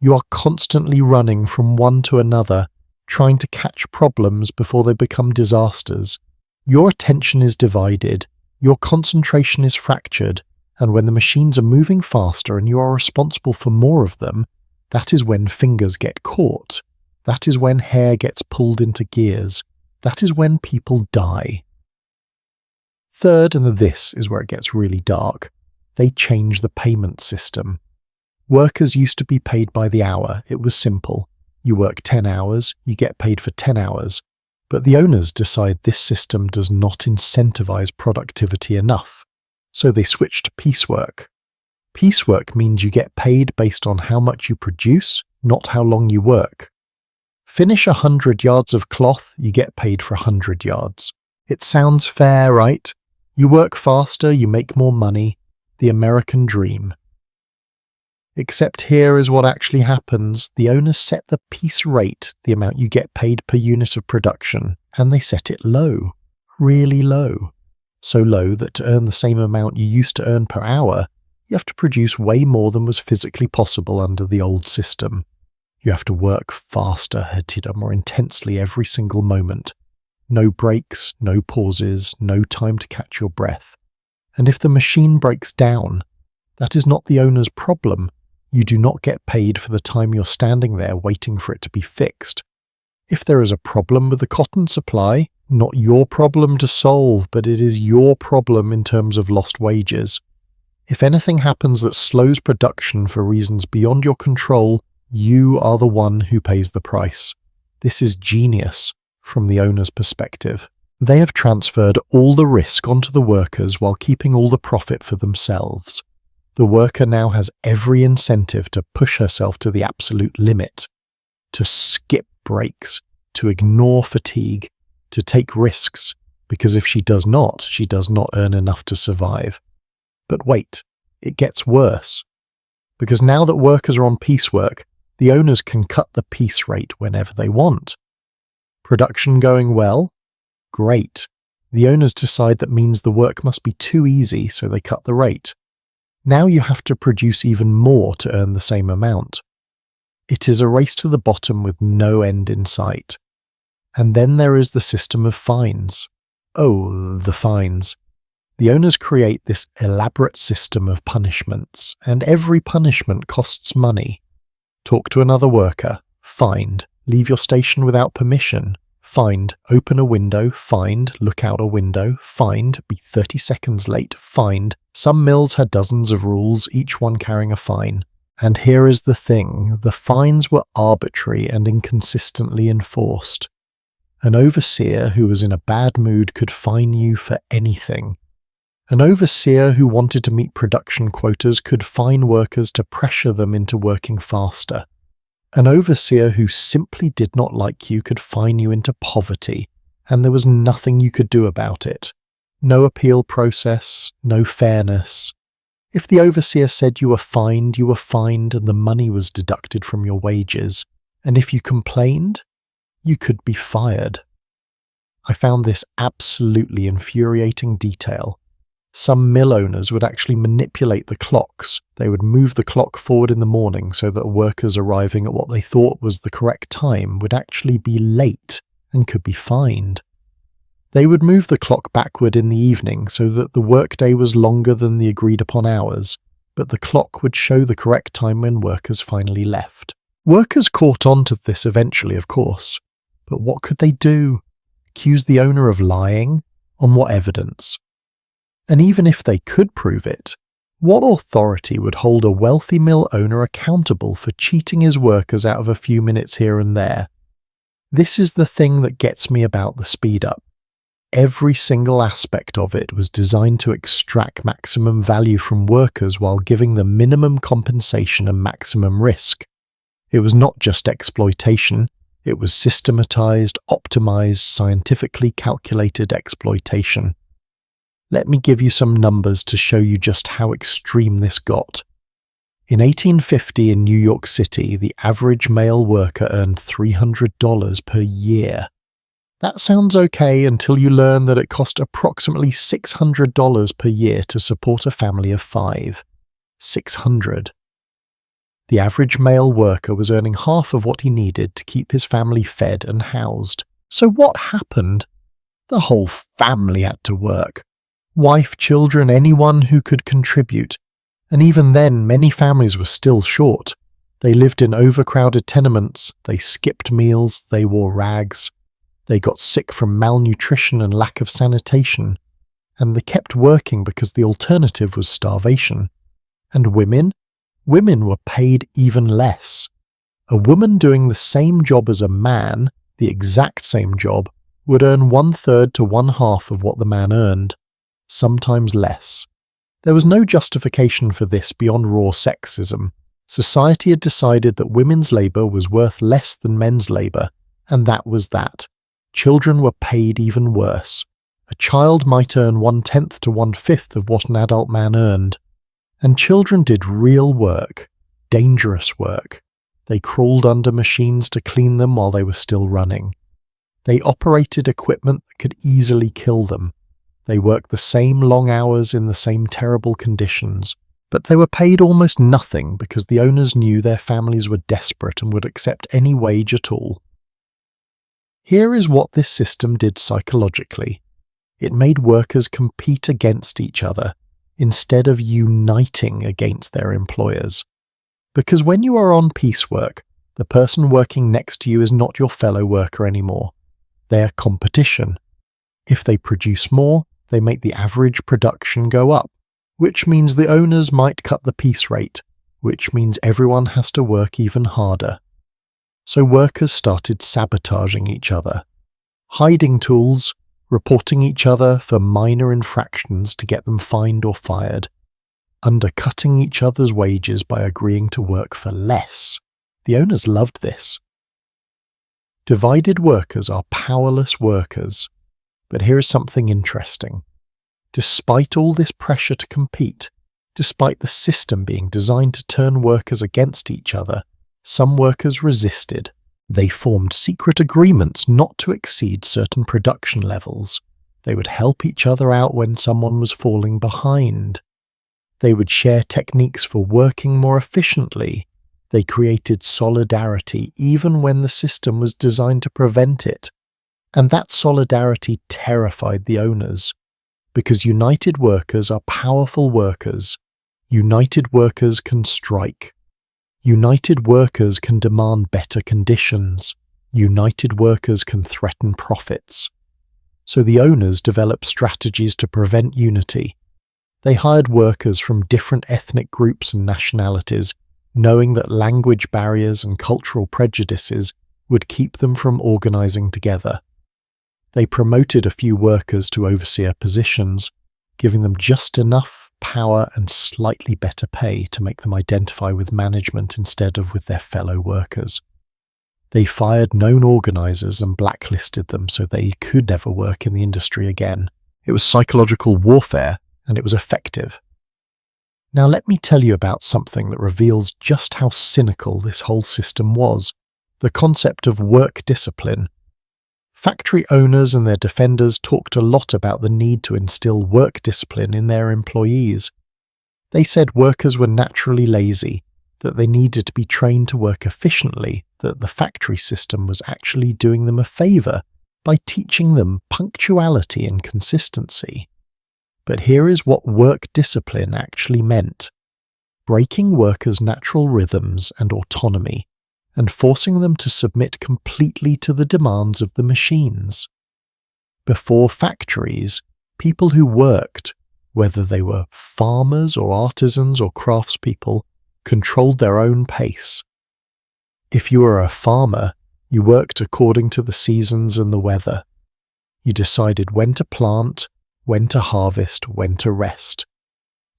You are constantly running from one to another, trying to catch problems before they become disasters. Your attention is divided, your concentration is fractured, and when the machines are moving faster and you are responsible for more of them, that is when fingers get caught. That is when hair gets pulled into gears. That is when people die. Third, and this is where it gets really dark, they change the payment system. Workers used to be paid by the hour. It was simple. You work 10 hours, you get paid for 10 hours. But the owners decide this system does not incentivize productivity enough. So they switch to piecework. Piecework means you get paid based on how much you produce, not how long you work. Finish 100 yards of cloth, you get paid for 100 yards. It sounds fair, right? You work faster, you make more money. The American dream. Except here is what actually happens. The owners set the piece rate, the amount you get paid per unit of production, and they set it low. Really low. So low that to earn the same amount you used to earn per hour, you have to produce way more than was physically possible under the old system. You have to work faster, more intensely every single moment. No breaks, no pauses, no time to catch your breath. And if the machine breaks down, that is not the owner's problem. You do not get paid for the time you're standing there waiting for it to be fixed. If there is a problem with the cotton supply, not your problem to solve, but it is your problem in terms of lost wages. If anything happens that slows production for reasons beyond your control, you are the one who pays the price. This is genius from the owner's perspective. They have transferred all the risk onto the workers while keeping all the profit for themselves. The worker now has every incentive to push herself to the absolute limit, to skip breaks, to ignore fatigue, to take risks, because if she does not earn enough to survive. But wait, it gets worse. Because now that workers are on piecework, the owners can cut the piece rate whenever they want. Production going well? Great. The owners decide that means the work must be too easy, so they cut the rate. Now you have to produce even more to earn the same amount. It is a race to the bottom with no end in sight. And then there is the system of fines. Oh, the fines. The owners create this elaborate system of punishments, and every punishment costs money. Talk to another worker, fined. Leave your station without permission, fined. Open a window, fined. Look out a window, fined. Be 30 seconds late, fined. Some mills had dozens of rules, each one carrying a fine. And here is the thing, the fines were arbitrary and inconsistently enforced. An overseer who was in a bad mood could fine you for anything. An overseer who wanted to meet production quotas could fine workers to pressure them into working faster. An overseer who simply did not like you could fine you into poverty, and there was nothing you could do about it. No appeal process, no fairness. If the overseer said you were fined and the money was deducted from your wages, and if you complained, you could be fired. I found this absolutely infuriating detail. Some mill owners would actually manipulate the clocks. They would move the clock forward in the morning so that workers arriving at what they thought was the correct time would actually be late and could be fined. They would move the clock backward in the evening so that the workday was longer than the agreed upon hours, but the clock would show the correct time when workers finally left. Workers caught on to this eventually, of course, but what could they do? Accuse the owner of lying? On what evidence? And even if they could prove it, what authority would hold a wealthy mill owner accountable for cheating his workers out of a few minutes here and there? This is the thing that gets me about the speed up. Every single aspect of it was designed to extract maximum value from workers while giving them minimum compensation and maximum risk. It was not just exploitation, it was systematized, optimized, scientifically calculated exploitation. Let me give you some numbers to show you just how extreme this got. In 1850 in New York City, the average male worker earned $300 per year. That sounds okay until you learn that it cost approximately $600 per year to support a family of 5. $600. The average male worker was earning half of what he needed to keep his family fed and housed. So what happened? The whole family had to work. Wife, children, anyone who could contribute. And even then, many families were still short. They lived in overcrowded tenements, they skipped meals, they wore rags. They got sick from malnutrition and lack of sanitation, and they kept working because the alternative was starvation. And women? Women were paid even less. A woman doing the same job as a man, the exact same job, would earn 1/3 to 1/2 of what the man earned, sometimes less. There was no justification for this beyond raw sexism. Society had decided that women's labour was worth less than men's labour, and that was that. Children were paid even worse. A child might earn 1/10 to 1/5 of what an adult man earned. And children did real work, dangerous work. They crawled under machines to clean them while they were still running. They operated equipment that could easily kill them. They worked the same long hours in the same terrible conditions, but they were paid almost nothing because the owners knew their families were desperate and would accept any wage at all. Here is what this system did psychologically. It made workers compete against each other instead of uniting against their employers. Because when you are on piecework, the person working next to you is not your fellow worker anymore. They are competition. If they produce more, they make the average production go up, which means the owners might cut the piece rate, which means everyone has to work even harder. So workers started sabotaging each other, hiding tools, reporting each other for minor infractions to get them fined or fired, undercutting each other's wages by agreeing to work for less. The owners loved this. Divided workers are powerless workers. But here is something interesting. Despite all this pressure to compete, despite the system being designed to turn workers against each other, some workers resisted. They formed secret agreements not to exceed certain production levels. They would help each other out when someone was falling behind. They would share techniques for working more efficiently. They created solidarity even when the system was designed to prevent it. And that solidarity terrified the owners, because united workers are powerful workers. United workers can strike. United workers can demand better conditions. United workers can threaten profits. So the owners developed strategies to prevent unity. They hired workers from different ethnic groups and nationalities, knowing that language barriers and cultural prejudices would keep them from organizing together. They promoted a few workers to overseer positions, giving them just enough power and slightly better pay to make them identify with management instead of with their fellow workers. They fired known organizers and blacklisted them so they could never work in the industry again. It was psychological warfare, and it was effective. Now let me tell you about something that reveals just how cynical this whole system was: the concept of work discipline. Factory owners and their defenders talked a lot about the need to instill work discipline in their employees. They said workers were naturally lazy, that they needed to be trained to work efficiently, that the factory system was actually doing them a favor by teaching them punctuality and consistency. But here is what work discipline actually meant: breaking workers' natural rhythms and autonomy, and forcing them to submit completely to the demands of the machines. Before factories, People who worked, whether they were farmers or artisans or craftspeople, controlled their own pace. If you were a farmer, you worked according to the seasons and the weather. You decided when to plant, when to harvest, when to rest.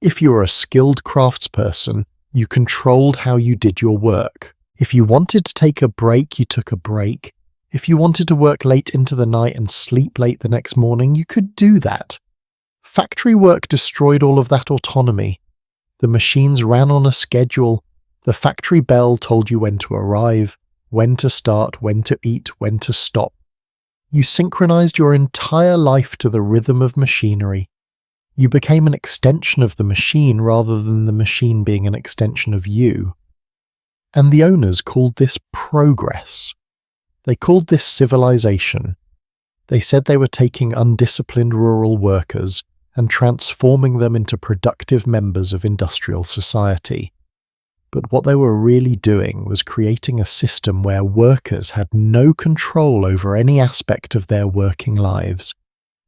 If you were a skilled craftsperson, you controlled how you did your work. If you wanted to take a break, you took a break. If you wanted to work late into the night and sleep late the next morning, you could do that. Factory work destroyed all of that autonomy. The machines ran on a schedule. The factory bell told you when to arrive, when to start, when to eat, when to stop. You synchronized your entire life to the rhythm of machinery. You became an extension of the machine rather than the machine being an extension of you. And the owners called this progress. They called this civilization. They said they were taking undisciplined rural workers and transforming them into productive members of industrial society. But what they were really doing was creating a system where workers had no control over any aspect of their working lives.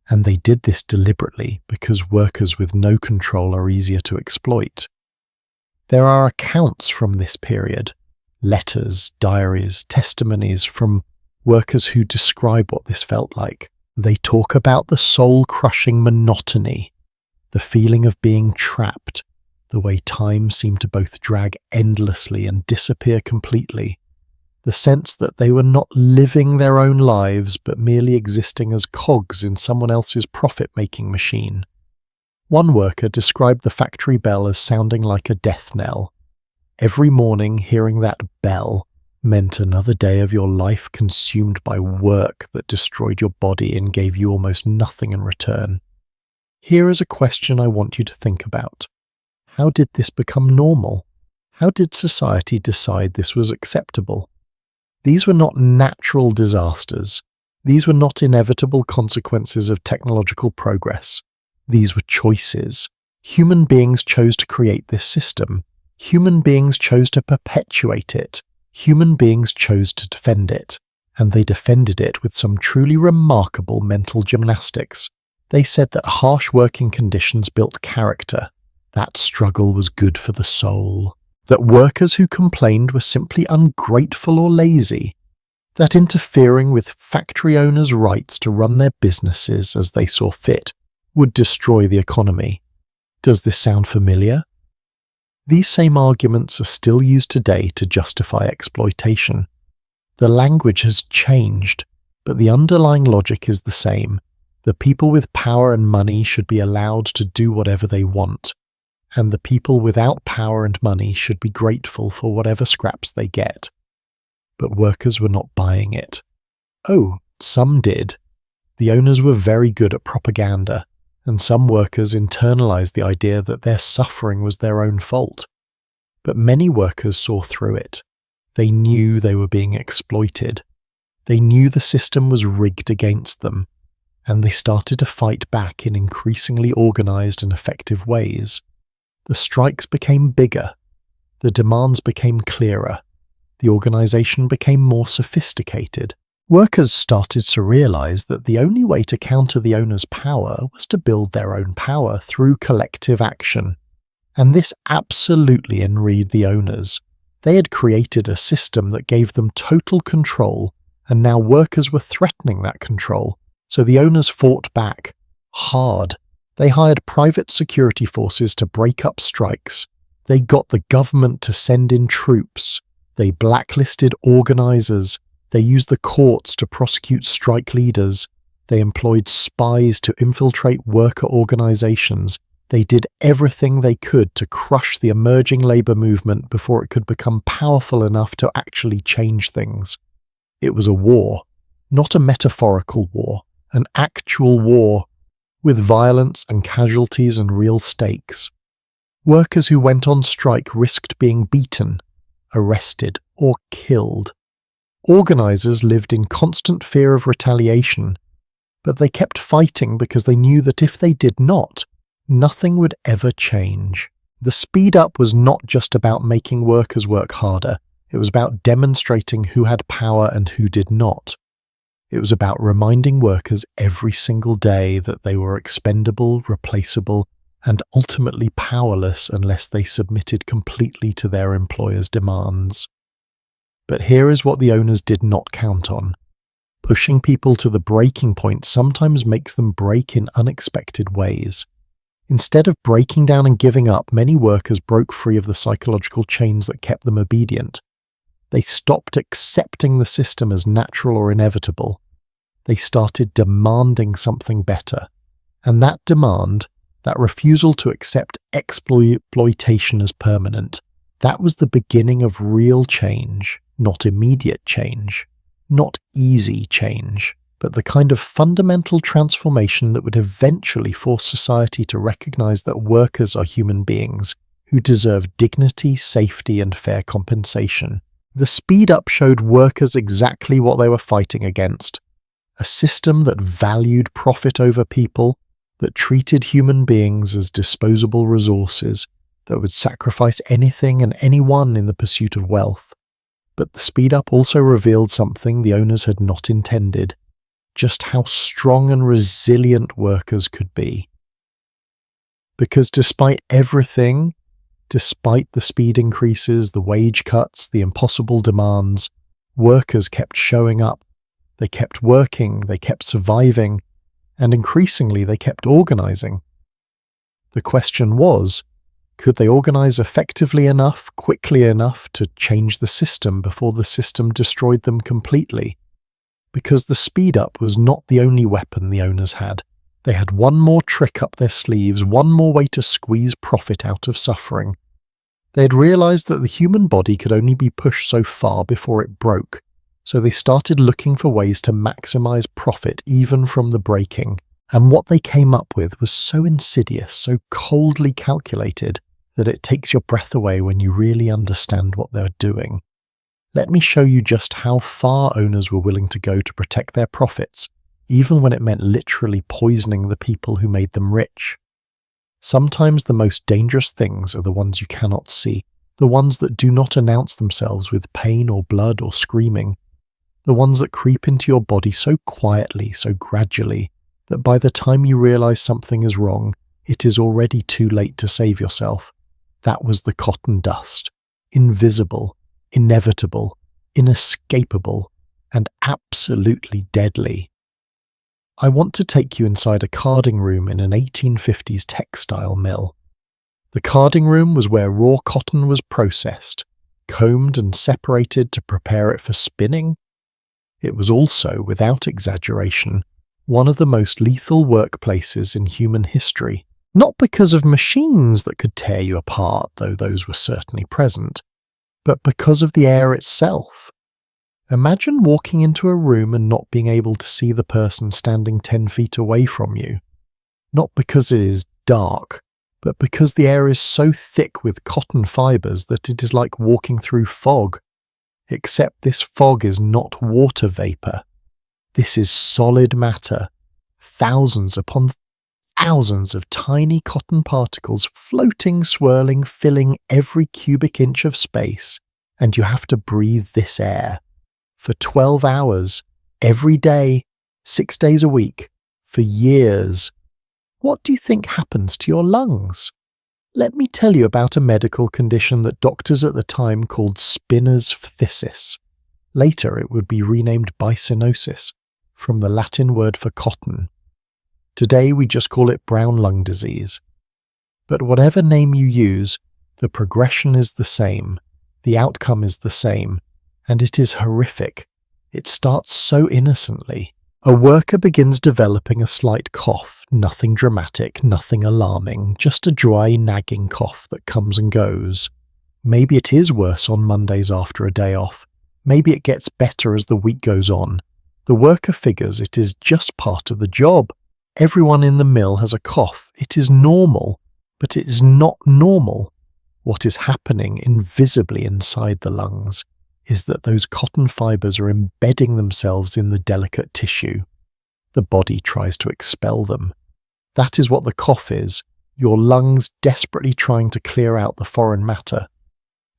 And they did this deliberately because workers with no control are easier to exploit. There are accounts from this period, letters, diaries, testimonies from workers who describe what this felt like. They talk about the soul-crushing monotony, the feeling of being trapped, the way time seemed to both drag endlessly and disappear completely, the sense that they were not living their own lives but merely existing as cogs in someone else's profit-making machine. One worker described the factory bell as sounding like a death knell. Every morning hearing that bell meant another day of your life consumed by work that destroyed your body and gave you almost nothing in return. Here is a question I want you to think about. How did this become normal? How did society decide this was acceptable? These were not natural disasters. These were not inevitable consequences of technological progress. These were choices. Human beings chose to create this system. Human beings chose to perpetuate it. Human beings chose to defend it. And they defended it with some truly remarkable mental gymnastics. They said that harsh working conditions built character. That struggle was good for the soul. That workers who complained were simply ungrateful or lazy. That interfering with factory owners' rights to run their businesses as they saw fit would destroy the economy. Does this sound familiar? These same arguments are still used today to justify exploitation. The language has changed, but the underlying logic is the same. The people with power and money should be allowed to do whatever they want, and the people without power and money should be grateful for whatever scraps they get. But workers were not buying it. Oh, some did. The owners were very good at propaganda, and some workers internalized the idea that their suffering was their own fault. But many workers saw through it. They knew they were being exploited. They knew the system was rigged against them, and they started to fight back in increasingly organized and effective ways. The strikes became bigger. The demands became clearer. The organization became more sophisticated. Workers started to realize that the only way to counter the owner's power was to build their own power through collective action. And this absolutely enraged the owners. They had created a system that gave them total control, and now workers were threatening that control. So the owners fought back, hard. They hired private security forces to break up strikes. They got the government to send in troops. They blacklisted organizers. They used the courts to prosecute strike leaders. They employed spies to infiltrate worker organizations. They did everything they could to crush the emerging labor movement before it could become powerful enough to actually change things. It was a war, not a metaphorical war, an actual war, with violence and casualties and real stakes. Workers who went on strike risked being beaten, arrested, or killed. Organizers lived in constant fear of retaliation, but they kept fighting because they knew that if they did not, nothing would ever change. The speed up was not just about making workers work harder, it was about demonstrating who had power and who did not. It was about reminding workers every single day that they were expendable, replaceable, and ultimately powerless unless they submitted completely to their employer's demands. But here is what the owners did not count on. Pushing people to the breaking point sometimes makes them break in unexpected ways. Instead of breaking down and giving up, many workers broke free of the psychological chains that kept them obedient. They stopped accepting the system as natural or inevitable. They started demanding something better. And that demand, that refusal to accept exploitation as permanent, that was the beginning of real change, not immediate change, not easy change, but the kind of fundamental transformation that would eventually force society to recognize that workers are human beings who deserve dignity, safety, and fair compensation. The speed up showed workers exactly what they were fighting against. A system that valued profit over people, that treated human beings as disposable resources, that would sacrifice anything and anyone in the pursuit of wealth. But the speed up also revealed something the owners had not intended, just how strong and resilient workers could be. Because despite everything, despite the speed increases, the wage cuts, the impossible demands, workers kept showing up. They kept working, they kept surviving, and increasingly they kept organizing. The question was, could they organize effectively enough, quickly enough to change the system before the system destroyed them completely? Because the speed up was not the only weapon the owners had. They had one more trick up their sleeves, one more way to squeeze profit out of suffering. They had realized that the human body could only be pushed so far before it broke, so they started looking for ways to maximize profit even from the breaking. And what they came up with was so insidious, so coldly calculated, that it takes your breath away when you really understand what they're doing. Let me show you just how far owners were willing to go to protect their profits, even when it meant literally poisoning the people who made them rich. Sometimes the most dangerous things are the ones you cannot see, the ones that do not announce themselves with pain or blood or screaming, the ones that creep into your body so quietly, so gradually, that by the time you realize something is wrong, it is already too late to save yourself. That was the cotton dust. Invisible, inevitable, inescapable, and absolutely deadly. I want to take you inside a carding room in an 1850s textile mill. The carding room was where raw cotton was processed, combed and separated to prepare it for spinning. It was also, without exaggeration, one of the most lethal workplaces in human history. Not because of machines that could tear you apart, though those were certainly present, but because of the air itself. Imagine walking into a room and not being able to see the person standing 10 feet away from you. Not because it is dark, but because the air is so thick with cotton fibers that it is like walking through fog. Except this fog is not water vapor. This is solid matter, thousands upon thousands of tiny cotton particles floating, swirling, filling every cubic inch of space, and you have to breathe this air for 12 hours, every day, 6 days a week, for years. What do you think happens to your lungs? Let me tell you about a medical condition that doctors at the time called spinner's phthisis. Later it would be renamed bisonosis, from the Latin word for cotton. Today we just call it brown lung disease. But whatever name you use, the progression is the same, the outcome is the same, and it is horrific. It starts so innocently. A worker begins developing a slight cough, nothing dramatic, nothing alarming, just a dry, nagging cough that comes and goes. Maybe it is worse on Mondays after a day off. Maybe it gets better as the week goes on. The worker figures it is just part of the job. Everyone in the mill has a cough. It is normal, but it is not normal. What is happening invisibly inside the lungs is that those cotton fibers are embedding themselves in the delicate tissue. The body tries to expel them. That is what the cough is, your lungs desperately trying to clear out the foreign matter.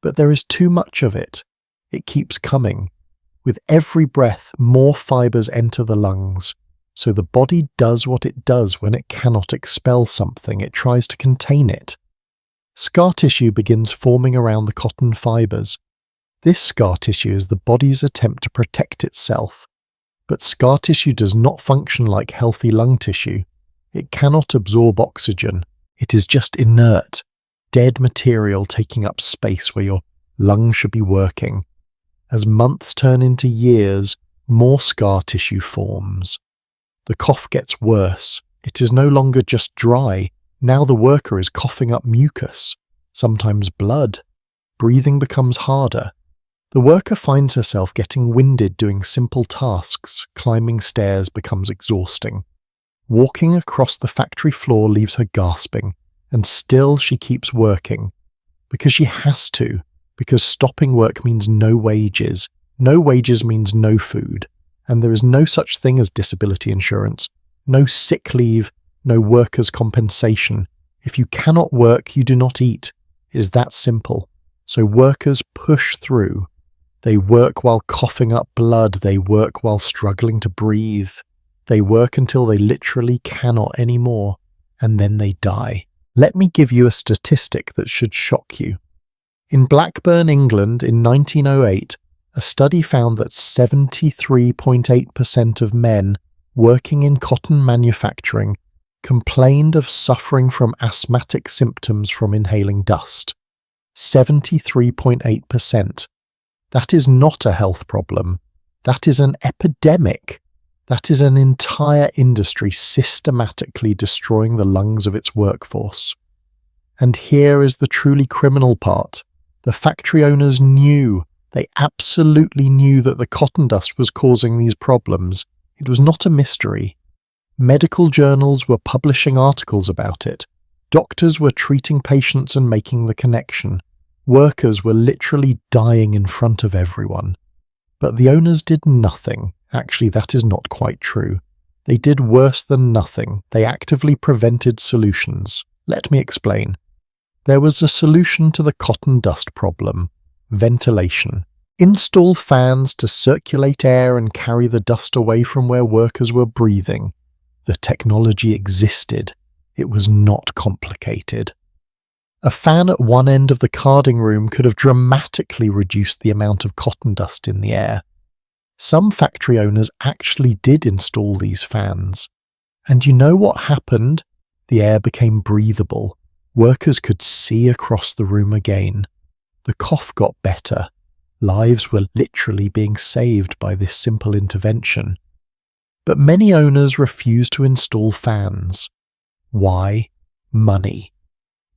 But there is too much of it. It keeps coming. With every breath, more fibers enter the lungs. So the body does what it does when it cannot expel something, it tries to contain it. Scar tissue begins forming around the cotton fibers. This scar tissue is the body's attempt to protect itself. But scar tissue does not function like healthy lung tissue. It cannot absorb oxygen. It is just inert, dead material taking up space where your lungs should be working. As months turn into years, more scar tissue forms. The cough gets worse. It is no longer just dry. Now the worker is coughing up mucus, sometimes blood. Breathing becomes harder. The worker finds herself getting winded doing simple tasks. Climbing stairs becomes exhausting. Walking across the factory floor leaves her gasping, and still she keeps working. Because she has to, because stopping work means no wages. No wages means no food. And there is no such thing as disability insurance, no sick leave, no workers' compensation. If you cannot work, you do not eat. It is that simple. So workers push through. They work while coughing up blood. They work while struggling to breathe. They work until they literally cannot anymore, and then they die. Let me give you a statistic that should shock you. In Blackburn, England, in 1908, a study found that 73.8% of men working in cotton manufacturing complained of suffering from asthmatic symptoms from inhaling dust. 73.8%. That is not a health problem. That is an epidemic. That is an entire industry systematically destroying the lungs of its workforce. And here is the truly criminal part. The factory owners knew. They absolutely knew that the cotton dust was causing these problems. It was not a mystery. Medical journals were publishing articles about it. Doctors were treating patients and making the connection. Workers were literally dying in front of everyone. But the owners did nothing. Actually, that is not quite true. They did worse than nothing. They actively prevented solutions. Let me explain. There was a solution to the cotton dust problem. Ventilation. Install fans to circulate air and carry the dust away from where workers were breathing. The technology existed. It was not complicated. A fan at one end of the carding room could have dramatically reduced the amount of cotton dust in the air. Some factory owners actually did install these fans. And you know what happened? The air became breathable. Workers could see across the room again. The cough got better. Lives were literally being saved by this simple intervention. But many owners refused to install fans. Why? Money.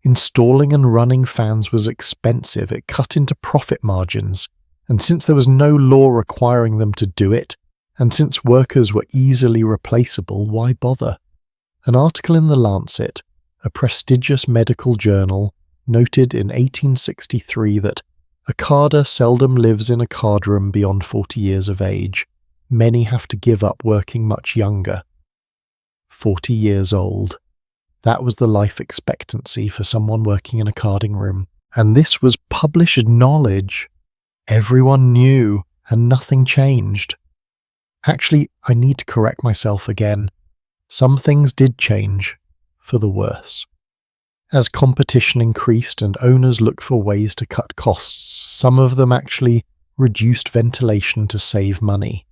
Installing and running fans was expensive. It cut into profit margins. And since there was no law requiring them to do it, and since workers were easily replaceable, why bother? An article in The Lancet, a prestigious medical journal, noted in 1863 that a carder seldom lives in a card room beyond 40 years of age. Many have to give up working much younger. 40 years old. That was the life expectancy for someone working in a carding room. And this was published knowledge. Everyone knew, and nothing changed. Actually, I need to correct myself again. Some things did change, for the worse. As competition increased and owners looked for ways to cut costs, some of them actually reduced ventilation to save money.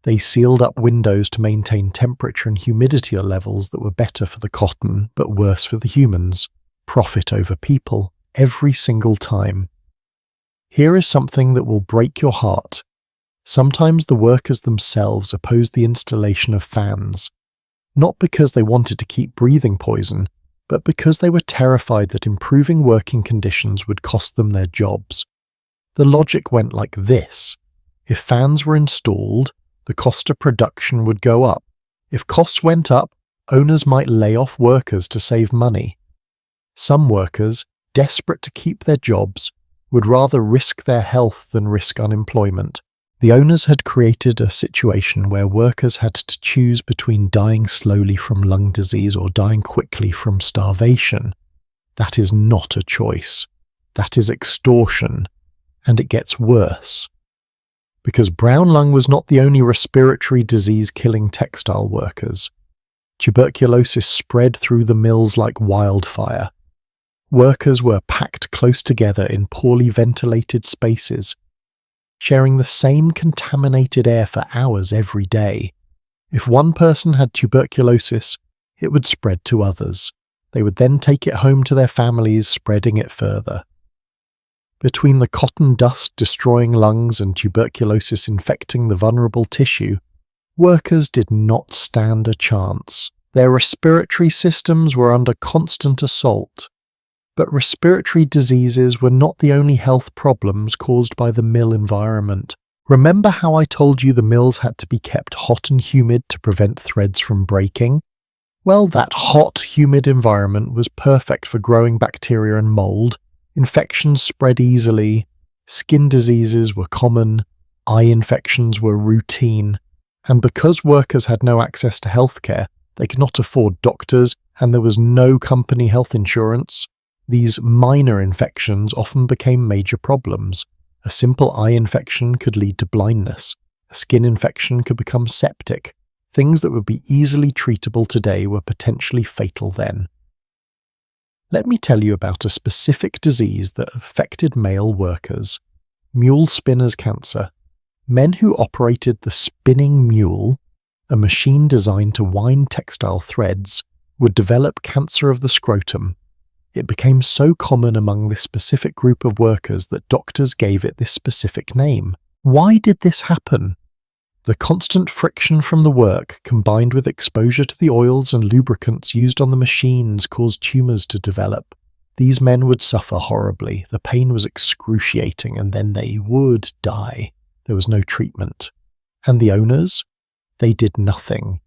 They sealed up windows to maintain temperature and humidity levels that were better for the cotton, but worse for the humans. Profit over people, every single time. Here is something that will break your heart. Sometimes the workers themselves opposed the installation of fans, not because they wanted to keep breathing poison, but because they were terrified that improving working conditions would cost them their jobs. The logic went like this. If fans were installed, the cost of production would go up. If costs went up, owners might lay off workers to save money. Some workers, desperate to keep their jobs, would rather risk their health than risk unemployment. The owners had created a situation where workers had to choose between dying slowly from lung disease or dying quickly from starvation. That is not a choice. That is extortion. And it gets worse. Because brown lung was not the only respiratory disease killing textile workers. Tuberculosis spread through the mills like wildfire. Workers were packed close together in poorly ventilated spaces, sharing the same contaminated air for hours every day. If one person had tuberculosis, it would spread to others. They would then take it home to their families, spreading it further. Between the cotton dust destroying lungs and tuberculosis infecting the vulnerable tissue, workers did not stand a chance. Their respiratory systems were under constant assault. But respiratory diseases were not the only health problems caused by the mill environment. Remember how I told you the mills had to be kept hot and humid to prevent threads from breaking? Well, that hot, humid environment was perfect for growing bacteria and mold. Infections spread easily, skin diseases were common, eye infections were routine, and because workers had no access to healthcare, they could not afford doctors, and there was no company health insurance. These minor infections often became major problems. A simple eye infection could lead to blindness. A skin infection could become septic. Things that would be easily treatable today were potentially fatal then. Let me tell you about a specific disease that affected male workers: mule spinner's cancer. Men who operated the spinning mule, a machine designed to wind textile threads, would develop cancer of the scrotum. It became so common among this specific group of workers that doctors gave it this specific name. Why did this happen? The constant friction from the work, combined with exposure to the oils and lubricants used on the machines, caused tumours to develop. These men would suffer horribly. The pain was excruciating, and then they would die. There was no treatment. And the owners? They did nothing.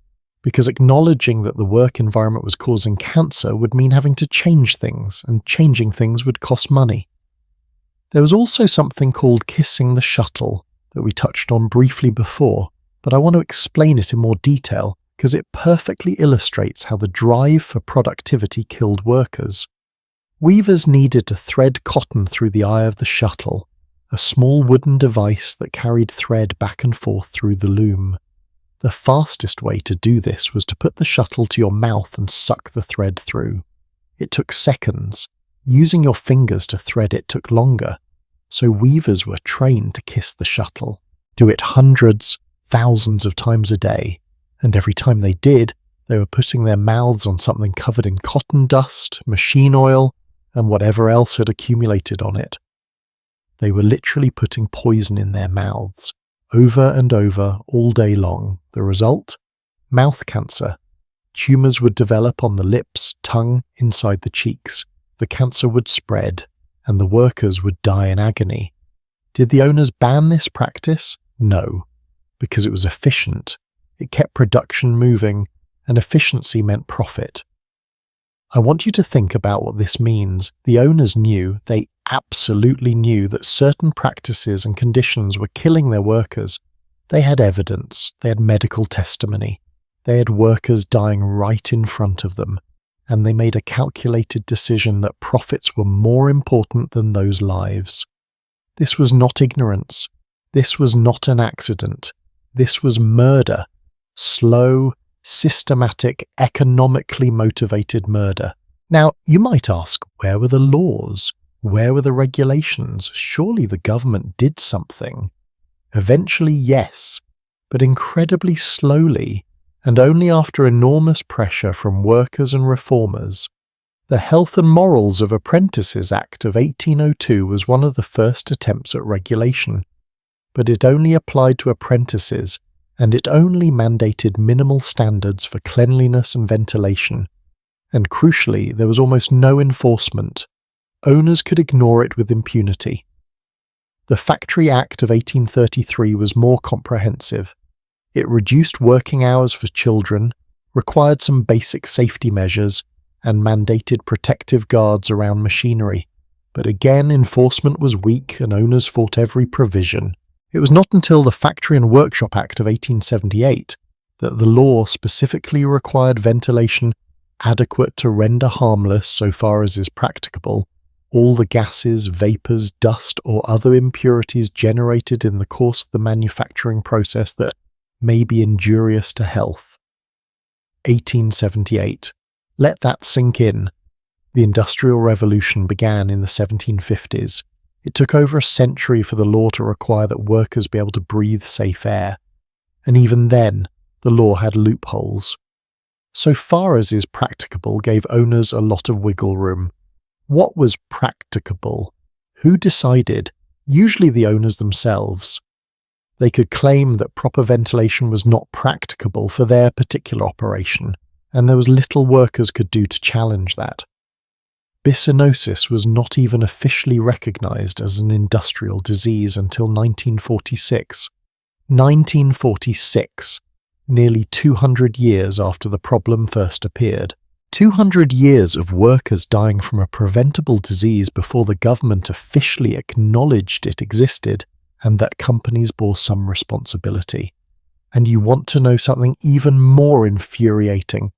Because acknowledging that the work environment was causing cancer would mean having to change things, and changing things would cost money. There was also something called kissing the shuttle that we touched on briefly before, but I want to explain it in more detail because it perfectly illustrates how the drive for productivity killed workers. Weavers needed to thread cotton through the eye of the shuttle, a small wooden device that carried thread back and forth through the loom. The fastest way to do this was to put the shuttle to your mouth and suck the thread through. It took seconds. Using your fingers to thread it took longer, so weavers were trained to kiss the shuttle, do it hundreds, thousands of times a day, and every time they did, they were putting their mouths on something covered in cotton dust, machine oil, and whatever else had accumulated on it. They were literally putting poison in their mouths, over and over, all day long. The result? Mouth cancer. Tumours would develop on the lips, tongue, inside the cheeks. The cancer would spread, and the workers would die in agony. Did the owners ban this practice? No, because it was efficient. It kept production moving, and efficiency meant profit. I want you to think about what this means. The owners knew, they absolutely knew, that certain practices and conditions were killing their workers. They had evidence, they had medical testimony, they had workers dying right in front of them, and they made a calculated decision that profits were more important than those lives. This was not ignorance. This was not an accident. This was murder. Slow, systematic, economically motivated murder. Now, you might ask, where were the laws? Where were the regulations? Surely the government did something. Eventually, yes, but incredibly slowly, and only after enormous pressure from workers and reformers. The Health and Morals of Apprentices Act of 1802 was one of the first attempts at regulation, but it only applied to apprentices, and it only mandated minimal standards for cleanliness and ventilation. And crucially, there was almost no enforcement. Owners could ignore it with impunity. The Factory Act of 1833 was more comprehensive. It reduced working hours for children, required some basic safety measures, and mandated protective guards around machinery. But again, enforcement was weak and owners fought every provision. It was not until the Factory and Workshop Act of 1878 that the law specifically required ventilation adequate to render harmless, so far as is practicable, all the gases, vapors, dust, or other impurities generated in the course of the manufacturing process that may be injurious to health. 1878. Let that sink in. The Industrial Revolution began in the 1750s. It took over a century for the law to require that workers be able to breathe safe air. And even then, the law had loopholes. So far as is practicable gave owners a lot of wiggle room. What was practicable? Who decided? Usually the owners themselves. They could claim that proper ventilation was not practicable for their particular operation, and there was little workers could do to challenge that. Bisonosis was not even officially recognized as an industrial disease until 1946. 1946, nearly 200 years after the problem first appeared. 200 years of workers dying from a preventable disease before the government officially acknowledged it existed and that companies bore some responsibility. And you want to know something even more infuriating?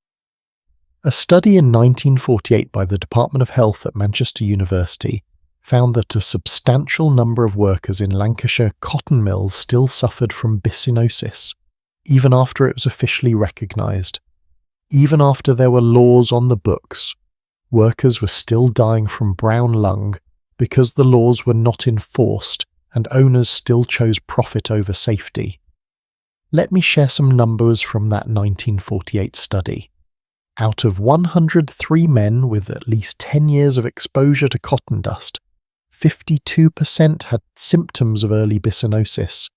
A study in 1948 by the Department of Health at Manchester University found that a substantial number of workers in Lancashire cotton mills still suffered from bisonosis, even after it was officially recognised. Even after there were laws on the books, workers were still dying from brown lung because the laws were not enforced and owners still chose profit over safety. Let me share some numbers from that 1948 study. Out of 103 men with at least 10 years of exposure to cotton dust, 52% had symptoms of early bisonosis.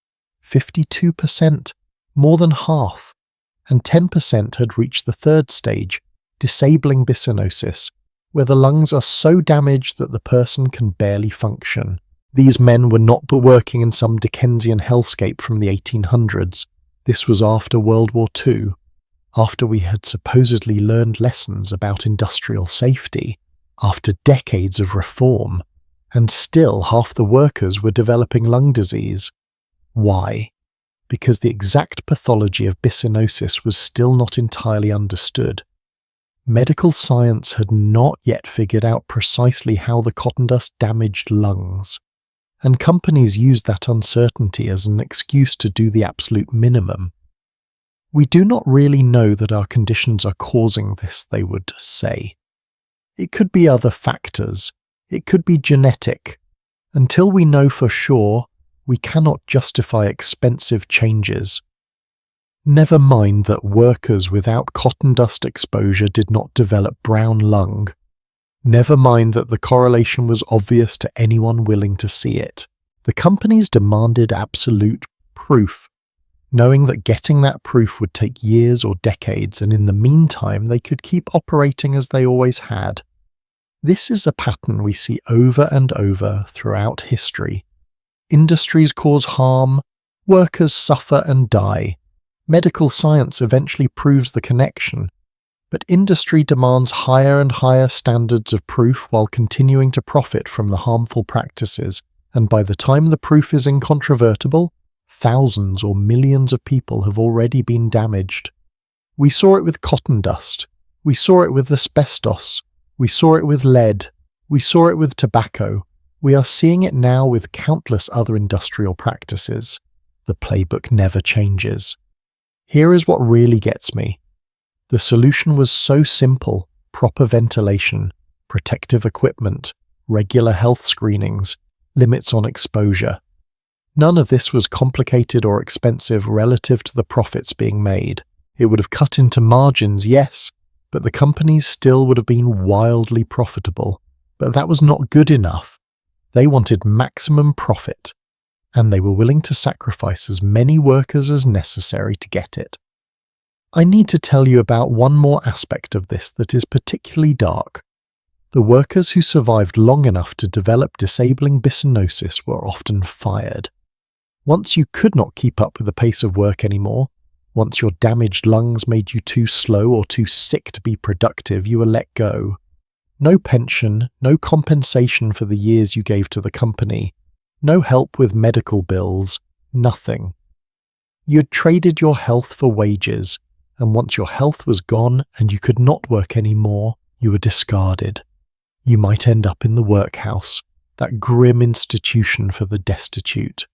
52%, more than half, and 10% had reached the third stage, disabling bisonosis, where the lungs are so damaged that the person can barely function. These men were not working in some Dickensian hellscape from the 1800s. This was after World War II, after we had supposedly learned lessons about industrial safety, after decades of reform, and still half the workers were developing lung disease. Why? Because the exact pathology of bisonosis was still not entirely understood. Medical science had not yet figured out precisely how the cotton dust damaged lungs, and companies used that uncertainty as an excuse to do the absolute minimum. We do not really know that our conditions are causing this, they would say. It could be other factors. It could be genetic. Until we know for sure, we cannot justify expensive changes. Never mind that workers without cotton dust exposure did not develop brown lung. Never mind that the correlation was obvious to anyone willing to see it. The companies demanded absolute proof, knowing that getting that proof would take years or decades, and in the meantime they could keep operating as they always had. This is a pattern we see over and over throughout history. Industries cause harm, workers suffer and die. Medical science eventually proves the connection, but industry demands higher and higher standards of proof while continuing to profit from the harmful practices, and by the time the proof is incontrovertible, thousands or millions of people have already been damaged. We saw it with cotton dust. We saw it with asbestos. We saw it with lead. We saw it with tobacco. We are seeing it now with countless other industrial practices. The playbook never changes. Here is what really gets me. The solution was so simple: proper ventilation, protective equipment, regular health screenings, limits on exposure. None of this was complicated or expensive relative to the profits being made. It would have cut into margins, yes, but the companies still would have been wildly profitable. But that was not good enough. They wanted maximum profit, and they were willing to sacrifice as many workers as necessary to get it. I need to tell you about one more aspect of this that is particularly dark. The workers who survived long enough to develop disabling bisonosis were often fired. Once you could not keep up with the pace of work anymore, once your damaged lungs made you too slow or too sick to be productive, you were let go. No pension, no compensation for the years you gave to the company, no help with medical bills, nothing. You had traded your health for wages, and once your health was gone and you could not work anymore, you were discarded. You might end up in the workhouse, that grim institution for the destitute.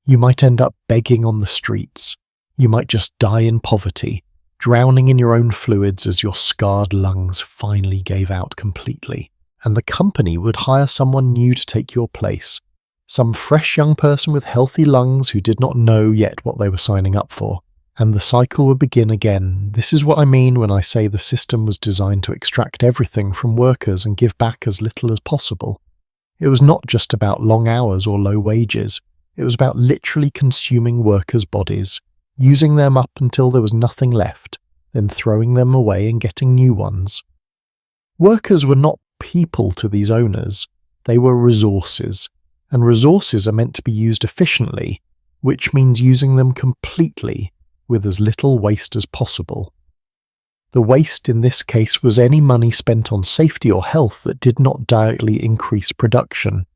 You might end up begging on the streets. You might just die in poverty, drowning in your own fluids as your scarred lungs finally gave out completely. And the company would hire someone new to take your place. Some fresh young person with healthy lungs who did not know yet what they were signing up for. And the cycle would begin again. This is what I mean when I say the system was designed to extract everything from workers and give back as little as possible. It was not just about long hours or low wages. It was about literally consuming workers' bodies, using them up until there was nothing left, then throwing them away and getting new ones. Workers were not people to these owners. They were resources, and resources are meant to be used efficiently, which means using them completely with as little waste as possible. The waste in this case was any money spent on safety or health that did not directly increase production.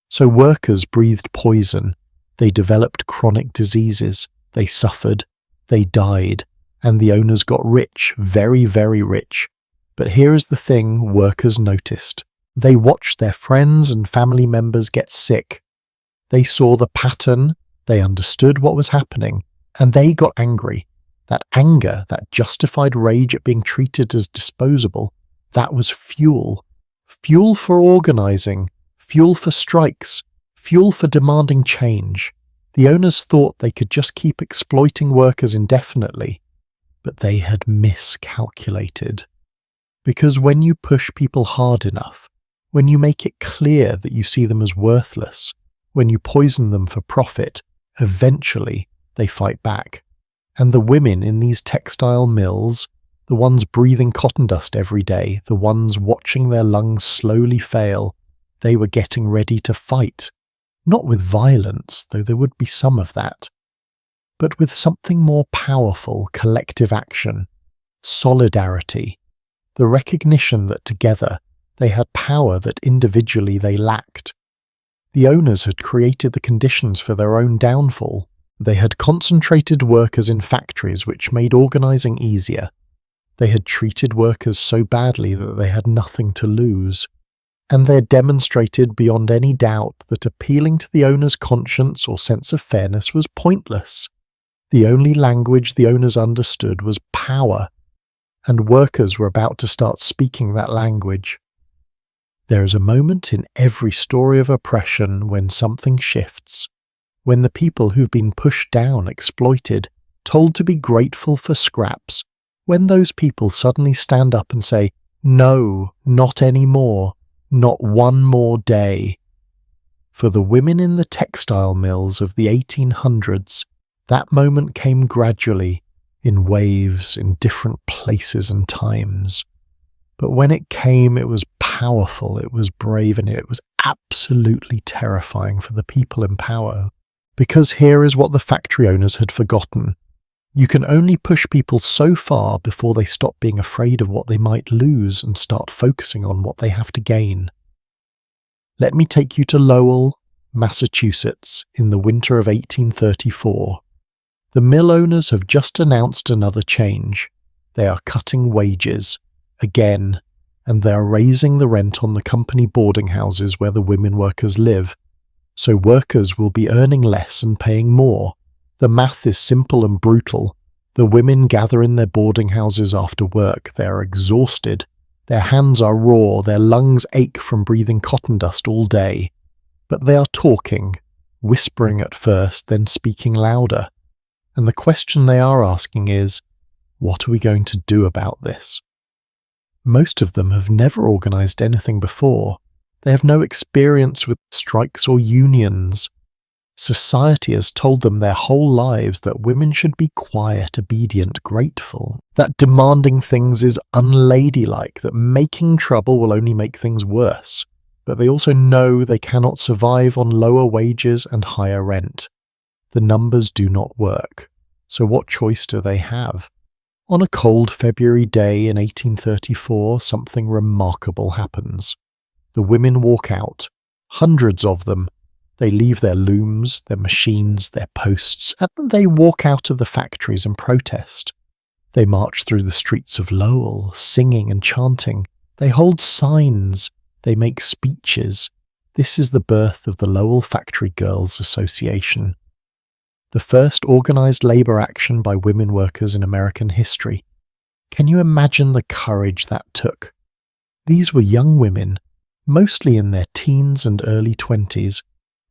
So workers breathed poison, they developed chronic diseases, they suffered, they died, and the owners got rich, very, very rich. But here is the thing workers noticed. They watched their friends and family members get sick. They saw the pattern, they understood what was happening, and they got angry. That anger, that justified rage at being treated as disposable, that was fuel. Fuel for organizing, fuel for strikes, fuel for demanding change. The owners thought they could just keep exploiting workers indefinitely, but they had miscalculated. Because when you push people hard enough, when you make it clear that you see them as worthless, when you poison them for profit, eventually they fight back. And the women in these textile mills, the ones breathing cotton dust every day, the ones watching their lungs slowly fail, they were getting ready to fight. Not with violence, though there would be some of that, but with something more powerful, collective action, solidarity, the recognition that together they had power that individually they lacked. The owners had created the conditions for their own downfall. They had concentrated workers in factories which made organizing easier. They had treated workers so badly that they had nothing to lose. And they had demonstrated beyond any doubt that appealing to the owner's conscience or sense of fairness was pointless. The only language the owners understood was power, and workers were about to start speaking that language. There is a moment in every story of oppression when something shifts. When the people who've been pushed down, exploited, told to be grateful for scraps, when those people suddenly stand up and say, "No, not anymore, not one more day." For the women in the textile mills of the 1800s, that moment came gradually, in waves, in different places and times. But when it came, it was powerful, it was brave, and it was absolutely terrifying for the people in power. Because here is what the factory owners had forgotten. You can only push people so far before they stop being afraid of what they might lose and start focusing on what they have to gain. Let me take you to Lowell, Massachusetts, in the winter of 1834. The mill owners have just announced another change. They are cutting wages, again, and they are raising the rent on the company boarding houses where the women workers live. So workers will be earning less and paying more. The math is simple and brutal. The women gather in their boarding houses after work. They are exhausted. Their hands are raw. Their lungs ache from breathing cotton dust all day. But they are talking, whispering at first, then speaking louder. And the question they are asking is, what are we going to do about this? Most of them have never organized anything before. They have no experience with strikes or unions. Society has told them their whole lives that women should be quiet, obedient, grateful, that demanding things is unladylike, that making trouble will only make things worse. But they also know they cannot survive on lower wages and higher rent. The numbers do not work. So what choice do they have? On a cold February day in 1834, something remarkable happens. The women walk out, hundreds of them. They leave their looms, their machines, their posts, and they walk out of the factories and protest. They march through the streets of Lowell, singing and chanting. They hold signs. They make speeches. This is the birth of the Lowell Factory Girls Association, the first organized labor action by women workers in American history. Can you imagine the courage that took? These were young women, mostly in their teens and early 20s,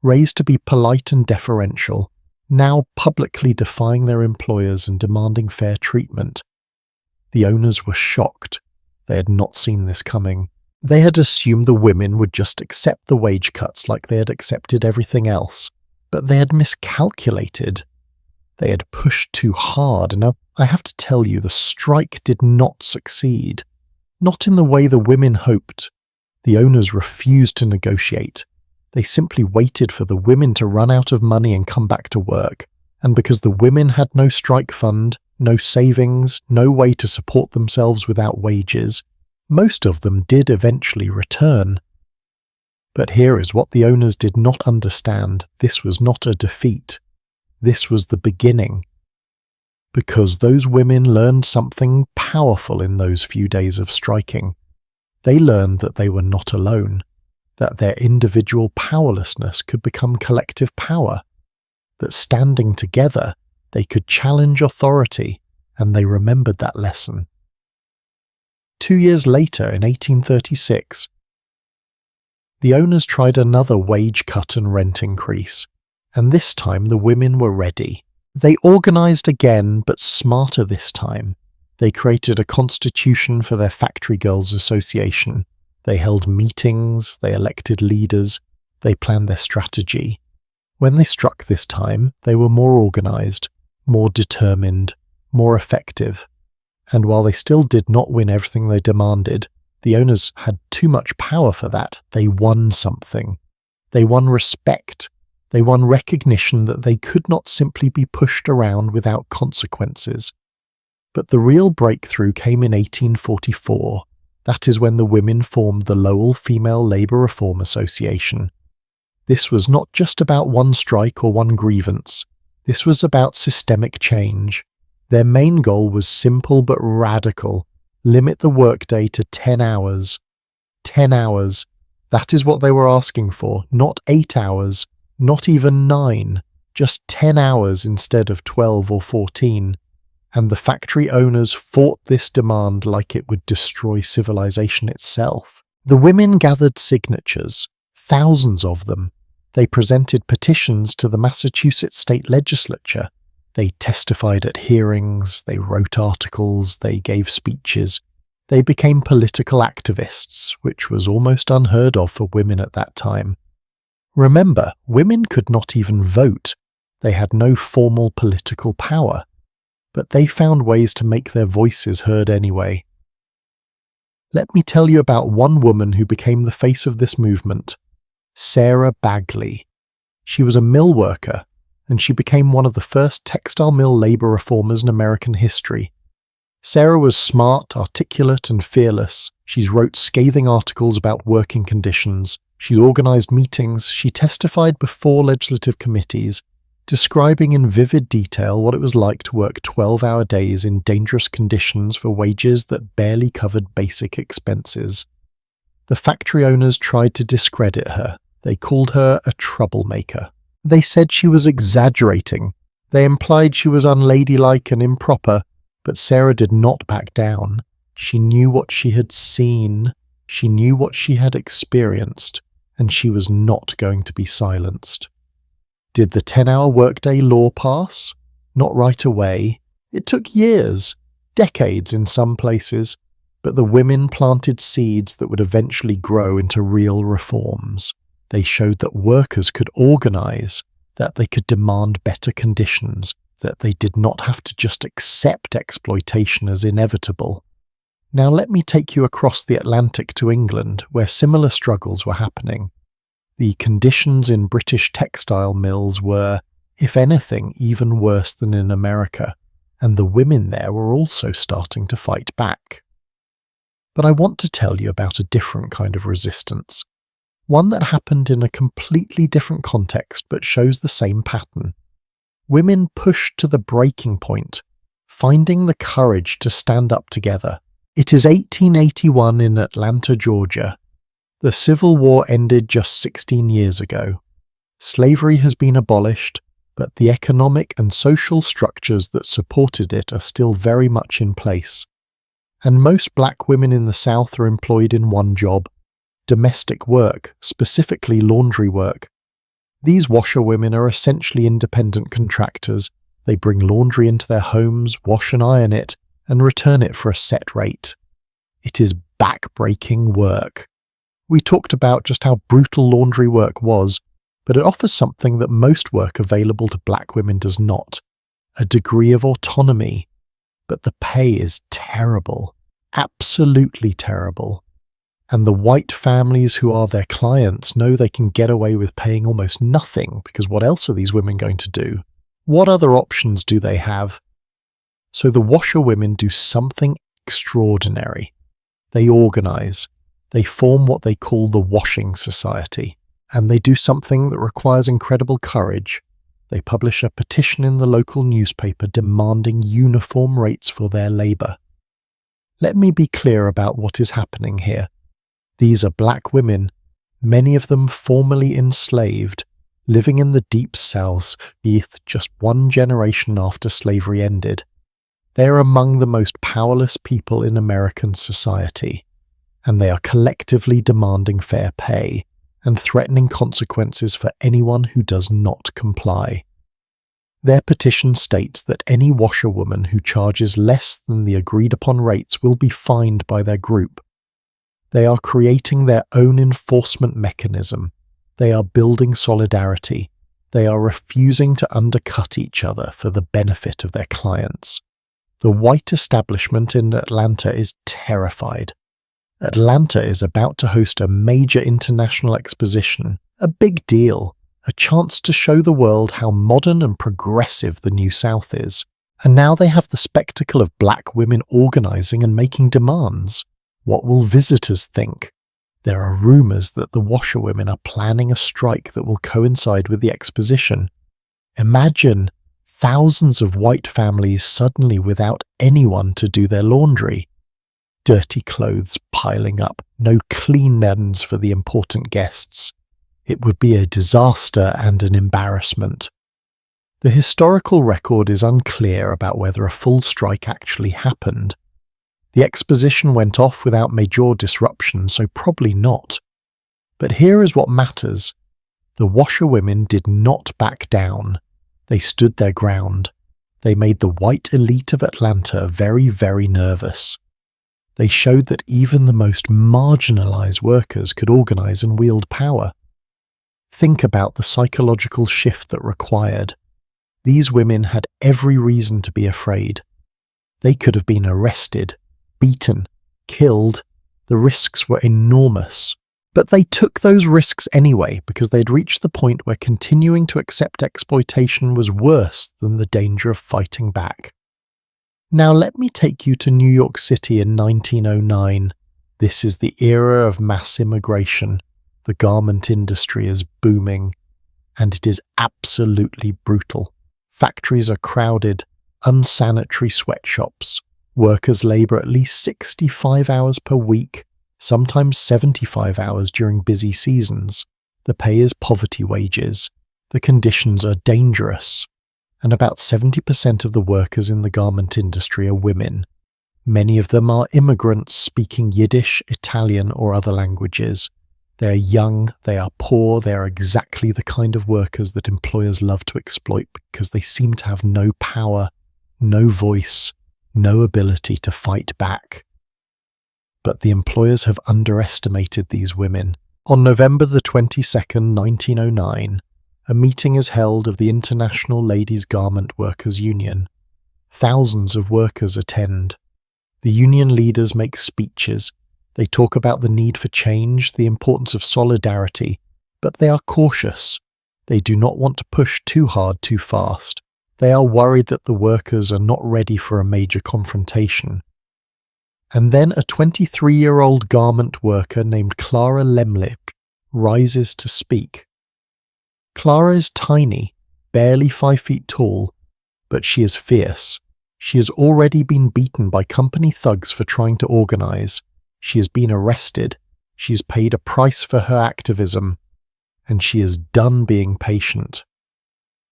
raised to be polite and deferential, now publicly defying their employers and demanding fair treatment. The owners were shocked. They had not seen this coming. They had assumed the women would just accept the wage cuts like they had accepted everything else, but they had miscalculated. They had pushed too hard, and now I have to tell you, the strike did not succeed. Not in the way the women hoped. The owners refused to negotiate. They simply waited for the women to run out of money and come back to work, and because the women had no strike fund, no savings, no way to support themselves without wages, most of them did eventually return. But here is what the owners did not understand. This was not a defeat. This was the beginning. Because those women learned something powerful in those few days of striking. They learned that they were not alone, that their individual powerlessness could become collective power, that standing together they could challenge authority, and they remembered that lesson. 2 years later, in 1836, the owners tried another wage cut and rent increase, and this time the women were ready. They organized again, but smarter this time. They created a constitution for their Factory Girls Association. They held meetings, they elected leaders, they planned their strategy. When they struck this time, they were more organized, more determined, more effective. And while they still did not win everything they demanded, the owners had too much power for that. They won something. They won respect. They won recognition that they could not simply be pushed around without consequences. But the real breakthrough came in 1844. That is when the women formed the Lowell Female Labor Reform Association. This was not just about one strike or one grievance. This was about systemic change. Their main goal was simple but radical. Limit the workday to 10 hours. 10 hours. That is what they were asking for, not 8 hours, not even 9, just 10 hours instead of 12 or 14. And the factory owners fought this demand like it would destroy civilization itself. The women gathered signatures, thousands of them. They presented petitions to the Massachusetts state legislature. They testified at hearings, they wrote articles, they gave speeches. They became political activists, which was almost unheard of for women at that time. Remember, women could not even vote. They had no formal political power. But they found ways to make their voices heard anyway. Let me tell you about one woman who became the face of this movement, Sarah Bagley. She was a mill worker, and she became one of the first textile mill labor reformers in American history. Sarah was smart, articulate, and fearless. She wrote scathing articles about working conditions. She organized meetings. She testified before legislative committees, describing in vivid detail what it was like to work 12-hour days in dangerous conditions for wages that barely covered basic expenses. The factory owners tried to discredit her. They called her a troublemaker. They said she was exaggerating. They implied she was unladylike and improper, but Sarah did not back down. She knew what she had seen. She knew what she had experienced, and she was not going to be silenced. Did the 10-hour workday law pass? Not right away. It took years, decades in some places, but the women planted seeds that would eventually grow into real reforms. They showed that workers could organize, that they could demand better conditions, that they did not have to just accept exploitation as inevitable. Now let me take you across the Atlantic to England, where similar struggles were happening. The conditions in British textile mills were, if anything, even worse than in America, and the women there were also starting to fight back. But I want to tell you about a different kind of resistance, one that happened in a completely different context but shows the same pattern. Women pushed to the breaking point, finding the courage to stand up together. It is 1881 in Atlanta, Georgia. The Civil War ended just 16 years ago. Slavery has been abolished, but the economic and social structures that supported it are still very much in place. And most black women in the South are employed in one job: domestic work, specifically laundry work. These washerwomen are essentially independent contractors. They bring laundry into their homes, wash and iron it, and return it for a set rate. It is back-breaking work. We talked about just how brutal laundry work was, but it offers something that most work available to black women does not: a degree of autonomy. But the pay is terrible, absolutely terrible. And the white families who are their clients know they can get away with paying almost nothing, because what else are these women going to do? What other options do they have? So the washerwomen do something extraordinary. They organize. They form what they call the Washing Society. And they do something that requires incredible courage. They publish a petition in the local newspaper demanding uniform rates for their labor. Let me be clear about what is happening here. These are black women, many of them formerly enslaved, living in the Deep South just one generation after slavery ended. They are among the most powerless people in American society, and they are collectively demanding fair pay and threatening consequences for anyone who does not comply. Their petition states that any washerwoman who charges less than the agreed-upon rates will be fined by their group. They are creating their own enforcement mechanism. They are building solidarity. They are refusing to undercut each other for the benefit of their clients. The white establishment in Atlanta is terrified. Atlanta is about to host a major international exposition, a big deal, a chance to show the world how modern and progressive the New South is. And now they have the spectacle of black women organizing and making demands. What will visitors think? There are rumors that the washerwomen are planning a strike that will coincide with the exposition. Imagine thousands of white families suddenly without anyone to do their laundry. Dirty clothes piling up, no clean ends for the important guests. It would be a disaster and an embarrassment. The historical record is unclear about whether a full strike actually happened. The exposition went off without major disruption, so probably not. But here is what matters. The washerwomen did not back down. They stood their ground. They made the white elite of Atlanta very, very nervous. They showed that even the most marginalized workers could organize and wield power. Think about the psychological shift that required. These women had every reason to be afraid. They could have been arrested, beaten, killed. The risks were enormous. But they took those risks anyway because they'd reached the point where continuing to accept exploitation was worse than the danger of fighting back. Now let me take you to New York City in 1909. This is the era of mass immigration. The garment industry is booming, and it is absolutely brutal. Factories are crowded, unsanitary sweatshops. Workers labor at least 65 hours per week, sometimes 75 hours during busy seasons. The pay is poverty wages. The conditions are dangerous. And about 70% of the workers in the garment industry are women. Many of them are immigrants speaking Yiddish, Italian, or other languages. They are young, they are poor, they are exactly the kind of workers that employers love to exploit because they seem to have no power, no voice, no ability to fight back. But the employers have underestimated these women. On November the 22nd, 1909, a meeting is held of the International Ladies Garment Workers Union. Thousands of workers attend. The union leaders make speeches. They talk about the need for change, the importance of solidarity, but they are cautious. They do not want to push too hard too fast. They are worried that the workers are not ready for a major confrontation. And then a 23-year-old garment worker named Clara Lemlich rises to speak. Clara is tiny, barely 5 feet tall, but she is fierce. She has already been beaten by company thugs for trying to organize. She has been arrested. She's paid a price for her activism, and she is done being patient.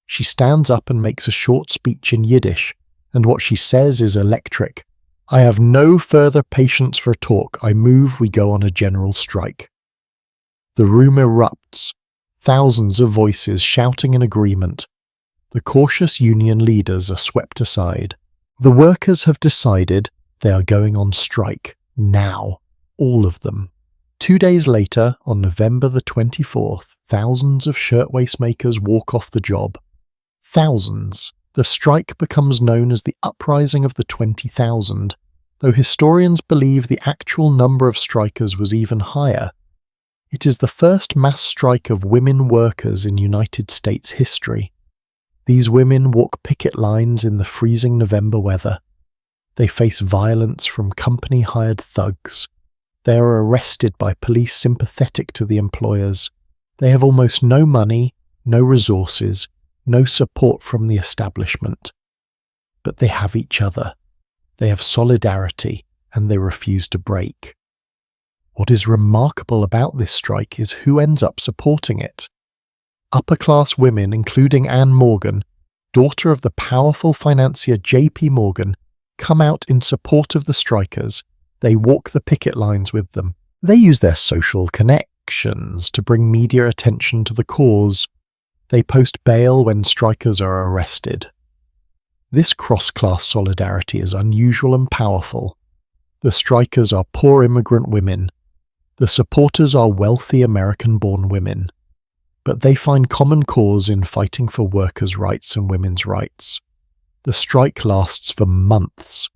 She stands up and makes a short speech in Yiddish, and what she says is electric. "I have no further patience for talk. I move we go on a general strike." The room erupts, thousands of voices shouting in agreement. The cautious union leaders are swept aside. The workers have decided they are going on strike, now, all of them. 2 days later, on November the 24th, thousands of shirtwaist makers walk off the job. Thousands. The strike becomes known as the Uprising of the 20,000, though historians believe the actual number of strikers was even higher. It is the first mass strike of women workers in United States history. These women walk picket lines in the freezing November weather. They face violence from company-hired thugs. They are arrested by police sympathetic to the employers. They have almost no money, no resources, no support from the establishment. But they have each other. They have solidarity, and they refuse to break. What is remarkable about this strike is who ends up supporting it. Upper-class women, including Anne Morgan, daughter of the powerful financier J.P. Morgan, come out in support of the strikers. They walk the picket lines with them. They use their social connections to bring media attention to the cause. They post bail when strikers are arrested. This cross-class solidarity is unusual and powerful. The strikers are poor immigrant women. The supporters are wealthy American-born women. But they find common cause in fighting for workers' rights and women's rights. The strike lasts for months.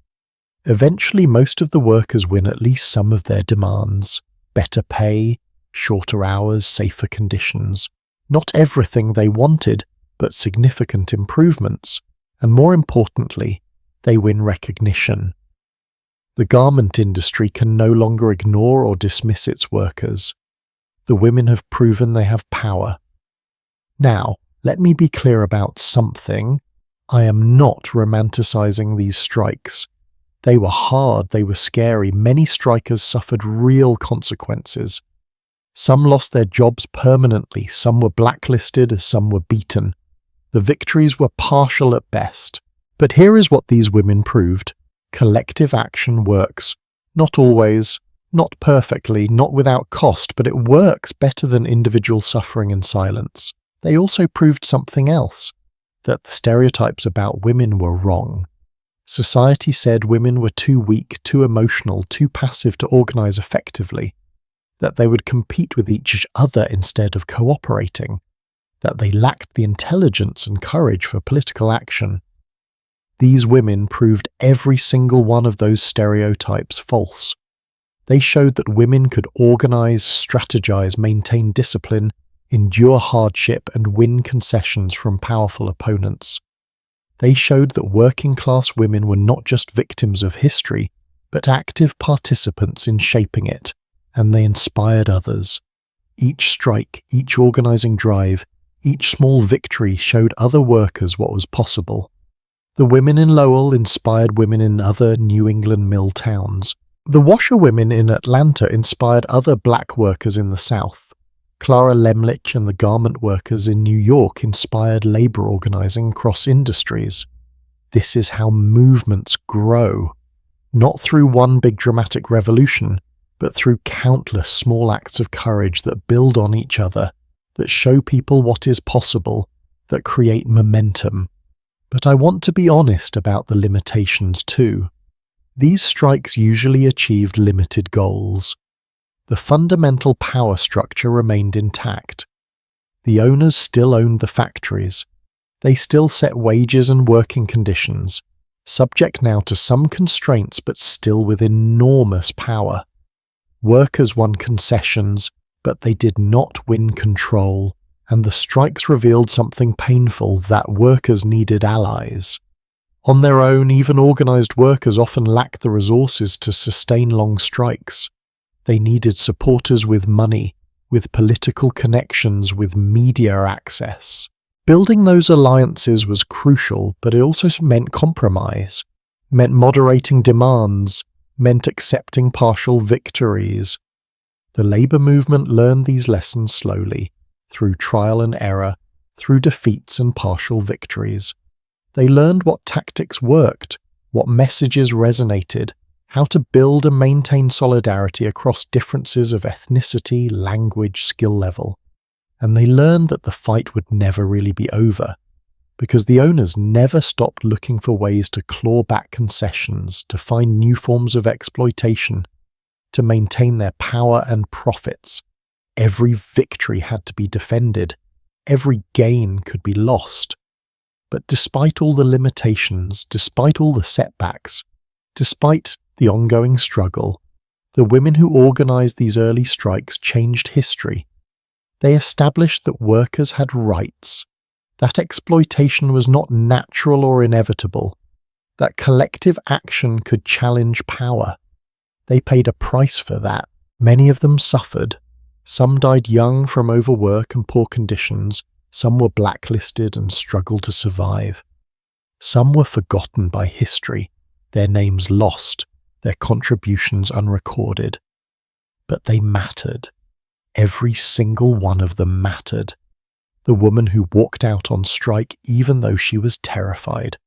Eventually, most of the workers win at least some of their demands: better pay, shorter hours, safer conditions. Not everything they wanted, but significant improvements. And more importantly, they win recognition. The garment industry can no longer ignore or dismiss its workers. The women have proven they have power. Now, let me be clear about something. I am not romanticizing these strikes. They were hard, they were scary. Many strikers suffered real consequences. Some lost their jobs permanently, some were blacklisted, some were beaten. The victories were partial at best. But here is what these women proved. Collective action works. Not always, not perfectly, not without cost, but it works better than individual suffering in silence. They also proved something else, that the stereotypes about women were wrong. Society said women were too weak, too emotional, too passive to organize effectively, that they would compete with each other instead of cooperating, that they lacked the intelligence and courage for political action. These women proved every single one of those stereotypes false. They showed that women could organize, strategize, maintain discipline, endure hardship, and win concessions from powerful opponents. They showed that working-class women were not just victims of history, but active participants in shaping it, and they inspired others. Each strike, each organizing drive, each small victory showed other workers what was possible. The women in Lowell inspired women in other New England mill towns. The washerwomen in Atlanta inspired other black workers in the South. Clara Lemlich and the garment workers in New York inspired labor organizing across industries. This is how movements grow, not through one big dramatic revolution, but through countless small acts of courage that build on each other, that show people what is possible, that create momentum. But I want to be honest about the limitations too. These strikes usually achieved limited goals. The fundamental power structure remained intact. The owners still owned the factories. They still set wages and working conditions, subject now to some constraints but still with enormous power. Workers won concessions, but they did not win control, and the strikes revealed something painful, that workers needed allies. On their own, even organized workers often lacked the resources to sustain long strikes. They needed supporters with money, with political connections, with media access. Building those alliances was crucial, but it also meant compromise, meant moderating demands, meant accepting partial victories. The labour movement learned these lessons slowly, through trial and error, through defeats and partial victories. They learned what tactics worked, what messages resonated, how to build and maintain solidarity across differences of ethnicity, language, skill level. And they learned that the fight would never really be over, because the owners never stopped looking for ways to claw back concessions, to find new forms of exploitation, to maintain their power and profits. Every victory had to be defended. Every gain could be lost. But despite all the limitations, despite all the setbacks, despite the ongoing struggle, the women who organized these early strikes changed history. They established that workers had rights, that exploitation was not natural or inevitable, that collective action could challenge power. They paid a price for that. Many of them suffered. Some died young from overwork and poor conditions. Some were blacklisted and struggled to survive. Some were forgotten by history, their names lost, their contributions unrecorded. But they mattered. Every single one of them mattered. The woman who walked out on strike even though she was terrified.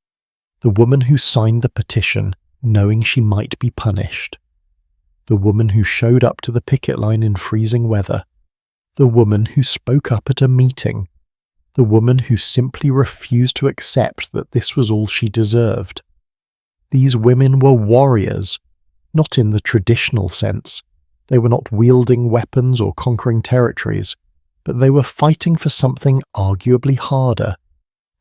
The woman who signed the petition knowing she might be punished. The woman who showed up to the picket line in freezing weather. The woman who spoke up at a meeting. The woman who simply refused to accept that this was all she deserved. These women were warriors, not in the traditional sense. They were not wielding weapons or conquering territories, but they were fighting for something arguably harder.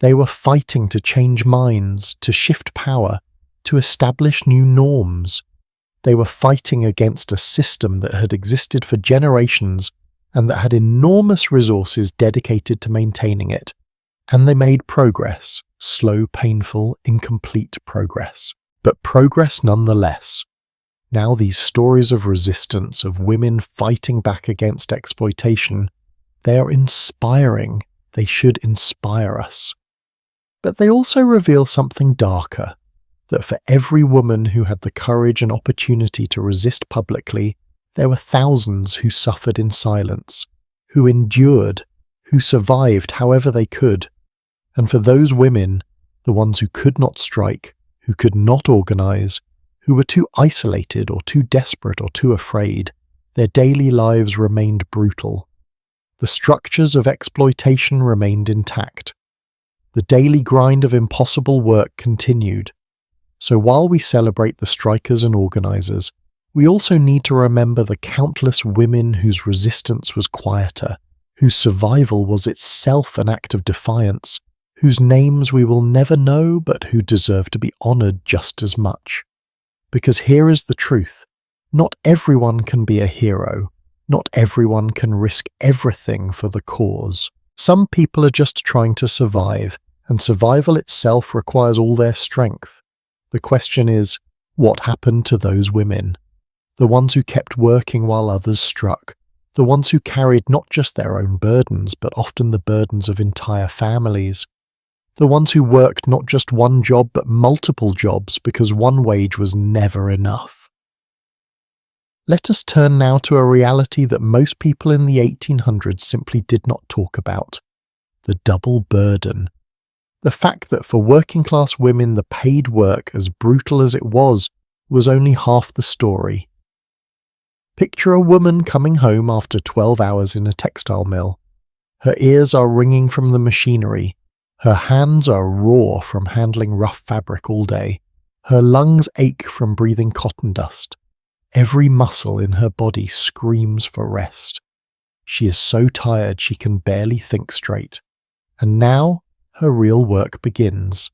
They were fighting to change minds, to shift power, to establish new norms. They were fighting against a system that had existed for generations and that had enormous resources dedicated to maintaining it. And they made progress, slow, painful, incomplete progress. But progress nonetheless. Now these stories of resistance, of women fighting back against exploitation, they are inspiring. They should inspire us. But they also reveal something darker, that for every woman who had the courage and opportunity to resist publicly, there were thousands who suffered in silence, who endured, who survived however they could. And for those women, the ones who could not strike, who could not organize, who were too isolated or too desperate or too afraid, their daily lives remained brutal. The structures of exploitation remained intact. The daily grind of impossible work continued. So while we celebrate the strikers and organizers, we also need to remember the countless women whose resistance was quieter, whose survival was itself an act of defiance, whose names we will never know but who deserve to be honored just as much. Because here is the truth. Not everyone can be a hero. Not everyone can risk everything for the cause. Some people are just trying to survive, and survival itself requires all their strength. The question is, what happened to those women? The ones who kept working while others struck. The ones who carried not just their own burdens, but often the burdens of entire families. The ones who worked not just one job, but multiple jobs because one wage was never enough. Let us turn now to a reality that most people in the 1800s simply did not talk about. The double burden. The fact that for working class women the paid work, as brutal as it was only half the story. Picture a woman coming home after 12 hours in a textile mill. Her ears are ringing from the machinery. Her hands are raw from handling rough fabric all day. Her lungs ache from breathing cotton dust. Every muscle in her body screams for rest. She is so tired she can barely think straight. And now her real work begins.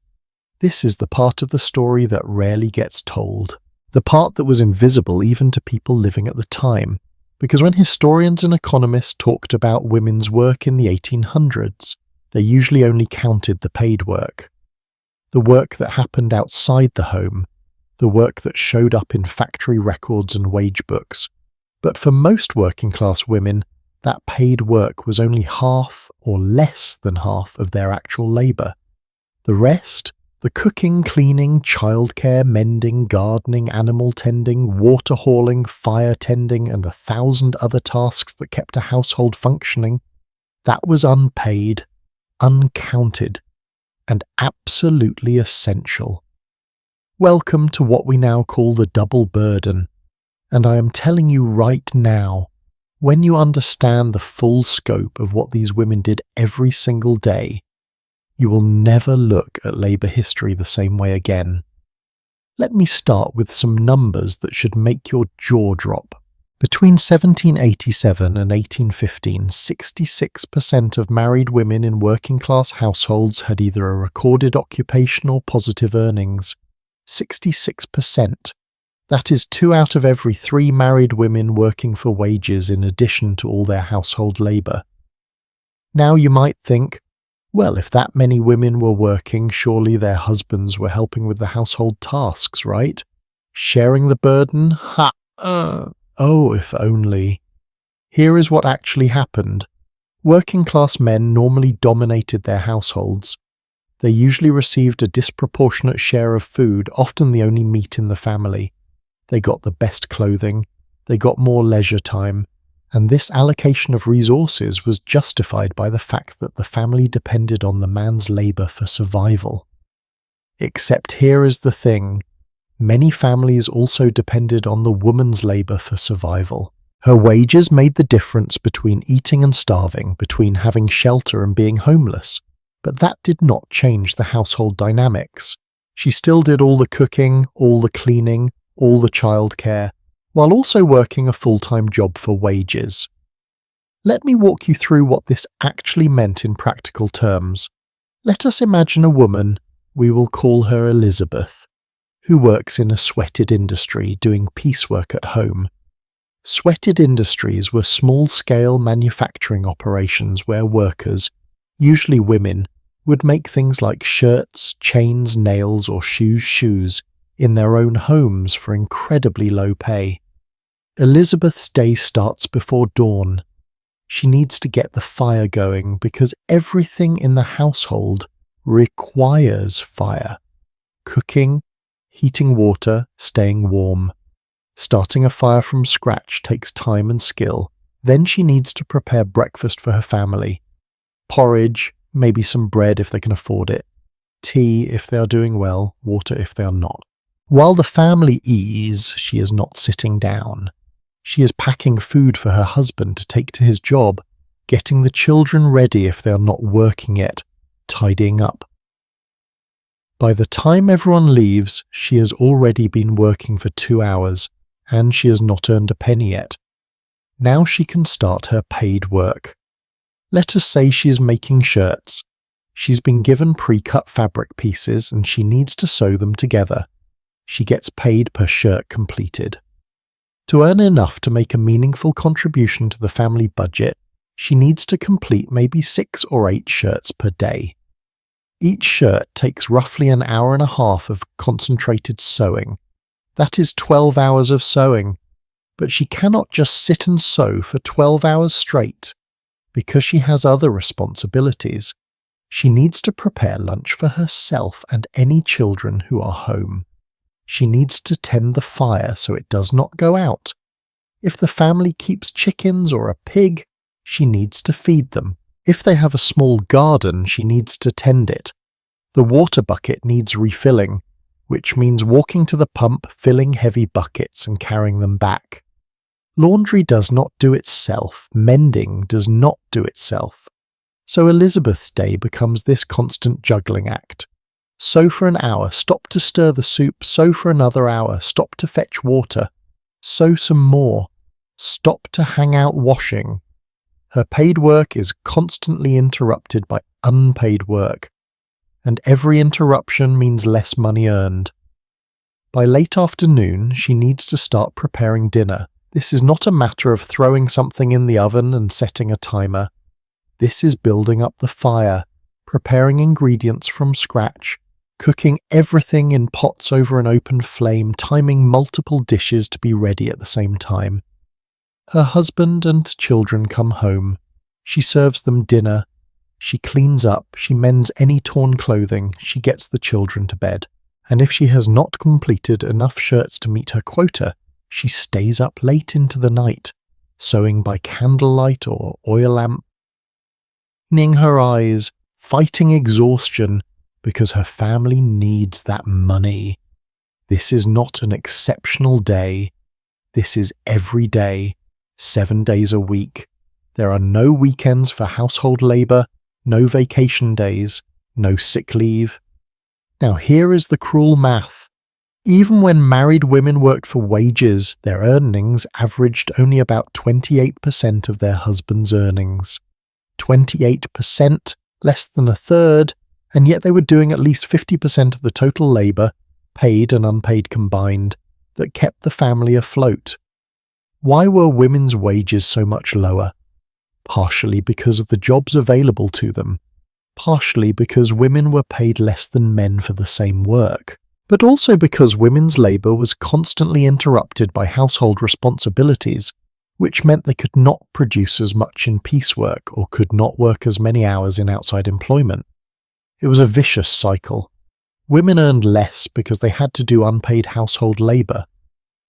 This is the part of the story that rarely gets told. The part that was invisible even to people living at the time. Because when historians and economists talked about women's work in the 1800s, they usually only counted the paid work. The work that happened outside the home. The work that showed up in factory records and wage books. But for most working class women, that paid work was only half or less than half of their actual labour. The rest, The cooking, cleaning, childcare, mending, gardening, animal tending, water hauling, fire tending, and 1,000 other tasks that kept a household functioning, that was unpaid, uncounted, and absolutely essential. Welcome to what we now call the double burden, and I am telling you right now, when you understand the full scope of what these women did every single day, you will never look at labour history the same way again. Let me start with some numbers that should make your jaw drop. Between 1787 and 1815, 66% of married women in working-class households had either a recorded occupation or positive earnings. 66%. That is 2 out of every 3 married women working for wages in addition to all their household labour. Now you might think, well, if that many women were working, surely their husbands were helping with the household tasks, right? Sharing the burden? Oh, if only. Here is what actually happened. Working-class men normally dominated their households. They usually received a disproportionate share of food, often the only meat in the family. They got the best clothing, they got more leisure time, and this allocation of resources was justified by the fact that the family depended on the man's labour for survival. Except here is the thing, many families also depended on the woman's labour for survival. Her wages made the difference between eating and starving, between having shelter and being homeless, but that did not change the household dynamics. She still did all the cooking, all the cleaning, all the childcare, while also working a full-time job for wages. Let me walk you through what this actually meant in practical terms. Let us imagine a woman, we will call her Elizabeth, who works in a sweated industry doing piecework at home. Sweated industries were small-scale manufacturing operations where workers, usually women, would make things like shirts, chains, nails, or shoes in their own homes for incredibly low pay. Elizabeth's day starts before dawn. She needs to get the fire going because everything in the household requires fire. Cooking, heating water, staying warm. Starting a fire from scratch takes time and skill. Then she needs to prepare breakfast for her family. Porridge, maybe some bread if they can afford it. Tea if they are doing well, water if they are not. While the family eats, she is not sitting down. She is packing food for her husband to take to his job, getting the children ready if they are not working yet, tidying up. By the time everyone leaves, she has already been working for 2 hours, and she has not earned a penny yet. Now she can start her paid work. Let us say she is making shirts. She's been given pre-cut fabric pieces and she needs to sew them together. She gets paid per shirt completed. To earn enough to make a meaningful contribution to the family budget, she needs to complete maybe 6 or 8 shirts per day. Each shirt takes roughly an hour and a half of concentrated sewing. That is 12 hours of sewing. But she cannot just sit and sew for 12 hours straight. Because she has other responsibilities, she needs to prepare lunch for herself and any children who are home. She needs to tend the fire so it does not go out. If the family keeps chickens or a pig, she needs to feed them. If they have a small garden, she needs to tend it. The water bucket needs refilling, which means walking to the pump, filling heavy buckets and carrying them back. Laundry does not do itself. Mending does not do itself. So Elizabeth's day becomes this constant juggling act. Sew for an hour, stop to stir the soup, sew for another hour, stop to fetch water, sew some more, stop to hang out washing. Her paid work is constantly interrupted by unpaid work, and every interruption means less money earned. By late afternoon, she needs to start preparing dinner. This is not a matter of throwing something in the oven and setting a timer. This is building up the fire, preparing ingredients from scratch, cooking everything in pots over an open flame, timing multiple dishes to be ready at the same time. Her husband and children come home. She serves them dinner. She cleans up, she mends any torn clothing, she gets the children to bed. And if she has not completed enough shirts to meet her quota, she stays up late into the night, sewing by candlelight or oil lamp, cleaning her eyes, fighting exhaustion, because her family needs that money. This is not an exceptional day. This is every day, 7 days a week. There are no weekends for household labour, no vacation days, no sick leave. Now here is the cruel math. Even when married women worked for wages, their earnings averaged only about 28% of their husband's earnings. 28%, less than a third, and yet they were doing at least 50% of the total labour, paid and unpaid combined, that kept the family afloat. Why were women's wages so much lower? Partially because of the jobs available to them, partially because women were paid less than men for the same work, but also because women's labour was constantly interrupted by household responsibilities, which meant they could not produce as much in piecework or could not work as many hours in outside employment. It was a vicious cycle. Women earned less because they had to do unpaid household labour,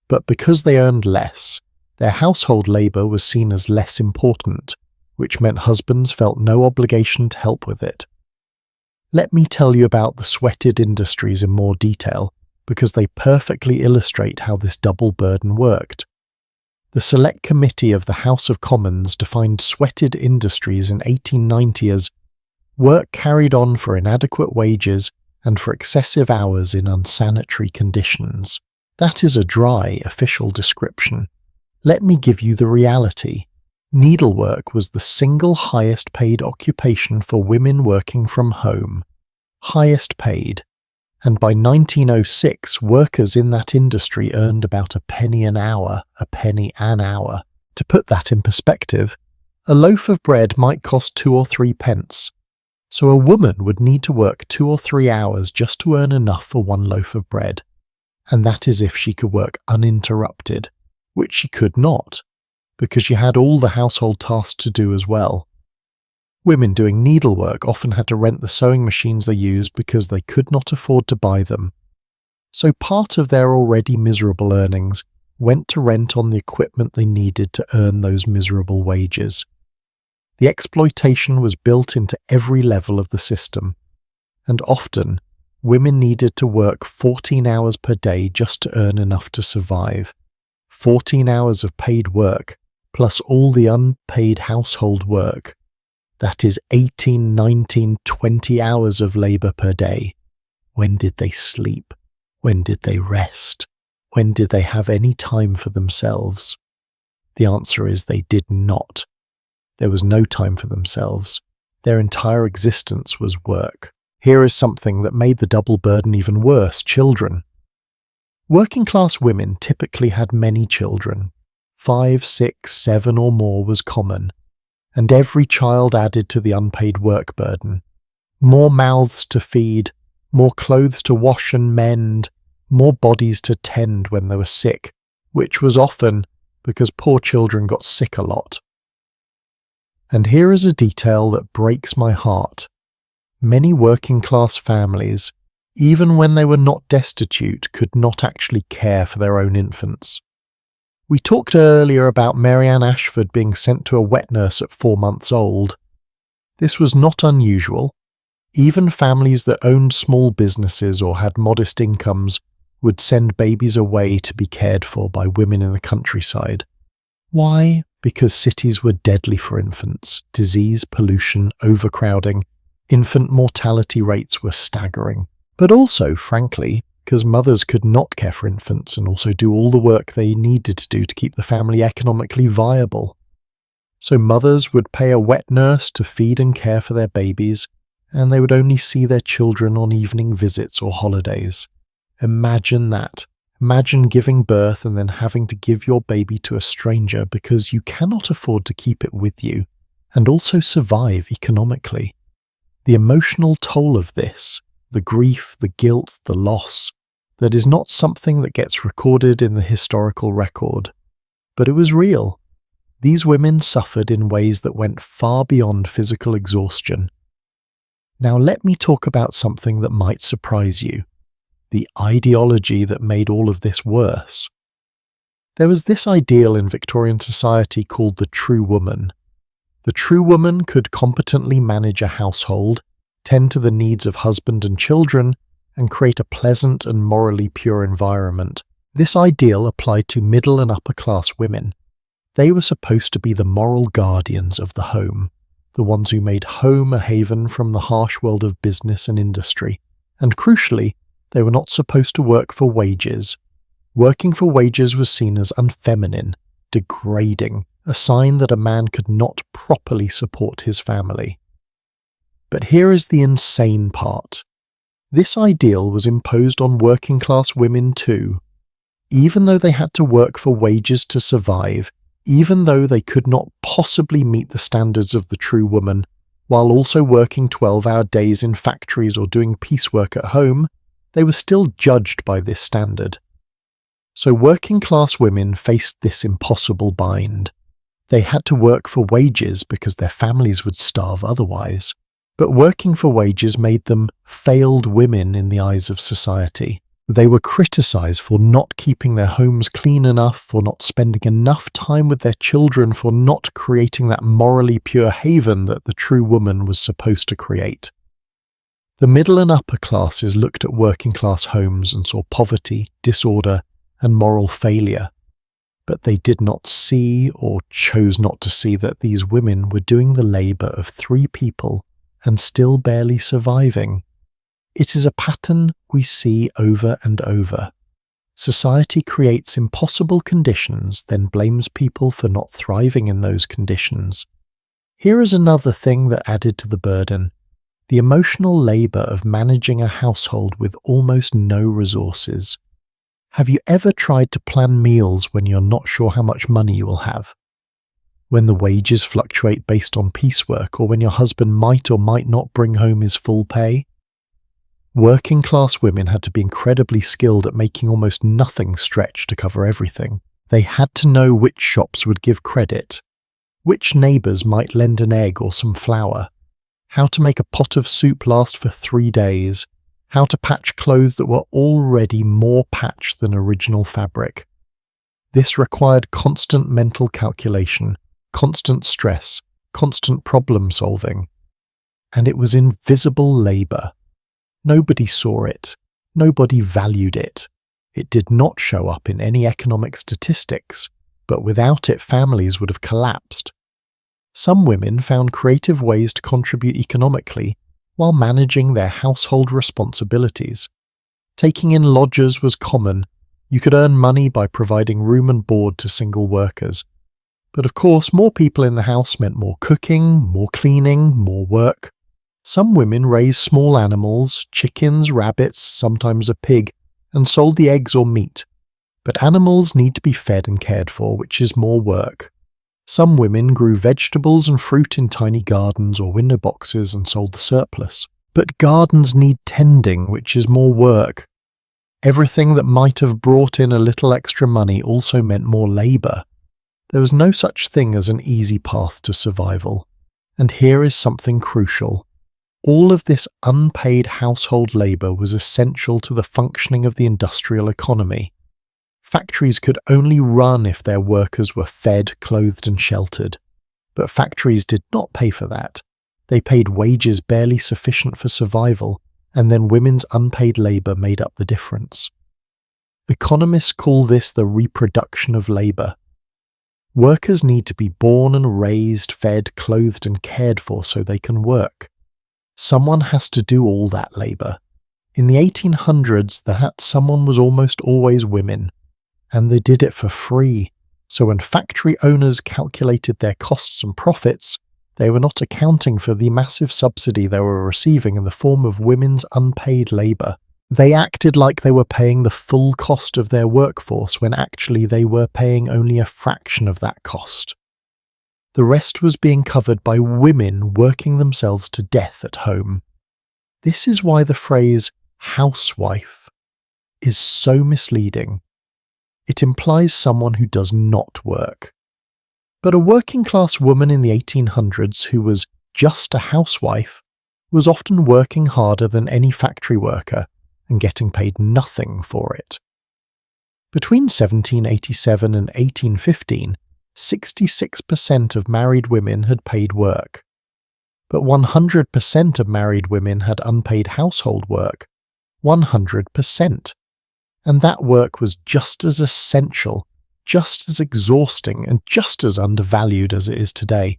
but because they earned less, their household labour was seen as less important, which meant husbands felt no obligation to help with it. Let me tell you about the sweated industries in more detail, because they perfectly illustrate how this double burden worked. The Select Committee of the House of Commons defined sweated industries in 1890 as work carried on for inadequate wages and for excessive hours in unsanitary conditions. That is a dry, official description. Let me give you the reality. Needlework was the single highest paid occupation for women working from home. Highest paid. And by 1906, workers in that industry earned about a penny an hour. To put that in perspective, a loaf of bread might cost 2 or 3 pence. So a woman would need to work 2 or 3 hours just to earn enough for 1 loaf of bread. And that is if she could work uninterrupted, which she could not, because she had all the household tasks to do as well. Women doing needlework often had to rent the sewing machines they used because they could not afford to buy them. So part of their already miserable earnings went to rent on the equipment they needed to earn those miserable wages. The exploitation was built into every level of the system, and often women needed to work 14 hours per day just to earn enough to survive. 14 hours of paid work, plus all the unpaid household work. That is 18, 19, 20 hours of labour per day. When did they sleep? When did they rest? When did they have any time for themselves? The answer is they did not. There was no time for themselves. Their entire existence was work. Here is something that made the double burden even worse: children. Working class women typically had many children. 5, 6, 7 or more was common, and every child added to the unpaid work burden. More mouths to feed, more clothes to wash and mend, more bodies to tend when they were sick, which was often because poor children got sick a lot. And here is a detail that breaks my heart. Many working class families, even when they were not destitute, could not actually care for their own infants. We talked earlier about Marianne Ashford being sent to a wet nurse at 4 months old. This was not unusual. Even families that owned small businesses or had modest incomes would send babies away to be cared for by women in the countryside. Why? Because cities were deadly for infants. Disease, pollution, overcrowding. Infant mortality rates were staggering. But also, frankly, because mothers could not care for infants and also do all the work they needed to do to keep the family economically viable. So mothers would pay a wet nurse to feed and care for their babies, and they would only see their children on evening visits or holidays. Imagine that. Imagine giving birth and then having to give your baby to a stranger because you cannot afford to keep it with you, and also survive economically. The emotional toll of this, the grief, the guilt, the loss, that is not something that gets recorded in the historical record. But it was real. These women suffered in ways that went far beyond physical exhaustion. Now let me talk about something that might surprise you. The ideology that made all of this worse. There was this ideal in Victorian society called the true woman. The true woman could competently manage a household, tend to the needs of husband and children, and create a pleasant and morally pure environment. This ideal applied to middle and upper class women. They were supposed to be the moral guardians of the home, the ones who made home a haven from the harsh world of business and industry. And crucially, they were not supposed to work for wages. Working for wages was seen as unfeminine, degrading, a sign that a man could not properly support his family. But here is the insane part. This ideal was imposed on working class women too. Even though they had to work for wages to survive, even though they could not possibly meet the standards of the true woman, while also working 12-hour days in factories or doing piecework at home, they were still judged by this standard. So working class women faced this impossible bind. They had to work for wages because their families would starve otherwise. But working for wages made them failed women in the eyes of society. They were criticized for not keeping their homes clean enough, for not spending enough time with their children, for not creating that morally pure haven that the true woman was supposed to create. The middle and upper classes looked at working class homes and saw poverty, disorder, and moral failure. But they did not see, or chose not to see, that these women were doing the labor of 3 people and still barely surviving. It is a pattern we see over and over. Society creates impossible conditions, then blames people for not thriving in those conditions. Here is another thing that added to the burden: the emotional labor of managing a household with almost no resources. Have you ever tried to plan meals when you're not sure how much money you will have? When the wages fluctuate based on piecework, or when your husband might or might not bring home his full pay? Working class women had to be incredibly skilled at making almost nothing stretch to cover everything. They had to know which shops would give credit, which neighbours might lend an egg or some flour, how to make a pot of soup last for 3 days, how to patch clothes that were already more patched than original fabric. This required constant mental calculation, constant stress, constant problem solving. And it was invisible labour. Nobody saw it. Nobody valued it. It did not show up in any economic statistics, but without it families would have collapsed. Some women found creative ways to contribute economically while managing their household responsibilities. Taking in lodgers was common. You could earn money by providing room and board to single workers. But of course, more people in the house meant more cooking, more cleaning, more work. Some women raised small animals, chickens, rabbits, sometimes a pig, and sold the eggs or meat. But animals need to be fed and cared for, which is more work. Some women grew vegetables and fruit in tiny gardens or window boxes and sold the surplus. But gardens need tending, which is more work. Everything that might have brought in a little extra money also meant more labour. There was no such thing as an easy path to survival. And here is something crucial. All of this unpaid household labour was essential to the functioning of the industrial economy. Factories could only run if their workers were fed, clothed and sheltered. But factories did not pay for that. They paid wages barely sufficient for survival, and then women's unpaid labour made up the difference. Economists call this the reproduction of labour. Workers need to be born and raised, fed, clothed and cared for so they can work. Someone has to do all that labour. In the 1800s, that someone was almost always women, and they did it for free. So when factory owners calculated their costs and profits, they were not accounting for the massive subsidy they were receiving in the form of women's unpaid labour. They acted like they were paying the full cost of their workforce when actually they were paying only a fraction of that cost. The rest was being covered by women working themselves to death at home. This is why the phrase housewife is so misleading. It implies someone who does not work. But a working class woman in the 1800s who was just a housewife was often working harder than any factory worker and getting paid nothing for it. Between 1787 and 1815, 66% of married women had paid work. But 100% of married women had unpaid household work. 100%. And that work was just as essential, just as exhausting, and just as undervalued as it is today.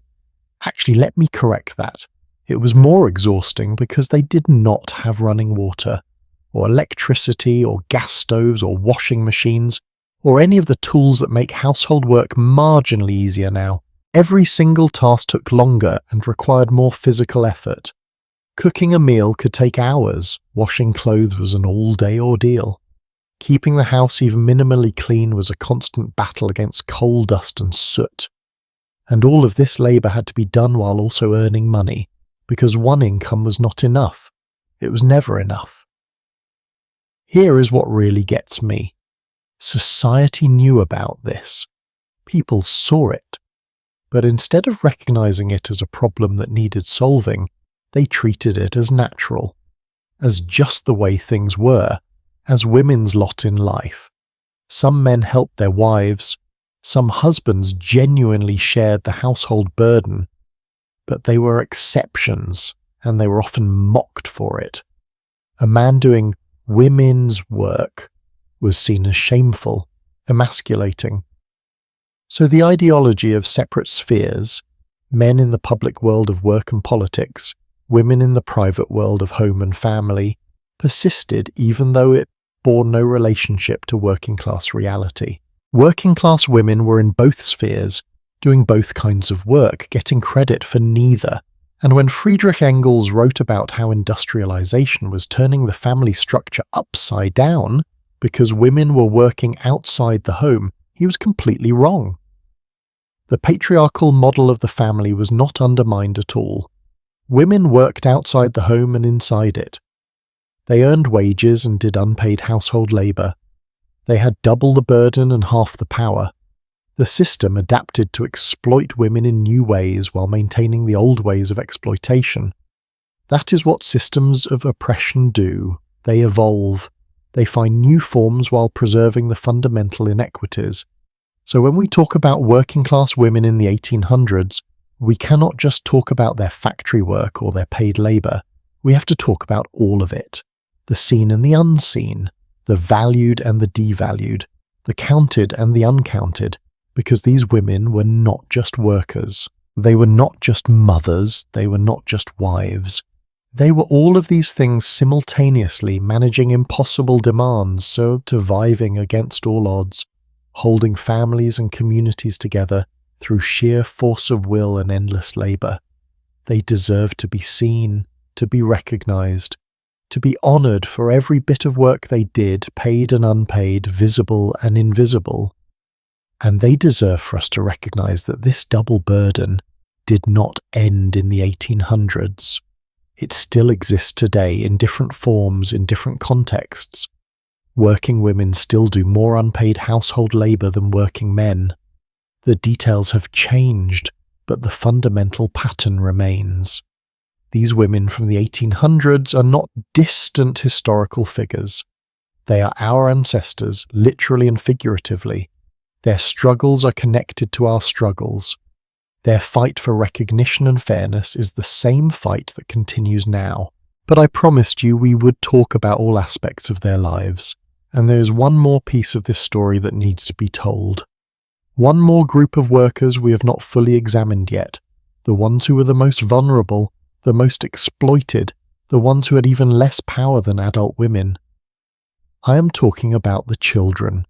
Actually, let me correct that. It was more exhausting because they did not have running water, or electricity, or gas stoves, or washing machines, or any of the tools that make household work marginally easier now. Every single task took longer and required more physical effort. Cooking a meal could take hours, washing clothes was an all-day ordeal. Keeping the house even minimally clean was a constant battle against coal dust and soot. And all of this labour had to be done while also earning money, because one income was not enough. It was never enough. Here is what really gets me. Society knew about this. People saw it. But instead of recognising it as a problem that needed solving, they treated it as natural, as just the way things were, as women's lot in life. Some men helped their wives, some husbands genuinely shared the household burden, but they were exceptions, and they were often mocked for it. A man doing women's work was seen as shameful, emasculating. So the ideology of separate spheres, men in the public world of work and politics, women in the private world of home and family, persisted even though it bore no relationship to working-class reality. Working-class women were in both spheres, doing both kinds of work, getting credit for neither. And when Friedrich Engels wrote about how industrialization was turning the family structure upside down because women were working outside the home, he was completely wrong. The patriarchal model of the family was not undermined at all. Women worked outside the home and inside it. They earned wages and did unpaid household labour. They had double the burden and half the power. The system adapted to exploit women in new ways while maintaining the old ways of exploitation. That is what systems of oppression do. They evolve. They find new forms while preserving the fundamental inequities. So when we talk about working-class women in the 1800s, we cannot just talk about their factory work or their paid labour. We have to talk about all of it. The seen and the unseen, the valued and the devalued, the counted and the uncounted, because these women were not just workers. They were not just mothers. They were not just wives. They were all of these things simultaneously, managing impossible demands, surviving against all odds, holding families and communities together through sheer force of will and endless labour. They deserved to be seen, to be recognised, to be honoured for every bit of work they did, paid and unpaid, visible and invisible. And they deserve for us to recognise that this double burden did not end in the 1800s. It still exists today in different forms, in different contexts. Working women still do more unpaid household labour than working men. The details have changed, but the fundamental pattern remains. These women from the 1800s are not distant historical figures. They are our ancestors, literally and figuratively. Their struggles are connected to our struggles. Their fight for recognition and fairness is the same fight that continues now. But I promised you we would talk about all aspects of their lives, and there is one more piece of this story that needs to be told. One more group of workers we have not fully examined yet, the ones who were the most vulnerable, the most exploited, the ones who had even less power than adult women. I am talking about the children.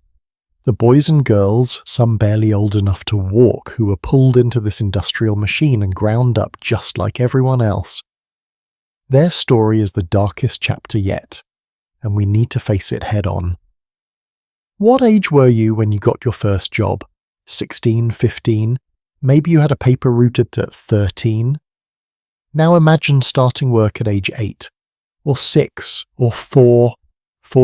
The boys and girls, some barely old enough to walk, who were pulled into this industrial machine and ground up just like everyone else. Their story is the darkest chapter yet, and we need to face it head on. What age were you when you got your first job? 16, 15? Maybe you had a paper route at 13? Now imagine starting work at age 8, or 6, or 4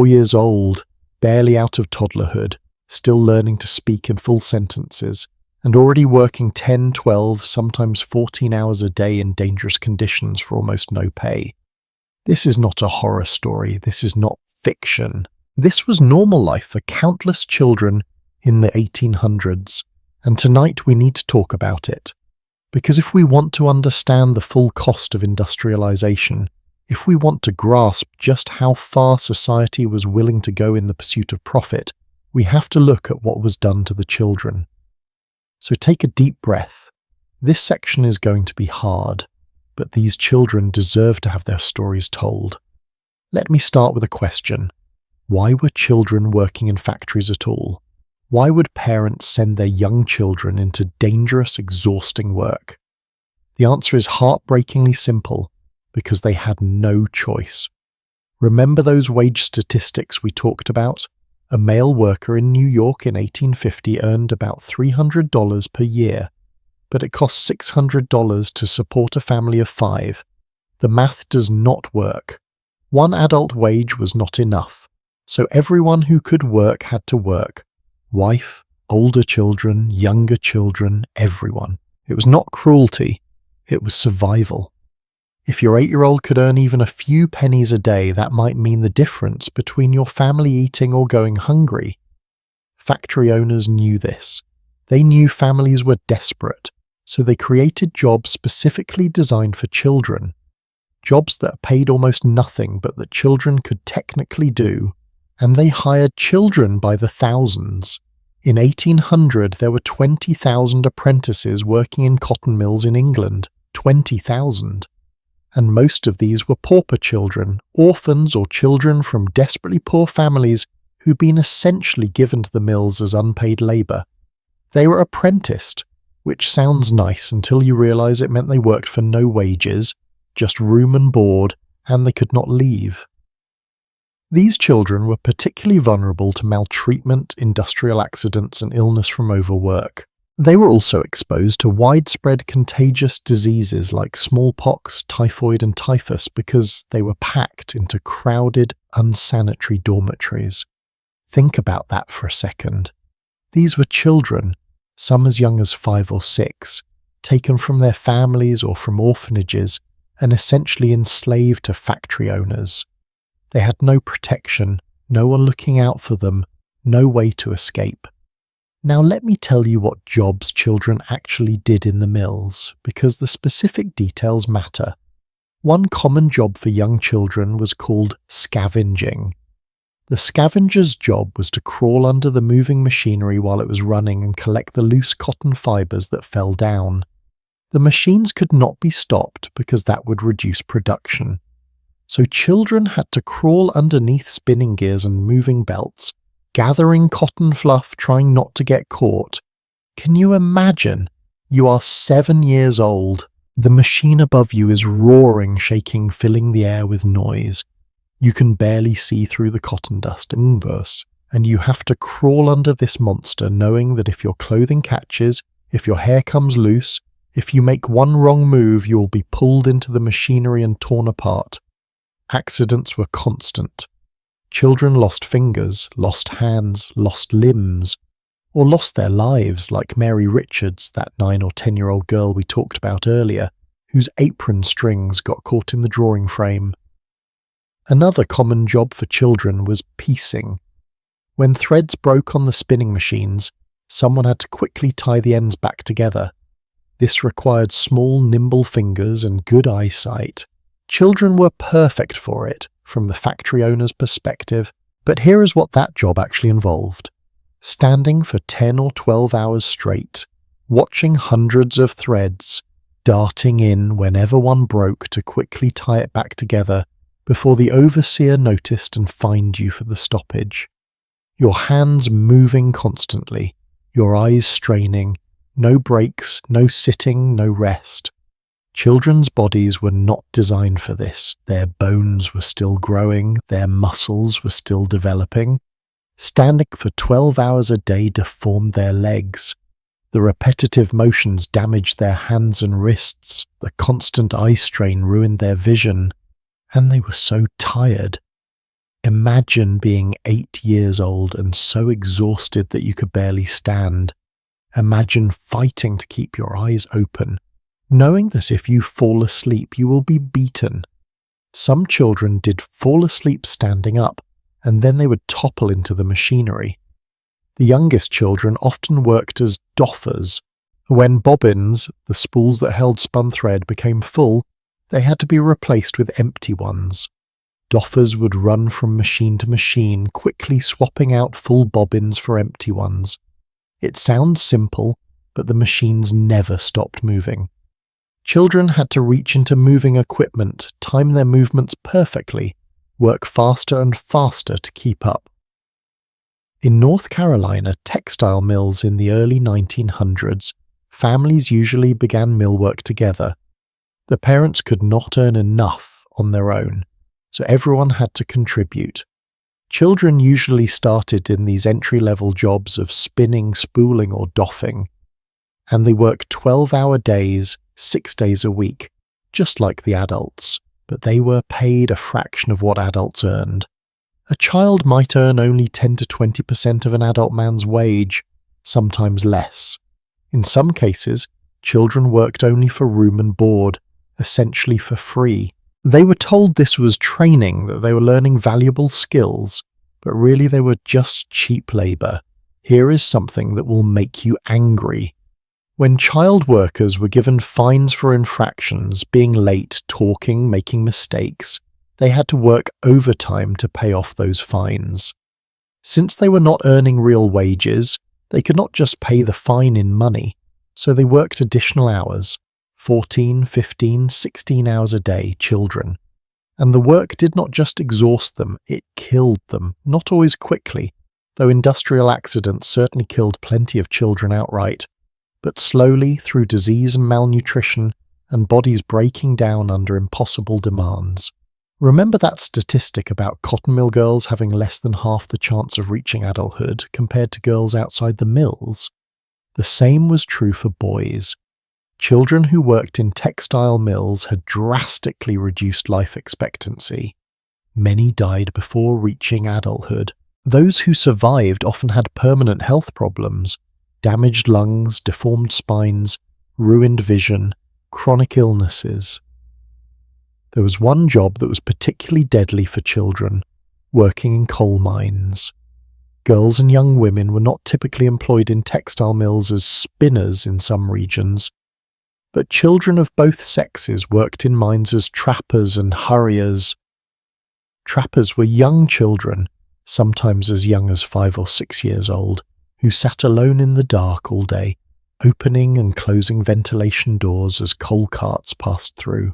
years old, barely out of toddlerhood, still learning to speak in full sentences, and already working 10, 12, sometimes 14 hours a day in dangerous conditions for almost no pay. This is not a horror story. This is not fiction. This was normal life for countless children in the 1800s, and tonight we need to talk about it. Because if we want to understand the full cost of industrialization, if we want to grasp just how far society was willing to go in the pursuit of profit, we have to look at what was done to the children. So take a deep breath. This section is going to be hard, but these children deserve to have their stories told. Let me start with a question. Why were children working in factories at all? Why would parents send their young children into dangerous, exhausting work? The answer is heartbreakingly simple, because they had no choice. Remember those wage statistics we talked about? A male worker in New York in 1850 earned about $300 per year, but it cost $600 to support a family of 5. The math does not work. One adult wage was not enough, so everyone who could work had to work. Wife, older children, younger children, everyone. It was not cruelty, it was survival. If your 8-year-old could earn even a few pennies a day, that might mean the difference between your family eating or going hungry. Factory owners knew this. They knew families were desperate, so they created jobs specifically designed for children. Jobs that paid almost nothing but that children could technically do, and they hired children by the thousands. In 1800, there were 20,000 apprentices working in cotton mills in England. 20,000. And most of these were pauper children, orphans or children from desperately poor families who'd been essentially given to the mills as unpaid labour. They were apprenticed, which sounds nice until you realise it meant they worked for no wages, just room and board, and they could not leave. These children were particularly vulnerable to maltreatment, industrial accidents, and illness from overwork. They were also exposed to widespread contagious diseases like smallpox, typhoid, and typhus because they were packed into crowded, unsanitary dormitories. Think about that for a second. These were children, some as young as 5 or 6, taken from their families or from orphanages and essentially enslaved to factory owners. They had no protection, no one looking out for them, no way to escape. Now let me tell you what jobs children actually did in the mills, because the specific details matter. One common job for young children was called scavenging. The scavenger's job was to crawl under the moving machinery while it was running and collect the loose cotton fibres that fell down. The machines could not be stopped because that would reduce production. So children had to crawl underneath spinning gears and moving belts, gathering cotton fluff, trying not to get caught. Can you imagine? You are 7 years old. The machine above you is roaring, shaking, filling the air with noise. You can barely see through the cotton dust and you have to crawl under this monster knowing that if your clothing catches, if your hair comes loose, if you make one wrong move, you will be pulled into the machinery and torn apart. Accidents were constant. Children lost fingers, lost hands, lost limbs, or lost their lives like Mary Richards, that 9 or 10-year-old girl we talked about earlier, whose apron strings got caught in the drawing frame. Another common job for children was piecing. When threads broke on the spinning machines, someone had to quickly tie the ends back together. This required small, nimble fingers and good eyesight. Children were perfect for it, from the factory owner's perspective, but here is what that job actually involved. Standing for 10 or 12 hours straight, watching hundreds of threads, darting in whenever one broke to quickly tie it back together before the overseer noticed and fined you for the stoppage. Your hands moving constantly, your eyes straining, no breaks, no sitting, no rest. Children's bodies were not designed for this. Their bones were still growing, their muscles were still developing. Standing for 12 hours a day deformed their legs. The repetitive motions damaged their hands and wrists, the constant eye strain ruined their vision, and they were so tired. Imagine being 8 years old and so exhausted that you could barely stand. Imagine fighting to keep your eyes open, knowing that if you fall asleep you will be beaten. Some children did fall asleep standing up, and then they would topple into the machinery. The youngest children often worked as doffers. When bobbins, the spools that held spun thread, became full, they had to be replaced with empty ones. Doffers would run from machine to machine, quickly swapping out full bobbins for empty ones. It sounds simple, but the machines never stopped moving. Children had to reach into moving equipment, time their movements perfectly, work faster and faster to keep up. In North Carolina textile mills in the early 1900s, families usually began millwork together. The parents could not earn enough on their own, so everyone had to contribute. Children usually started in these entry-level jobs of spinning, spooling, or doffing, and they worked 12-hour days, 6 days a week, just like the adults, but they were paid a fraction of what adults earned. A child might earn only 10 to 20% of an adult man's wage, sometimes less. In some cases, children worked only for room and board, essentially for free. They were told this was training, that they were learning valuable skills, but really they were just cheap labor. Here is something that will make you angry. When child workers were given fines for infractions, being late, talking, making mistakes, they had to work overtime to pay off those fines. Since they were not earning real wages, they could not just pay the fine in money, so they worked additional hours, 14, 15, 16 hours a day, children. And the work did not just exhaust them, it killed them, not always quickly, though industrial accidents certainly killed plenty of children outright, but slowly through disease and malnutrition and bodies breaking down under impossible demands. Remember that statistic about cotton mill girls having less than half the chance of reaching adulthood compared to girls outside the mills? The same was true for boys. Children who worked in textile mills had drastically reduced life expectancy. Many died before reaching adulthood. Those who survived often had permanent health problems, damaged lungs, deformed spines, ruined vision, chronic illnesses. There was one job that was particularly deadly for children, working in coal mines. Girls and young women were not typically employed in textile mills as spinners in some regions, but children of both sexes worked in mines as trappers and hurriers. Trappers were young children, sometimes as young as 5 or 6 years old, who sat alone in the dark all day, opening and closing ventilation doors as coal carts passed through.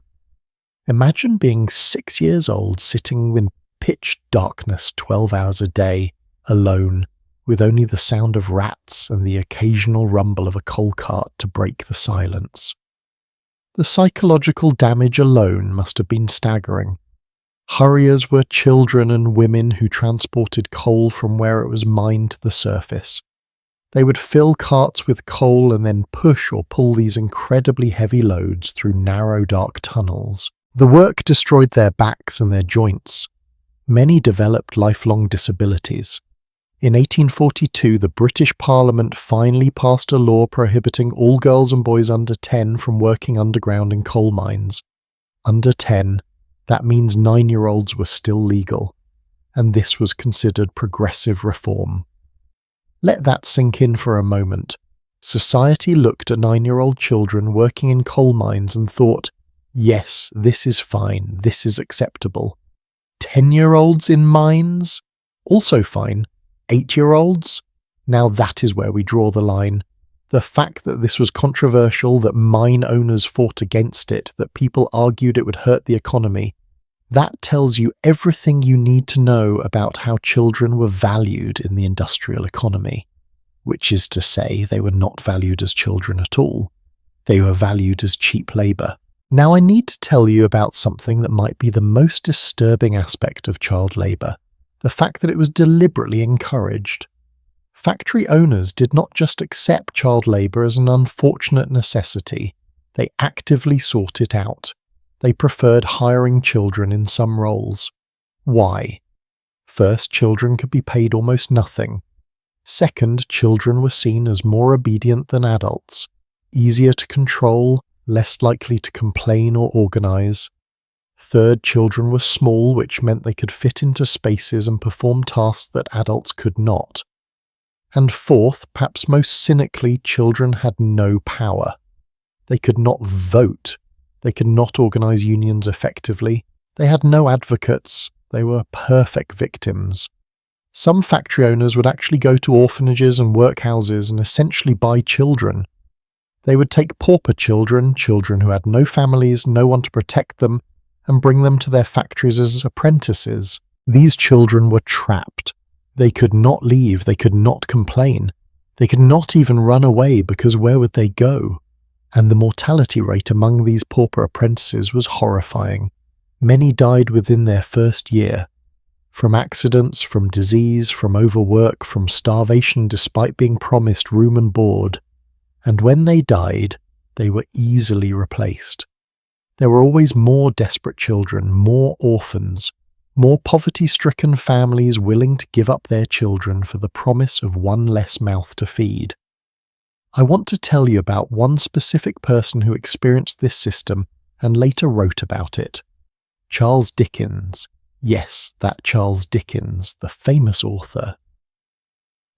Imagine being 6 years old sitting in pitch darkness 12 hours a day, alone, with only the sound of rats and the occasional rumble of a coal cart to break the silence. The psychological damage alone must have been staggering. Hurriers were children and women who transported coal from where it was mined to the surface. They would fill carts with coal and then push or pull these incredibly heavy loads through narrow, dark tunnels. The work destroyed their backs and their joints. Many developed lifelong disabilities. In 1842, the British Parliament finally passed a law prohibiting all girls and boys under 10 from working underground in coal mines. Under 10, that means 9-year-olds were still legal, and this was considered progressive reform. Let that sink in for a moment. Society looked at 9-year-old children working in coal mines and thought, yes, this is fine, this is acceptable. 10-year-olds in mines? Also fine. 8-year-olds? Now that is where we draw the line. The fact that this was controversial, that mine owners fought against it, that people argued it would hurt the economy, that tells you everything you need to know about how children were valued in the industrial economy, which is to say they were not valued as children at all. They were valued as cheap labour. Now I need to tell you about something that might be the most disturbing aspect of child labour, the fact that it was deliberately encouraged. Factory owners did not just accept child labour as an unfortunate necessity, they actively sought it out. They preferred hiring children in some roles. Why? First, children could be paid almost nothing. Second, children were seen as more obedient than adults, easier to control, less likely to complain or organize. Third, children were small, which meant they could fit into spaces and perform tasks that adults could not. And fourth, perhaps most cynically, children had no power. They could not vote. They could not organize unions effectively. They had no advocates. They were perfect victims. Some factory owners would actually go to orphanages and workhouses and essentially buy children. They would take pauper children, children who had no families, no one to protect them, and bring them to their factories as apprentices. These children were trapped. They could not leave, they could not complain. They could not even run away because where would they go? And the mortality rate among these pauper apprentices was horrifying. Many died within their first year. From accidents, from disease, from overwork, from starvation despite being promised room and board. And when they died, they were easily replaced. There were always more desperate children, more orphans, more poverty-stricken families willing to give up their children for the promise of one less mouth to feed. I want to tell you about one specific person who experienced this system and later wrote about it. Charles Dickens. Yes, that Charles Dickens, the famous author.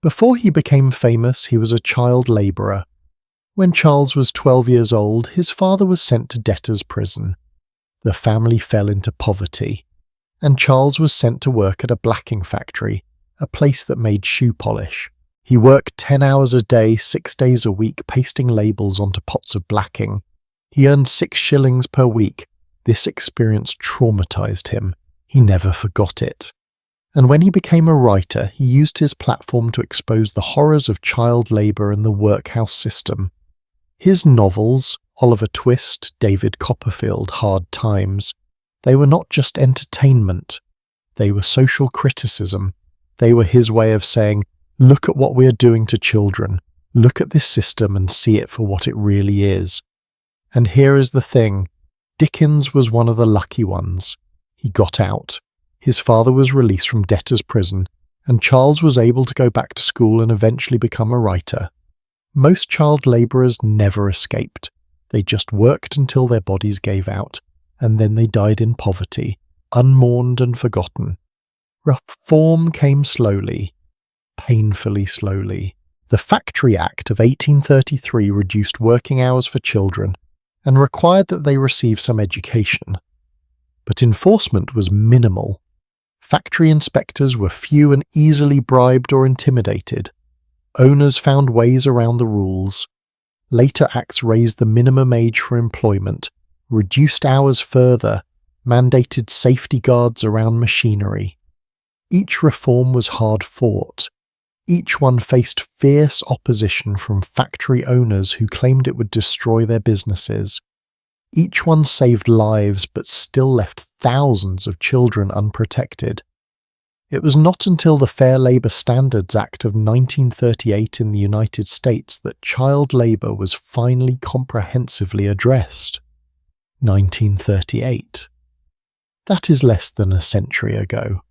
Before he became famous, he was a child labourer. When Charles was 12 years old, his father was sent to debtor's prison. The family fell into poverty, and Charles was sent to work at a blacking factory, a place that made shoe polish. He worked 10 hours a day, 6 days a week, pasting labels onto pots of blacking. He earned 6 shillings per week. This experience traumatized him. He never forgot it. And when he became a writer, he used his platform to expose the horrors of child labour and the workhouse system. His novels, Oliver Twist, David Copperfield, Hard Times, they were not just entertainment. They were social criticism. They were his way of saying, look at what we are doing to children. Look at this system and see it for what it really is. And here is the thing. Dickens was one of the lucky ones. He got out. His father was released from debtor's prison, and Charles was able to go back to school and eventually become a writer. Most child labourers never escaped. They just worked until their bodies gave out, and then they died in poverty, unmourned and forgotten. Reform came slowly, painfully slowly. The Factory Act of 1833 reduced working hours for children and required that they receive some education. But enforcement was minimal. Factory inspectors were few and easily bribed or intimidated. Owners found ways around the rules. Later acts raised the minimum age for employment, reduced hours further, mandated safety guards around machinery. Each reform was hard fought. Each one faced fierce opposition from factory owners who claimed it would destroy their businesses. Each one saved lives but still left thousands of children unprotected. It was not until the Fair Labor Standards Act of 1938 in the United States that child labor was finally comprehensively addressed. 1938. That is less than a century ago.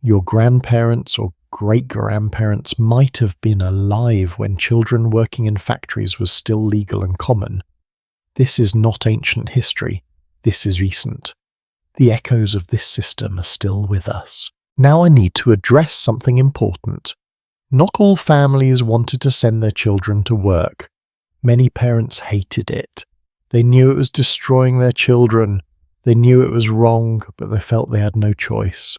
Your grandparents or great-grandparents might have been alive when children working in factories was still legal and common. This is not ancient history. This is recent. The echoes of this system are still with us. Now I need to address something important. Not all families wanted to send their children to work. Many parents hated it. They knew it was destroying their children. They knew it was wrong, but they felt they had no choice.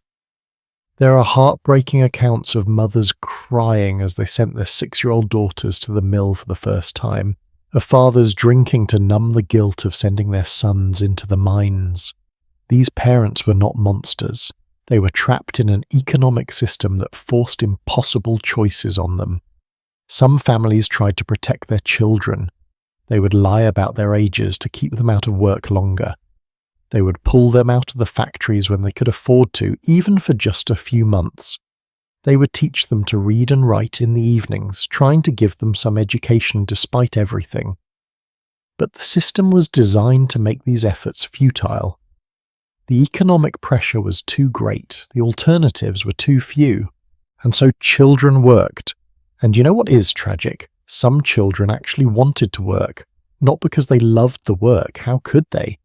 There are heartbreaking accounts of mothers crying as they sent their 6-year-old daughters to the mill for the first time, of fathers drinking to numb the guilt of sending their sons into the mines. These parents were not monsters. They were trapped in an economic system that forced impossible choices on them. Some families tried to protect their children. They would lie about their ages to keep them out of work longer. They would pull them out of the factories when they could afford to, even for just a few months. They would teach them to read and write in the evenings, trying to give them some education despite everything. But the system was designed to make these efforts futile. The economic pressure was too great, the alternatives were too few, and so children worked. And you know what is tragic? Some children actually wanted to work, not because they loved the work, how could they?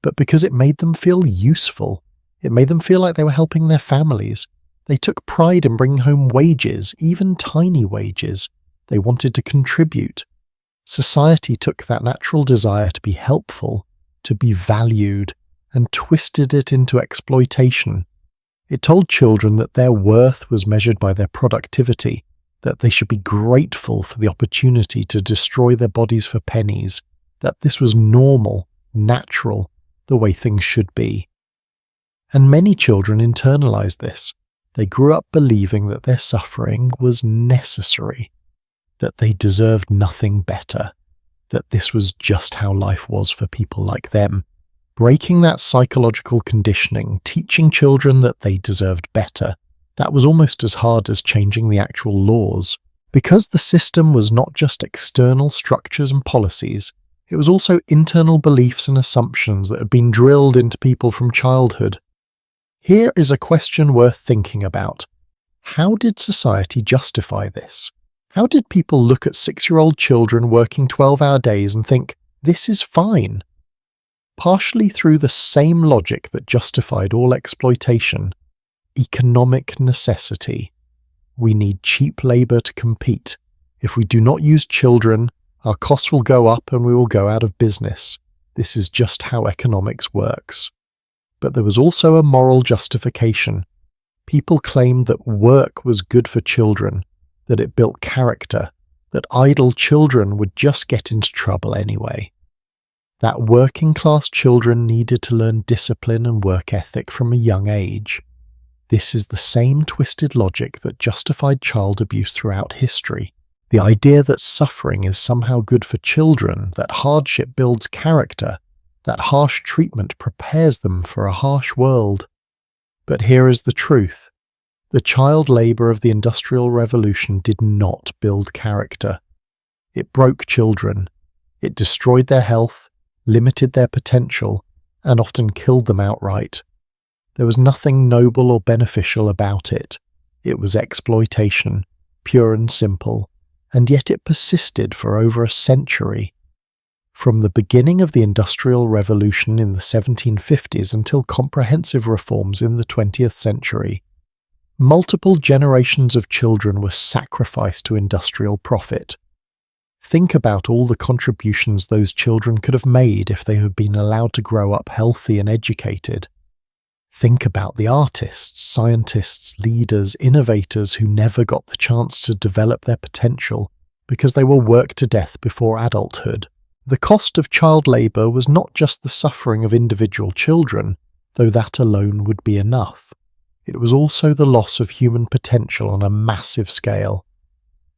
But because it made them feel useful. It made them feel like they were helping their families. They took pride in bringing home wages, even tiny wages. They wanted to contribute. Society took that natural desire to be helpful, to be valued, and twisted it into exploitation. It told children that their worth was measured by their productivity, that they should be grateful for the opportunity to destroy their bodies for pennies, that this was normal, natural, the way things should be. And many children internalized this. They grew up believing that their suffering was necessary, that they deserved nothing better, that this was just how life was for people like them. Breaking that psychological conditioning, teaching children that they deserved better, that was almost as hard as changing the actual laws. Because the system was not just external structures and policies, it was also internal beliefs and assumptions that had been drilled into people from childhood. Here is a question worth thinking about. How did society justify this? How did people look at 6-year-old children working 12-hour days and think, this is fine? Partially through the same logic that justified all exploitation: economic necessity. We need cheap labour to compete. If we do not use children, our costs will go up and we will go out of business. This is just how economics works. But there was also a moral justification. People claimed that work was good for children, that it built character, that idle children would just get into trouble anyway. That working-class children needed to learn discipline and work ethic from a young age. This is the same twisted logic that justified child abuse throughout history. The idea that suffering is somehow good for children, that hardship builds character, that harsh treatment prepares them for a harsh world. But here is the truth. The child labour of the Industrial Revolution did not build character. It broke children. It destroyed their health, limited their potential, and often killed them outright. There was nothing noble or beneficial about it. It was exploitation, pure and simple, and yet it persisted for over a century. From the beginning of the Industrial Revolution in the 1750s until comprehensive reforms in the 20th century, multiple generations of children were sacrificed to industrial profit. Think about all the contributions those children could have made if they had been allowed to grow up healthy and educated. Think about the artists, scientists, leaders, innovators who never got the chance to develop their potential because they were worked to death before adulthood. The cost of child labour was not just the suffering of individual children, though that alone would be enough. It was also the loss of human potential on a massive scale.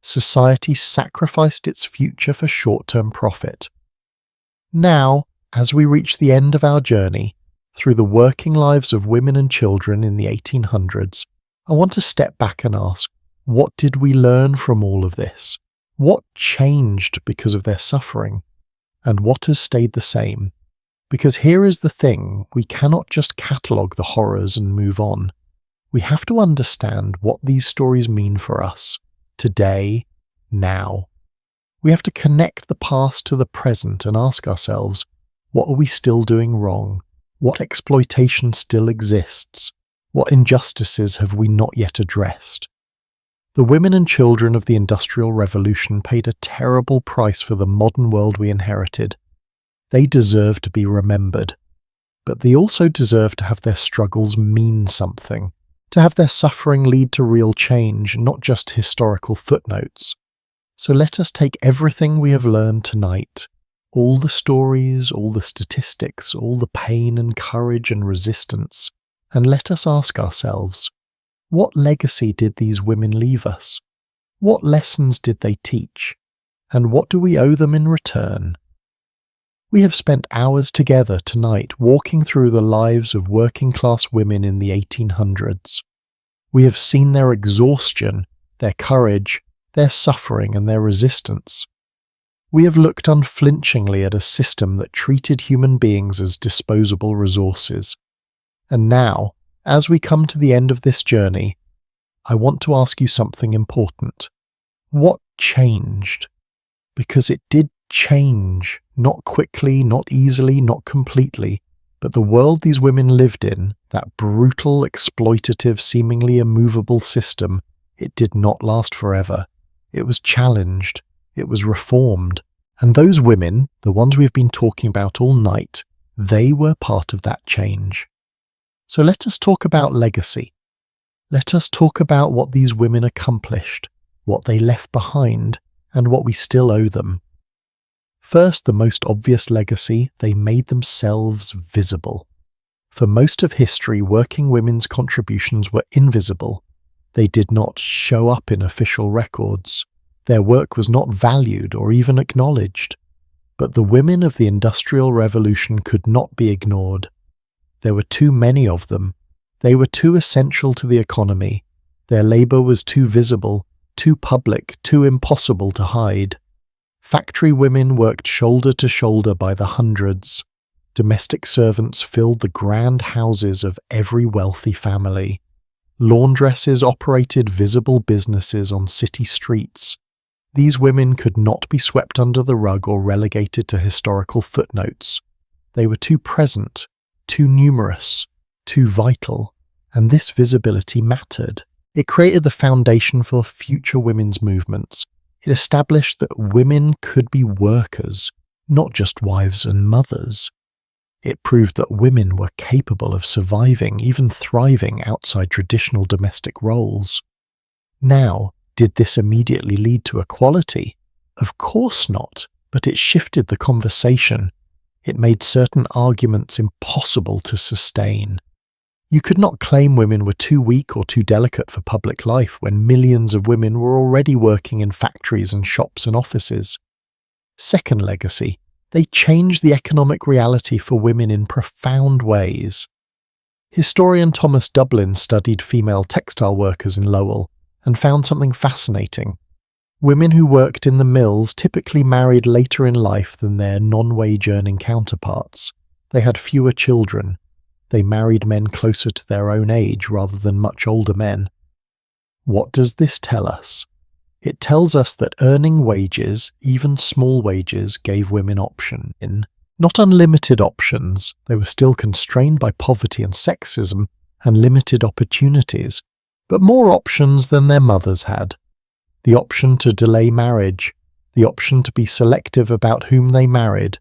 Society sacrificed its future for short-term profit. Now, as we reach the end of our journey, through the working lives of women and children in the 1800s, I want to step back and ask, what did we learn from all of this? What changed because of their suffering? And what has stayed the same? Because here is the thing, we cannot just catalogue the horrors and move on. We have to understand what these stories mean for us, today, now. We have to connect the past to the present and ask ourselves, what are we still doing wrong? What exploitation still exists? What injustices have we not yet addressed? The women and children of the Industrial Revolution paid a terrible price for the modern world we inherited. They deserve to be remembered. But they also deserve to have their struggles mean something, to have their suffering lead to real change, not just historical footnotes. So let us take everything we have learned tonight, all the stories, all the statistics, all the pain and courage and resistance, and let us ask ourselves, what legacy did these women leave us? What lessons did they teach? And what do we owe them in return? We have spent hours together tonight walking through the lives of working-class women in the 1800s. We have seen their exhaustion, their courage, their suffering and their resistance. We have looked unflinchingly at a system that treated human beings as disposable resources. And now, as we come to the end of this journey, I want to ask you something important. What changed? Because it did change, not quickly, not easily, not completely, but the world these women lived in, that brutal, exploitative, seemingly immovable system, it did not last forever. It was challenged, it was reformed, and those women, the ones we've been talking about all night, they were part of that change. So let us talk about legacy. Let us talk about what these women accomplished, what they left behind, and what we still owe them. First, the most obvious legacy, they made themselves visible. For most of history, working women's contributions were invisible. They did not show up in official records. Their work was not valued or even acknowledged. But the women of the Industrial Revolution could not be ignored. There were too many of them. They were too essential to the economy. Their labour was too visible, too public, too impossible to hide. Factory women worked shoulder to shoulder by the hundreds. Domestic servants filled the grand houses of every wealthy family. Laundresses operated visible businesses on city streets. These women could not be swept under the rug or relegated to historical footnotes. They were too present, too numerous, too vital, and this visibility mattered. It created the foundation for future women's movements. It established that women could be workers, not just wives and mothers. It proved that women were capable of surviving, even thriving outside traditional domestic roles. Now, did this immediately lead to equality? Of course not, but it shifted the conversation. It made certain arguments impossible to sustain. You could not claim women were too weak or too delicate for public life when millions of women were already working in factories and shops and offices. Second legacy, they changed the economic reality for women in profound ways. Historian Thomas Dublin studied female textile workers in Lowell and found something fascinating. Women who worked in the mills typically married later in life than their non-wage earning counterparts. They had fewer children. They married men closer to their own age rather than much older men. What does this tell us? It tells us that earning wages, even small wages, gave women option in not unlimited options. They were still constrained by poverty and sexism and limited opportunities, but more options than their mothers had. The option to delay marriage, the option to be selective about whom they married,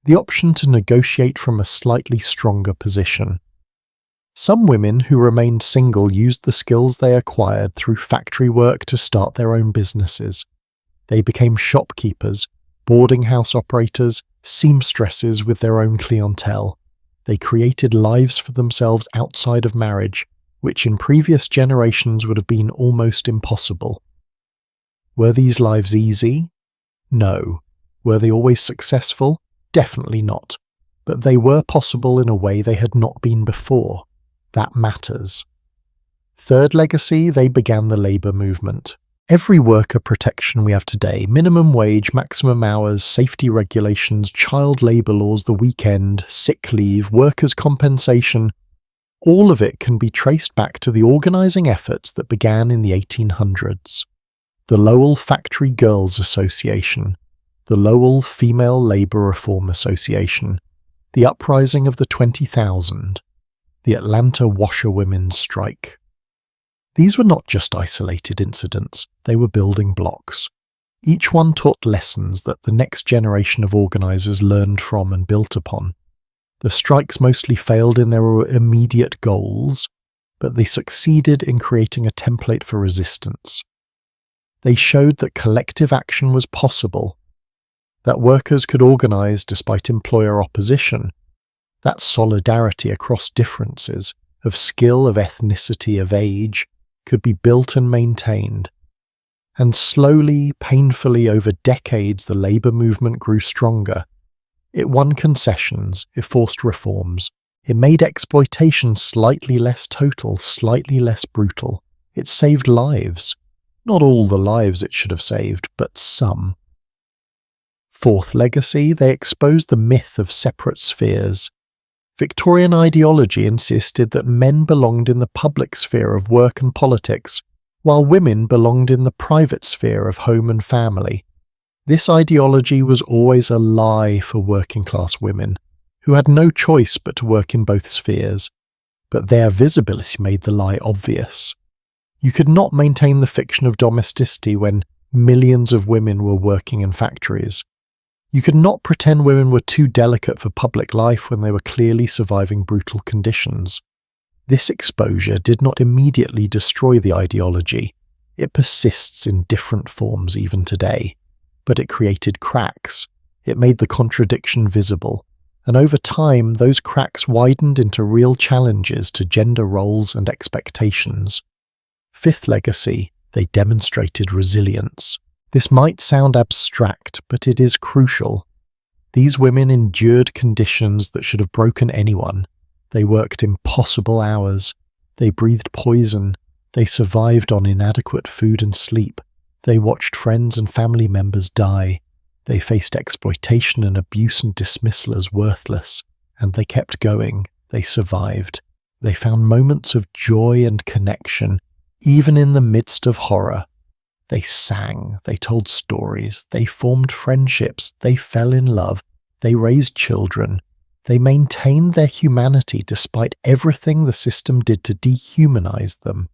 the option to negotiate from a slightly stronger position. Some women who remained single used the skills they acquired through factory work to start their own businesses. They became shopkeepers, boarding house operators, seamstresses with their own clientele. They created lives for themselves outside of marriage, which in previous generations would have been almost impossible. Were these lives easy? No. Were they always successful? Definitely not. But they were possible in a way they had not been before. That matters. Third legacy, they began the labour movement. Every worker protection we have today, minimum wage, maximum hours, safety regulations, child labour laws, the weekend, sick leave, workers' compensation, all of it can be traced back to the organising efforts that began in the 1800s. The Lowell Factory Girls Association, the Lowell Female Labour Reform Association, the Uprising of the 20,000, the Atlanta Washerwomen's Strike. These were not just isolated incidents, they were building blocks. Each one taught lessons that the next generation of organisers learned from and built upon. The strikes mostly failed in their immediate goals, but they succeeded in creating a template for resistance. They showed that collective action was possible, that workers could organise despite employer opposition, that solidarity across differences, of skill, of ethnicity, of age, could be built and maintained. And slowly, painfully, over decades, the labour movement grew stronger. It won concessions, it forced reforms, it made exploitation slightly less total, slightly less brutal. It saved lives. Not all the lives it should have saved, but some. Fourth legacy, they exposed the myth of separate spheres. Victorian ideology insisted that men belonged in the public sphere of work and politics, while women belonged in the private sphere of home and family. This ideology was always a lie for working-class women, who had no choice but to work in both spheres, but their visibility made the lie obvious. You could not maintain the fiction of domesticity when millions of women were working in factories. You could not pretend women were too delicate for public life when they were clearly surviving brutal conditions. This exposure did not immediately destroy the ideology. It persists in different forms even today. But it created cracks. It made the contradiction visible. And over time, those cracks widened into real challenges to gender roles and expectations. Fifth legacy, they demonstrated resilience. This might sound abstract, but it is crucial. These women endured conditions that should have broken anyone. They worked impossible hours. They breathed poison. They survived on inadequate food and sleep. They watched friends and family members die. They faced exploitation and abuse and dismissal as worthless. And they kept going. They survived. They found moments of joy and connection, even in the midst of horror. They sang, they told stories, they formed friendships, they fell in love, they raised children, they maintained their humanity despite everything the system did to dehumanize them.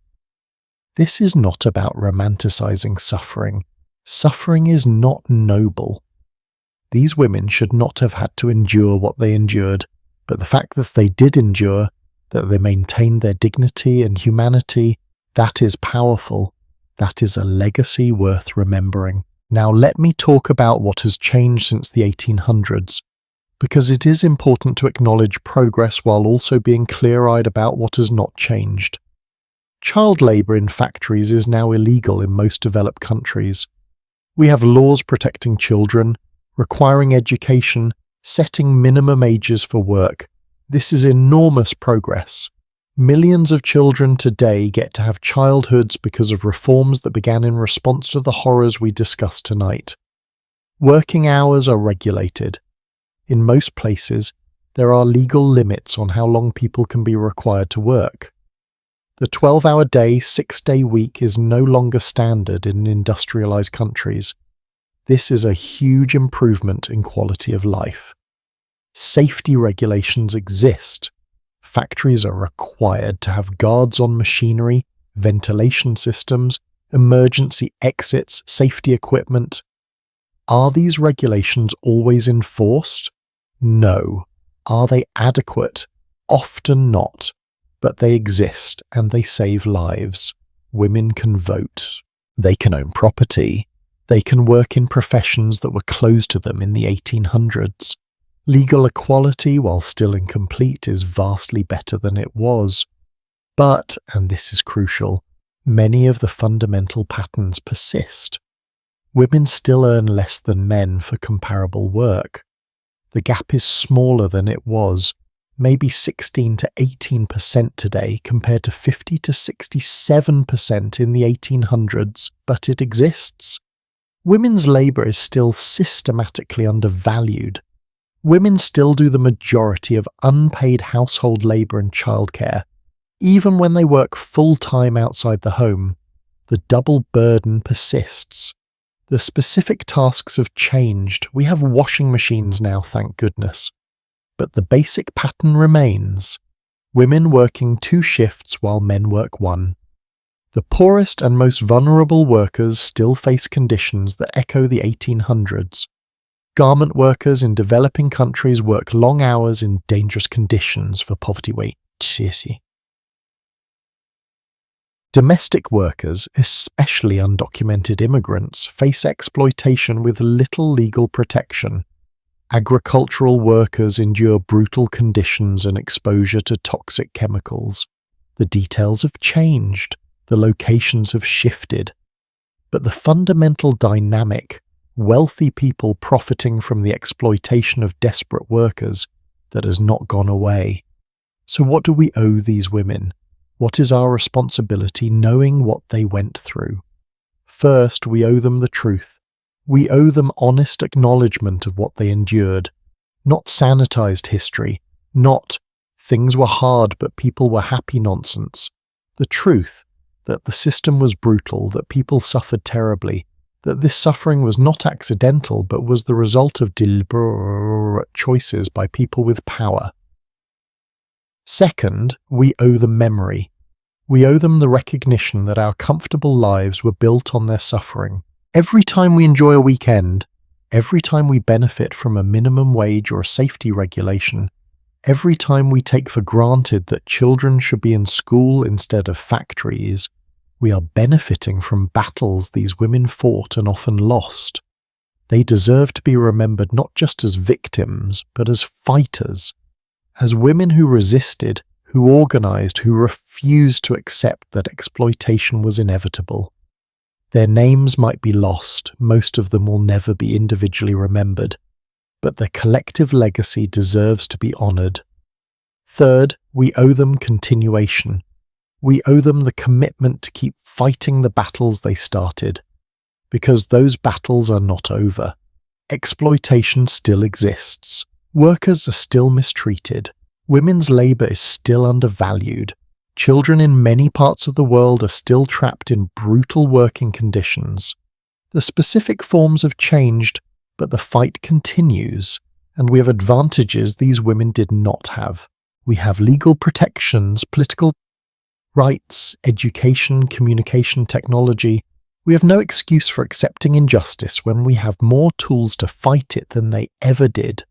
This is not about romanticizing suffering. Suffering is not noble. These women should not have had to endure what they endured, but the fact that they did endure, that they maintained their dignity and humanity, that is powerful. That is a legacy worth remembering. Now let me talk about what has changed since the 1800s, because it is important to acknowledge progress while also being clear-eyed about what has not changed. Child labour in factories is now illegal in most developed countries. We have laws protecting children, requiring education, setting minimum ages for work. This is enormous progress. Millions of children today get to have childhoods because of reforms that began in response to the horrors we discussed tonight. Working hours are regulated. In most places, there are legal limits on how long people can be required to work. The 12-hour day, 6-day week is no longer standard in industrialized countries. This is a huge improvement in quality of life. Safety regulations exist. Factories are required to have guards on machinery, ventilation systems, emergency exits, safety equipment. Are these regulations always enforced? No. Are they adequate? Often not. But they exist and they save lives. Women can vote. They can own property. They can work in professions that were closed to them in the 1800s. Legal equality, while still incomplete, is vastly better than it was. But, and this is crucial, many of the fundamental patterns persist. Women still earn less than men for comparable work. The gap is smaller than it was, maybe 16 to 18% today compared to 50 to 67% in the 1800s, but it exists. Women's labour is still systematically undervalued. Women still do the majority of unpaid household labour and childcare. Even when they work full-time outside the home, the double burden persists. The specific tasks have changed. We have washing machines now, thank goodness. But the basic pattern remains. Women working 2 shifts while men work 1. The poorest and most vulnerable workers still face conditions that echo the 1800s. Garment workers in developing countries work long hours in dangerous conditions for poverty wage. Domestic workers, especially undocumented immigrants, face exploitation with little legal protection. Agricultural workers endure brutal conditions and exposure to toxic chemicals. The details have changed. The locations have shifted. But the fundamental dynamic, wealthy people profiting from the exploitation of desperate workers, that has not gone away. So what do we owe these women? What is our responsibility knowing what they went through? First, we owe them the truth. We owe them honest acknowledgement of what they endured, not sanitized history, not things were hard but people were happy nonsense. The truth, that the system was brutal, that people suffered terribly, that this suffering was not accidental but was the result of deliberate choices by people with power. Second, we owe them memory. We owe them the recognition that our comfortable lives were built on their suffering. Every time we enjoy a weekend, every time we benefit from a minimum wage or a safety regulation, every time we take for granted that children should be in school instead of factories, we are benefiting from battles these women fought and often lost. They deserve to be remembered not just as victims, but as fighters, as women who resisted, who organized, who refused to accept that exploitation was inevitable. Their names might be lost, most of them will never be individually remembered, but their collective legacy deserves to be honored. Third, we owe them continuation. We owe them the commitment to keep fighting the battles they started, because those battles are not over. Exploitation still exists. Workers are still mistreated. Women's labor is still undervalued. Children in many parts of the world are still trapped in brutal working conditions. The specific forms have changed, but the fight continues, and we have advantages these women did not have. We have legal protections, political rights, education, communication technology. We have no excuse for accepting injustice when we have more tools to fight it than they ever did.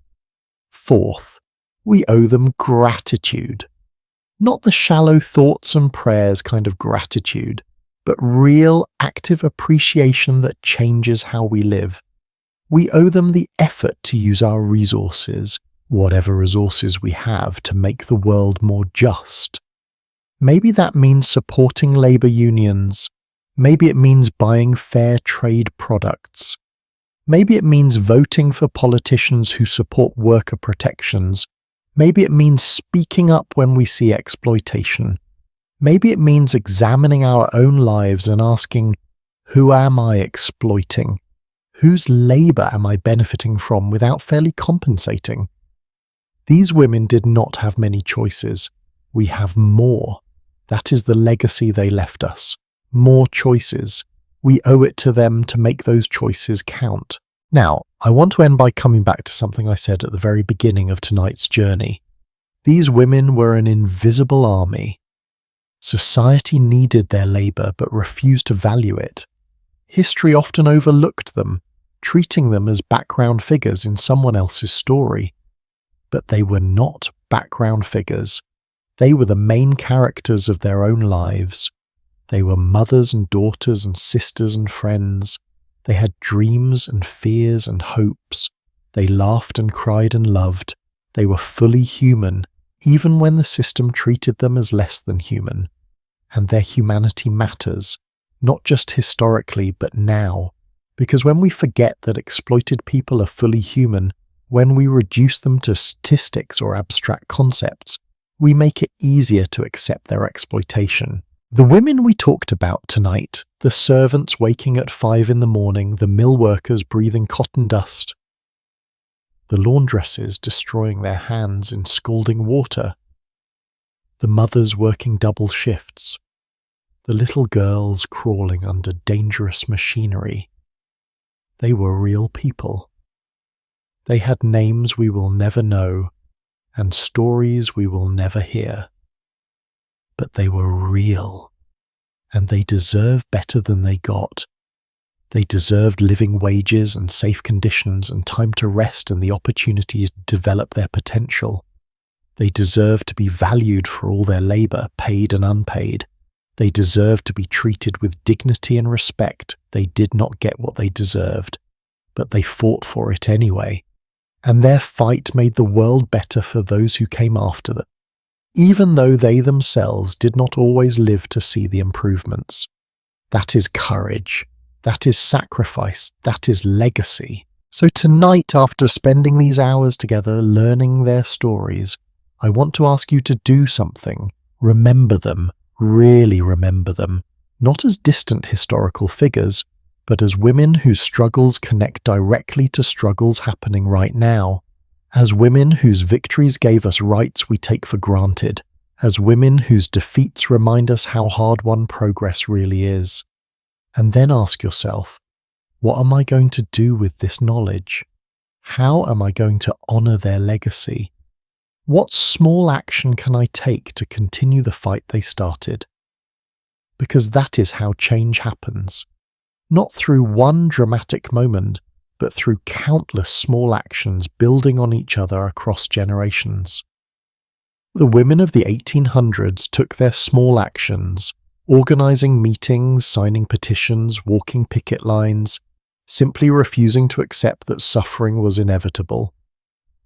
Fourth, we owe them gratitude. Not the shallow thoughts and prayers kind of gratitude, but real, active appreciation that changes how we live. We owe them the effort to use our resources, whatever resources we have, to make the world more just. Maybe that means supporting labor unions. Maybe it means buying fair trade products. Maybe it means voting for politicians who support worker protections. Maybe it means speaking up when we see exploitation. Maybe it means examining our own lives and asking, who am I exploiting? Whose labor am I benefiting from without fairly compensating? These women did not have many choices. We have more. That is the legacy they left us. More choices. We owe it to them to make those choices count. Now, I want to end by coming back to something I said at the very beginning of tonight's journey. These women were an invisible army. Society needed their labor but refused to value it. History often overlooked them, treating them as background figures in someone else's story. But they were not background figures. They were the main characters of their own lives. They were mothers and daughters and sisters and friends. They had dreams and fears and hopes. They laughed and cried and loved. They were fully human, even when the system treated them as less than human. And their humanity matters, not just historically, but now. Because when we forget that exploited people are fully human, when we reduce them to statistics or abstract concepts, we make it easier to accept their exploitation. The women we talked about tonight, the servants waking at 5 in the morning, the mill workers breathing cotton dust, the laundresses destroying their hands in scalding water, the mothers working double shifts, the little girls crawling under dangerous machinery. They were real people. They had names we will never know and stories we will never hear. But they were real, and they deserve better than they got. They deserved living wages and safe conditions and time to rest and the opportunities to develop their potential. They deserve to be valued for all their labor, paid and unpaid. They deserve to be treated with dignity and respect. They did not get what they deserved, but they fought for it anyway. And their fight made the world better for those who came after them, even though they themselves did not always live to see the improvements. That is courage. That is sacrifice. That is legacy. So tonight, after spending these hours together learning their stories, I want to ask you to do something. Remember them. Really remember them. Not as distant historical figures, but as women whose struggles connect directly to struggles happening right now. As women whose victories gave us rights we take for granted. as women whose defeats remind us how hard-won progress really is. And then ask yourself, what am I going to do with this knowledge? How am I going to honor their legacy? What small action can I take to continue the fight they started? Because that is how change happens. Not through one dramatic moment, but through countless small actions building on each other across generations. The women of the 1800s took their small actions, organizing meetings, signing petitions, walking picket lines, simply refusing to accept that suffering was inevitable.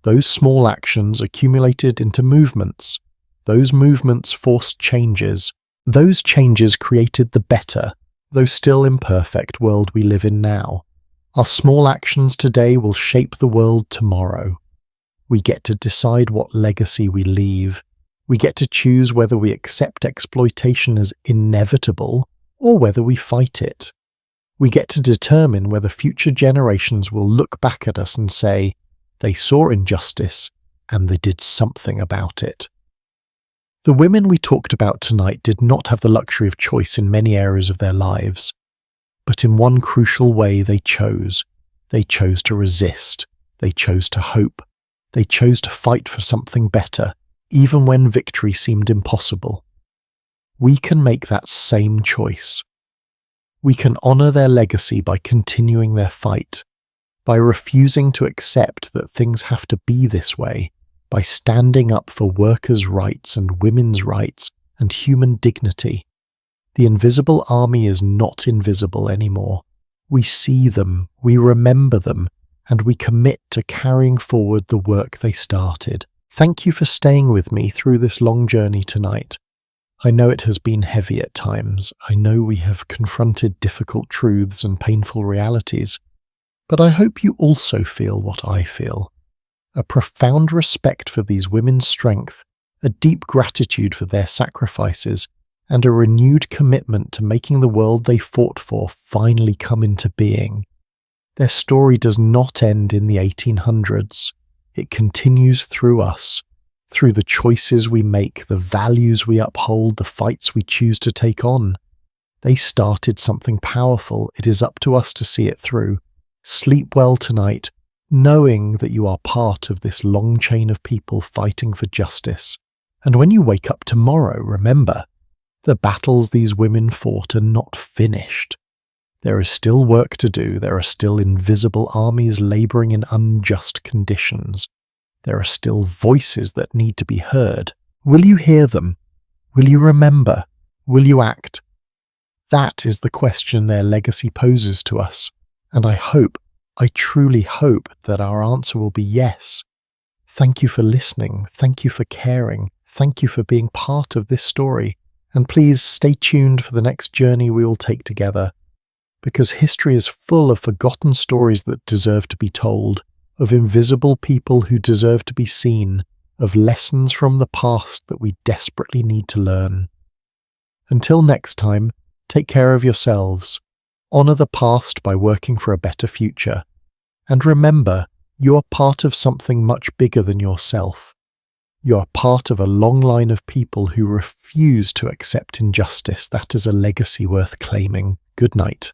Those small actions accumulated into movements. Those movements forced changes. Those changes created the better, though still imperfect, world we live in now. Our small actions today will shape the world tomorrow. We get to decide what legacy we leave. We get to choose whether we accept exploitation as inevitable or whether we fight it. We get to determine whether future generations will look back at us and say, they saw injustice and they did something about it. The women we talked about tonight did not have the luxury of choice in many areas of their lives, but in one crucial way they chose. They chose to resist. They chose to hope. They chose to fight for something better, even when victory seemed impossible. We can make that same choice. We can honor their legacy by continuing their fight, by refusing to accept that things have to be this way, by standing up for workers' rights and women's rights and human dignity. The invisible army is not invisible anymore. We see them, we remember them, and we commit to carrying forward the work they started. Thank you for staying with me through this long journey tonight. I know it has been heavy at times. I know we have confronted difficult truths and painful realities. But I hope you also feel what I feel. A profound respect for these women's strength, a deep gratitude for their sacrifices, and a renewed commitment to making the world they fought for finally come into being. Their story does not end in the 1800s. It continues through us, through the choices we make, the values we uphold, the fights we choose to take on. They started something powerful. It is up to us to see it through. Sleep well tonight, knowing that you are part of this long chain of people fighting for justice. And when you wake up tomorrow, remember, the battles these women fought are not finished. There is still work to do. There are still invisible armies laboring in unjust conditions. There are still voices that need to be heard. Will you hear them? Will you remember? Will you act? That is the question their legacy poses to us. And I truly hope that our answer will be yes. Thank you for listening. Thank you for caring. Thank you for being part of this story. And please stay tuned for the next journey we will take together. Because history is full of forgotten stories that deserve to be told, of invisible people who deserve to be seen, of lessons from the past that we desperately need to learn. Until next time, take care of yourselves. Honor the past by working for a better future. And remember, you are part of something much bigger than yourself. You are part of a long line of people who refuse to accept injustice. That is a legacy worth claiming. Good night.